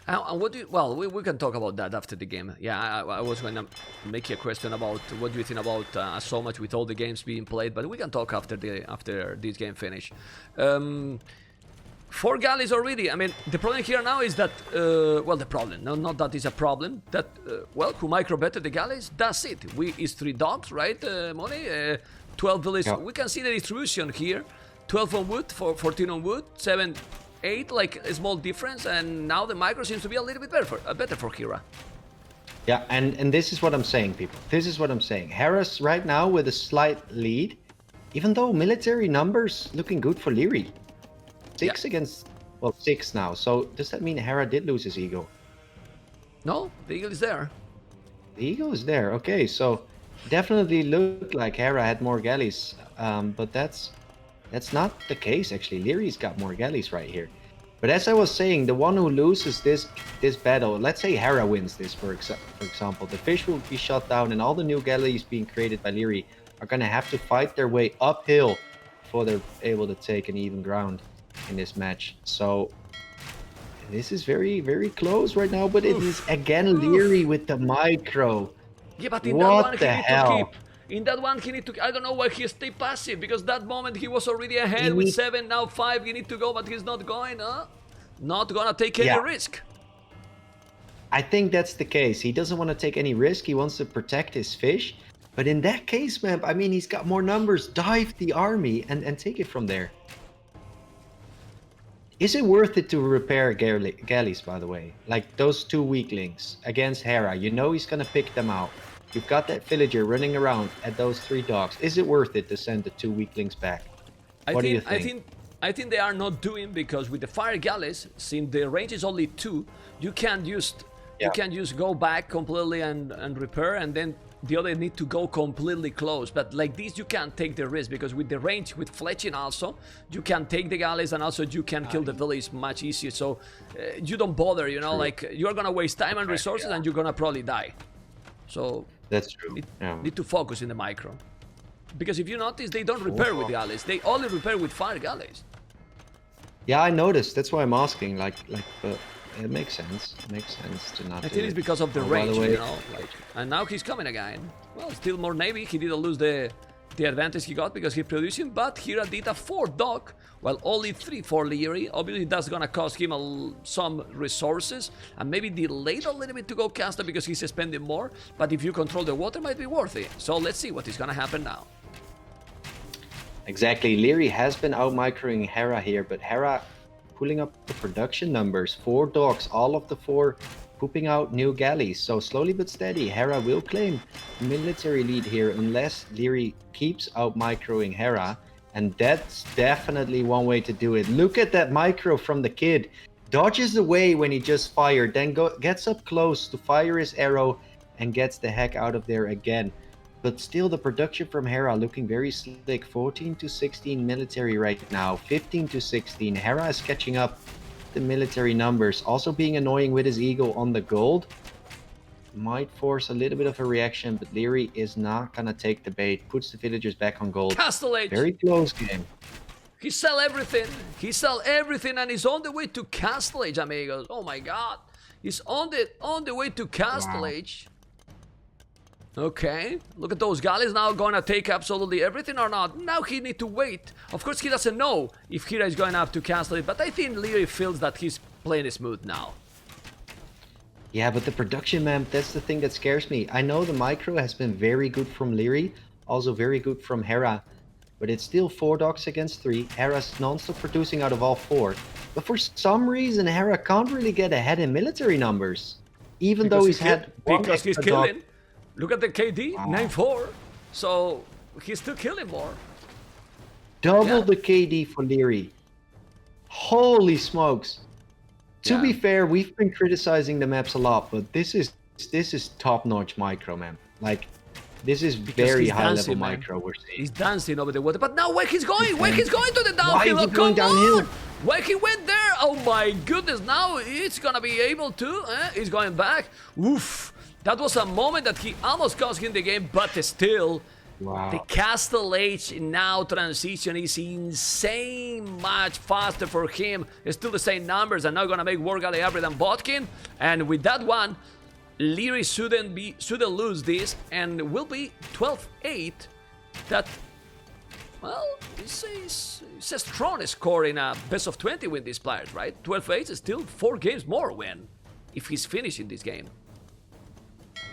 And what do you, well, we can talk about that after the game. Yeah, I was going to make you a question about what do you think about Showmatch with all the games being played, but we can talk after this game finish. 4 galleys already. I mean, the problem here now is that, well, the problem, no, not that is a problem, that, well, who micro better the galleys, that's it. Is 3 dogs, right, Moni? 12 villages. Yeah. We can see the distribution here. 12 on wood, 14 on wood, 7, 8, like a small difference, and now the micro seems to be a little bit better for Hera. Yeah, and this is what I'm saying, people. This is what I'm saying. Hera's right now with a slight lead, even though military numbers looking good for Liereyy. 6 against, well, 6 now. So does that mean Hera did lose his ego? No, the eagle is there. The eagle is there. Okay, so definitely looked like Hera had more galleys, but that's not the case actually. Lierey's got more galleys right here. But as I was saying, the one who loses this battle, let's say Hera wins this, for example, the fish will be shut down and all the new galleys being created by Liereyy are going to have to fight their way uphill before they're able to take an even ground in this match. So this is very, very close right now, but it is again Liereyy with the micro. Yeah, but in that one he need to keep. In that one he need to, I don't know why he stayed passive, because that moment he was already ahead with 7, now 5, he need to go, but he's not going, huh? Not gonna take any risk. I think that's the case. He doesn't want to take any risk, he wants to protect his fish. But in that case, man, I mean, he's got more numbers. Dive the army and take it from there. Is it worth it to repair galleys, by the way? Like those 2 weaklings against Hera. You know he's going to pick them out. You've got that villager running around at those 3 dogs. Is it worth it to send the 2 weaklings back? What do you think? I think they are not doing, because with the fire galleys, since the range is only 2, you can't just go back completely and repair, and then the other need to go completely close. But like this, you can't take the risk, because with the range, with fletching also, you can take the galleys and also you can kill the village much easier. So you don't bother, you know, like you're gonna waste time and resources and you're gonna probably die. So that's true. Need to focus in the micro, because if you notice, they don't repair with galleys. They only repair with fire galleys. Yeah, I noticed. That's why I'm asking. Like, but it makes sense. It makes sense to not. I think it's because of the range, you know. Like, and now he's coming again. Well, still more navy. He didn't lose the advantage he got because he's producing, but Hera did a 4 dog, while only 3 for Liereyy. Obviously, that's gonna cost him some resources, and maybe delayed a little bit to go cast it because he's spending more. But if you control the water, might be worth it. So let's see what is gonna happen now. Exactly. Liereyy has been out microing Hera here, but Hera pulling up the production numbers. 4 dogs, all of the 4 pooping out new galleys. So slowly but steady, Hera will claim military lead here unless Liereyy keeps out microing Hera. And that's definitely one way to do it. Look at that micro from the kid. Dodges away when he just fired, then gets up close to fire his arrow and gets the heck out of there again. But still, the production from Hera looking very slick. 14 to 16 military right now. 15 to 16. Hera is catching up the military numbers. Also being annoying with his ego on the gold. Might force a little bit of a reaction, but Liereyy is not going to take the bait. Puts the villagers back on gold. Castle Very close game. He sell everything. He sell everything and he's on the way to Castle Age, amigos. Oh my god. He's on the way to Castle Age. Okay, look at those galleys now gonna take absolutely everything or not. Now he need to wait. Of course he doesn't know if Hera is going to have to cancel it, but I think Liereyy feels that he's playing smooth now. Yeah, but the production, man, that's the thing that scares me. I know the micro has been very good from Liereyy, also very good from Hera, but it's still 4 dogs against 3. Hera's non-stop producing out of all 4. But for some reason, Hera can't really get ahead in military numbers. Even though he's had one because he's extra dog. killing. Look at the KD, 9-4. So he's still killing more. Double Yeah. the KD for Liereyy. Holy smokes. To Yeah. be fair, we've been criticizing the maps a lot, but this is top-notch micro, man. Like, this is Because very he's high-level dancing, man. micro we're seeing. He's dancing over the water. But now where he's going? Where he's going to the downhill? Why is he going downhill? On! Where he went there? Oh my goodness, now it's gonna be able to. He's going back. Oof. That was a moment that he almost cost him the game, but still. Wow. The Castle Age now transition is insane much faster for him. It's still the same numbers and now gonna make War Galley upgrade than Botkin. And with that one, Liereyy shouldn't lose this and will be 12-8. That, well, it's a strong score in a best of 20 with these players, right? 12-8 is still 4 games more win if he's finishing this game.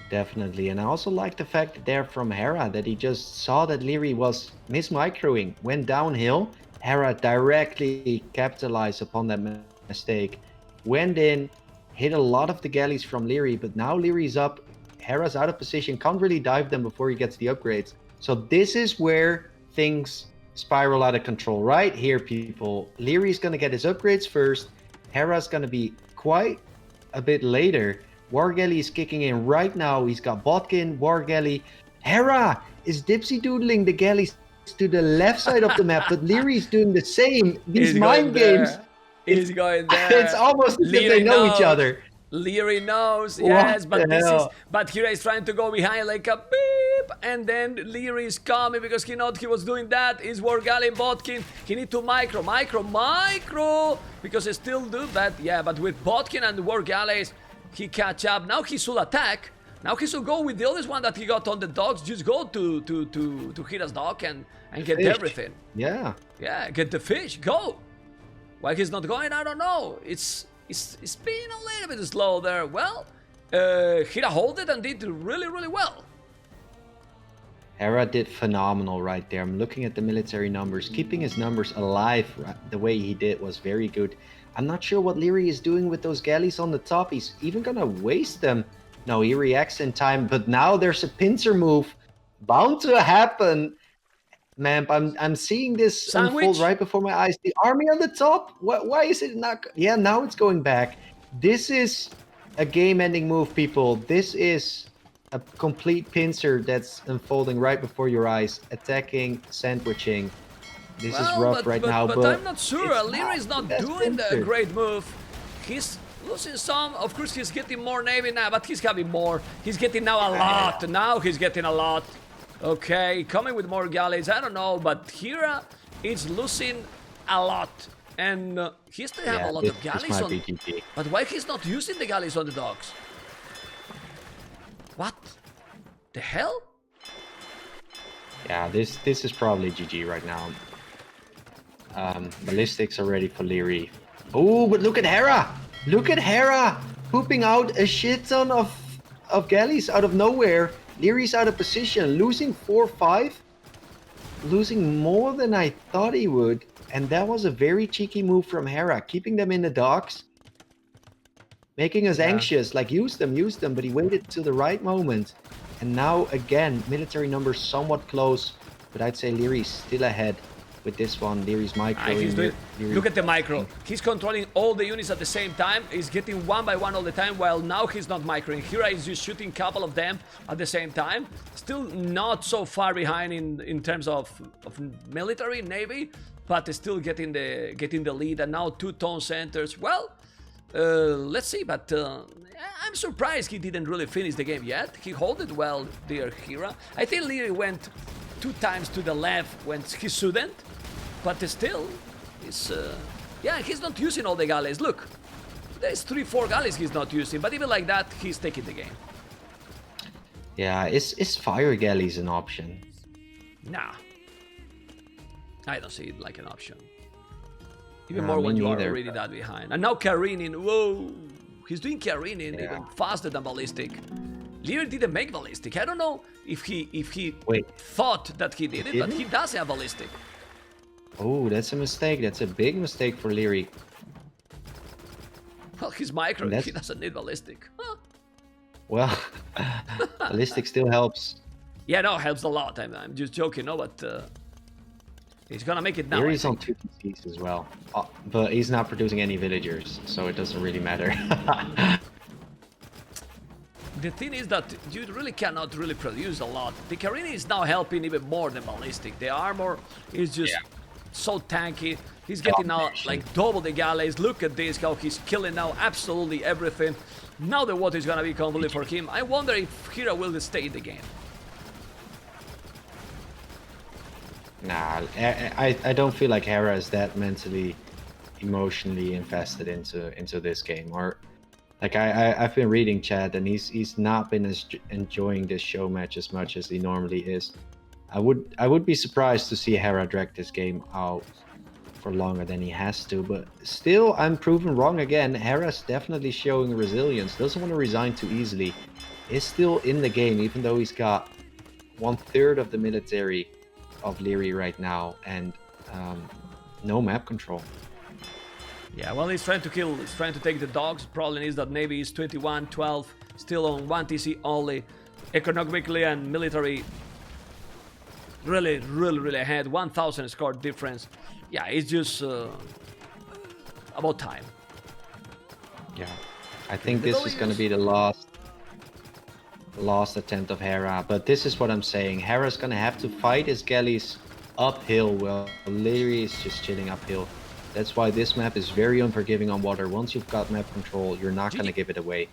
Definitely, and I also like the fact there from Hera that he just saw that Liereyy was mismicroing, went downhill. Hera directly capitalized upon that mistake, went in, hit a lot of the galleys from Liereyy, but now Lierey's up, Hera's out of position, can't really dive them before he gets the upgrades. So this is where things spiral out of control, right here, people. Lierey's gonna get his upgrades first, Hera's gonna be quite a bit later. War Galley is kicking in right now. He's got Botkin, War Galley. Hera is dipsy doodling the galleys to the left side of the map, but Lierey's doing the same. These mind games. He's going there. It's almost as if they know each other. Liereyy knows, yes, but What Hera is trying to go behind like a beep, and then Liereyy is coming because he know he was doing that. Is War Galley and Botkin. He need to micro, because he still do that. Yeah, but with Botkin and War Galleys, he catch up. Now he should attack. Now he should go with the other one that he got on the docks. Just go to Hera's dock and get everything. Yeah. Yeah, get the fish. Go. Why he's not going, I don't know. It's been a little bit slow there. Well, Hera hold it and did really well. Hera did phenomenal right there. I'm looking at the military numbers. Keeping his numbers alive the way he did was very good. I'm not sure what Liereyy is doing with those galleys on the top. He's even gonna waste them. No, he reacts in time, but now there's a pincer move bound to happen. Man, I'm seeing this unfold right before my eyes. The army on the top. Why is it not? Yeah, now it's going back. This is a game-ending move, people. This is a complete pincer that's unfolding right before your eyes, attacking, sandwiching. This is rough right now, but I'm not sure. Liereyy is not doing a great move. He's losing some. Of course, he's getting more navy now, but he's having more. He's getting now a lot. Now he's getting a lot. Okay, coming with more galleys. I don't know, but Hera is losing a lot. And he still have a lot of galleys on. But why he's not using the galleys on the docks? What the hell? Yeah, this is probably GG right now. Ballistics are ready for Liereyy. Oh, but look at Hera! Look at Hera pooping out a shit ton of galleys out of nowhere. Lierey's out of position, losing 4-5, losing more than I thought he would. And that was a very cheeky move from Hera, keeping them in the docks, making us anxious, like use them, but he waited till the right moment. And now again, military numbers somewhat close, but I'd say Lierey's still ahead with this one. Lierey's micro. Look at the micro. He's controlling all the units at the same time. He's getting one by one all the time, while now he's not microing. Hera is just shooting a couple of them at the same time. Still not so far behind in terms of military, navy, but still getting the lead. And now 2 tone centers. Well, let's see, but I'm surprised he didn't really finish the game yet. He held it well there, Hera. I think Liereyy went 2 times to the left when he shouldn't, but still, he's not using all the galleys. Look, there's 3-4 galleys he's not using, but even like that, he's taking the game. Yeah, is fire galleys an option? Nah, I don't see it like an option. Even more when you are already that behind. And now careening, whoa, he's doing careening even faster than ballistic. Liereyy didn't make ballistic. I don't know if he thought that he did it, but he does have ballistic. Oh, that's a mistake. That's a big mistake for Liereyy. Well, he's micro. He doesn't need ballistic. Huh. Well, ballistic still helps. Yeah, no, helps a lot. I'm just joking, no, but he's gonna make it now. Lierey's on 2 TCs as well, but he's not producing any villagers, so it doesn't really matter. The thing is that you really cannot really produce a lot. The Carini is now helping even more than Ballistic. The armor is just so tanky. He's getting now like double the galleys. Look at this, how he's killing now absolutely everything. Now the water is gonna be completely for him. I wonder if Hera will stay in the game. Nah, I don't feel like Hera is that mentally, emotionally invested into this game. Or like I've been reading chat, and he's not been enjoying this show match as much as he normally is. I would be surprised to see Hera drag this game out for longer than he has to, but still I'm proven wrong again. Hera's definitely showing resilience, doesn't want to resign too easily, is still in the game even though he's got 1/3 of the military of Liereyy right now and no map control. Yeah, well, he's trying to take the dogs. Problem is that Navy is 21-12, still on 1 TC only. Economically and military really ahead. 1,000 score difference. Yeah, it's just about time. Yeah, I think this is going to be the last attempt of Hera, but this is what I'm saying. Hera's going to have to fight his galleys uphill while Liereyy is just chilling uphill. That's why this map is very unforgiving on water. Once you've got map control, you're not going to give it away.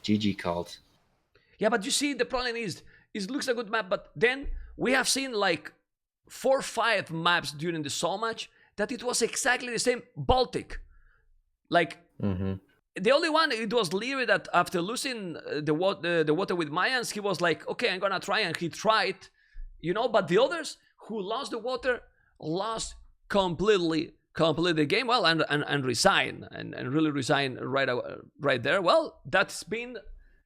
GG called. Yeah, but you see, the problem is, it looks a good map, but then we have seen like 4 or 5 maps during the Showmatch that it was exactly the same. Baltic. Like, the only one, it was Liereyy that after losing the water with Mayans, he was like, okay, I'm gonna try, and he tried, you know, but the others who lost the water, lost completely the game, well, and resign, and really resign right there. Well, that's been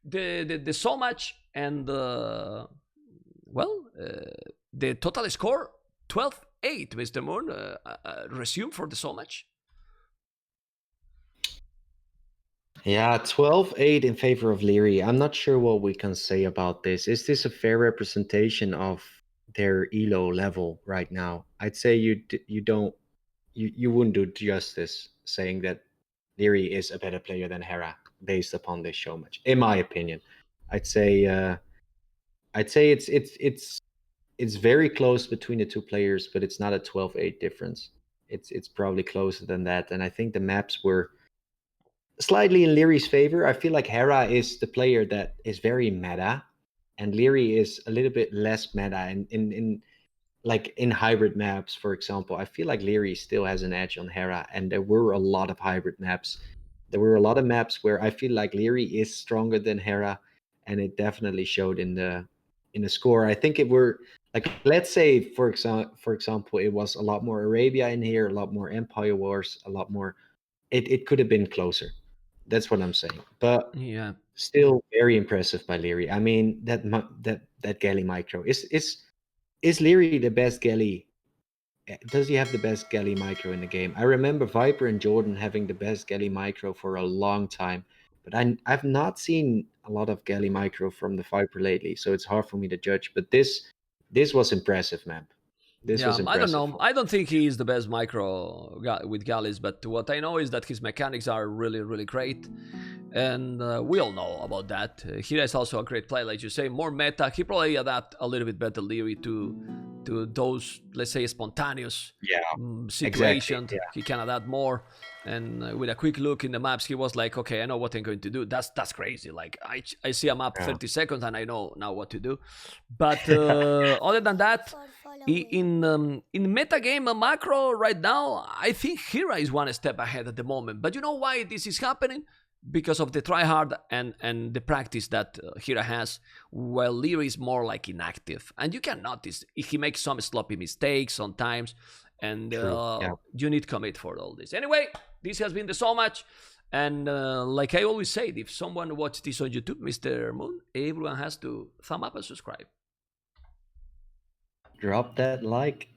the Showmatch, and the total score 12-8, Mr. Moon. Resume for the Showmatch. Yeah, 12-8 in favor of Liereyy. I'm not sure what we can say about this. Is this a fair representation of their elo level right now? I'd say you wouldn't do justice saying that Liereyy is a better player than Hera based upon this show match, in my opinion. I'd say it's very close between the two players, but it's not a 12-8 difference. It's probably closer than that, and I think the maps were slightly in Lierey's favor. I feel like Hera is the player that is very meta, and Liereyy is a little bit less meta. In like in hybrid maps, for example, I feel like Liereyy still has an edge on Hera, and there were a lot of hybrid maps. There were a lot of maps where I feel like Liereyy is stronger than Hera, and it definitely showed in the score. I think it were like, let's say for example, it was a lot more Arabia in here, a lot more Empire Wars, a lot more. It could have been closer. That's what I'm saying. But Yeah, still very impressive by Liereyy. I mean, that galley micro is Liereyy the best galley? Does he have the best galley micro in the game? I remember Viper and Jordan having the best galley micro for a long time, but I've not seen a lot of galley micro from the Viper lately, so it's hard for me to judge. But this was impressive, man. This was impressive. I don't know. I don't think he is the best micro with galleys, but what I know is that his mechanics are really great, and we all know about that. Hera is also a great player, like you say, more meta. He probably adapt a little bit better Liereyy to those, let's say, spontaneous situations. Exactly, yeah. He can adapt more, and with a quick look in the maps, he was like, okay, I know what I'm going to do. That's crazy. Like I see a map 30 seconds and I know now what to do. But other than that, in meta game macro right now, I think Hera is one step ahead at the moment. But you know why this is happening? Because of the tryhard and the practice that Hera has, while Liereyy is more like inactive. And you can notice he makes some sloppy mistakes sometimes, and you need commit for all this. Anyway, this has been the Showmatch, and like I always say, if someone watched this on YouTube, Mr. Moon, everyone has to thumb up and subscribe. Drop that like.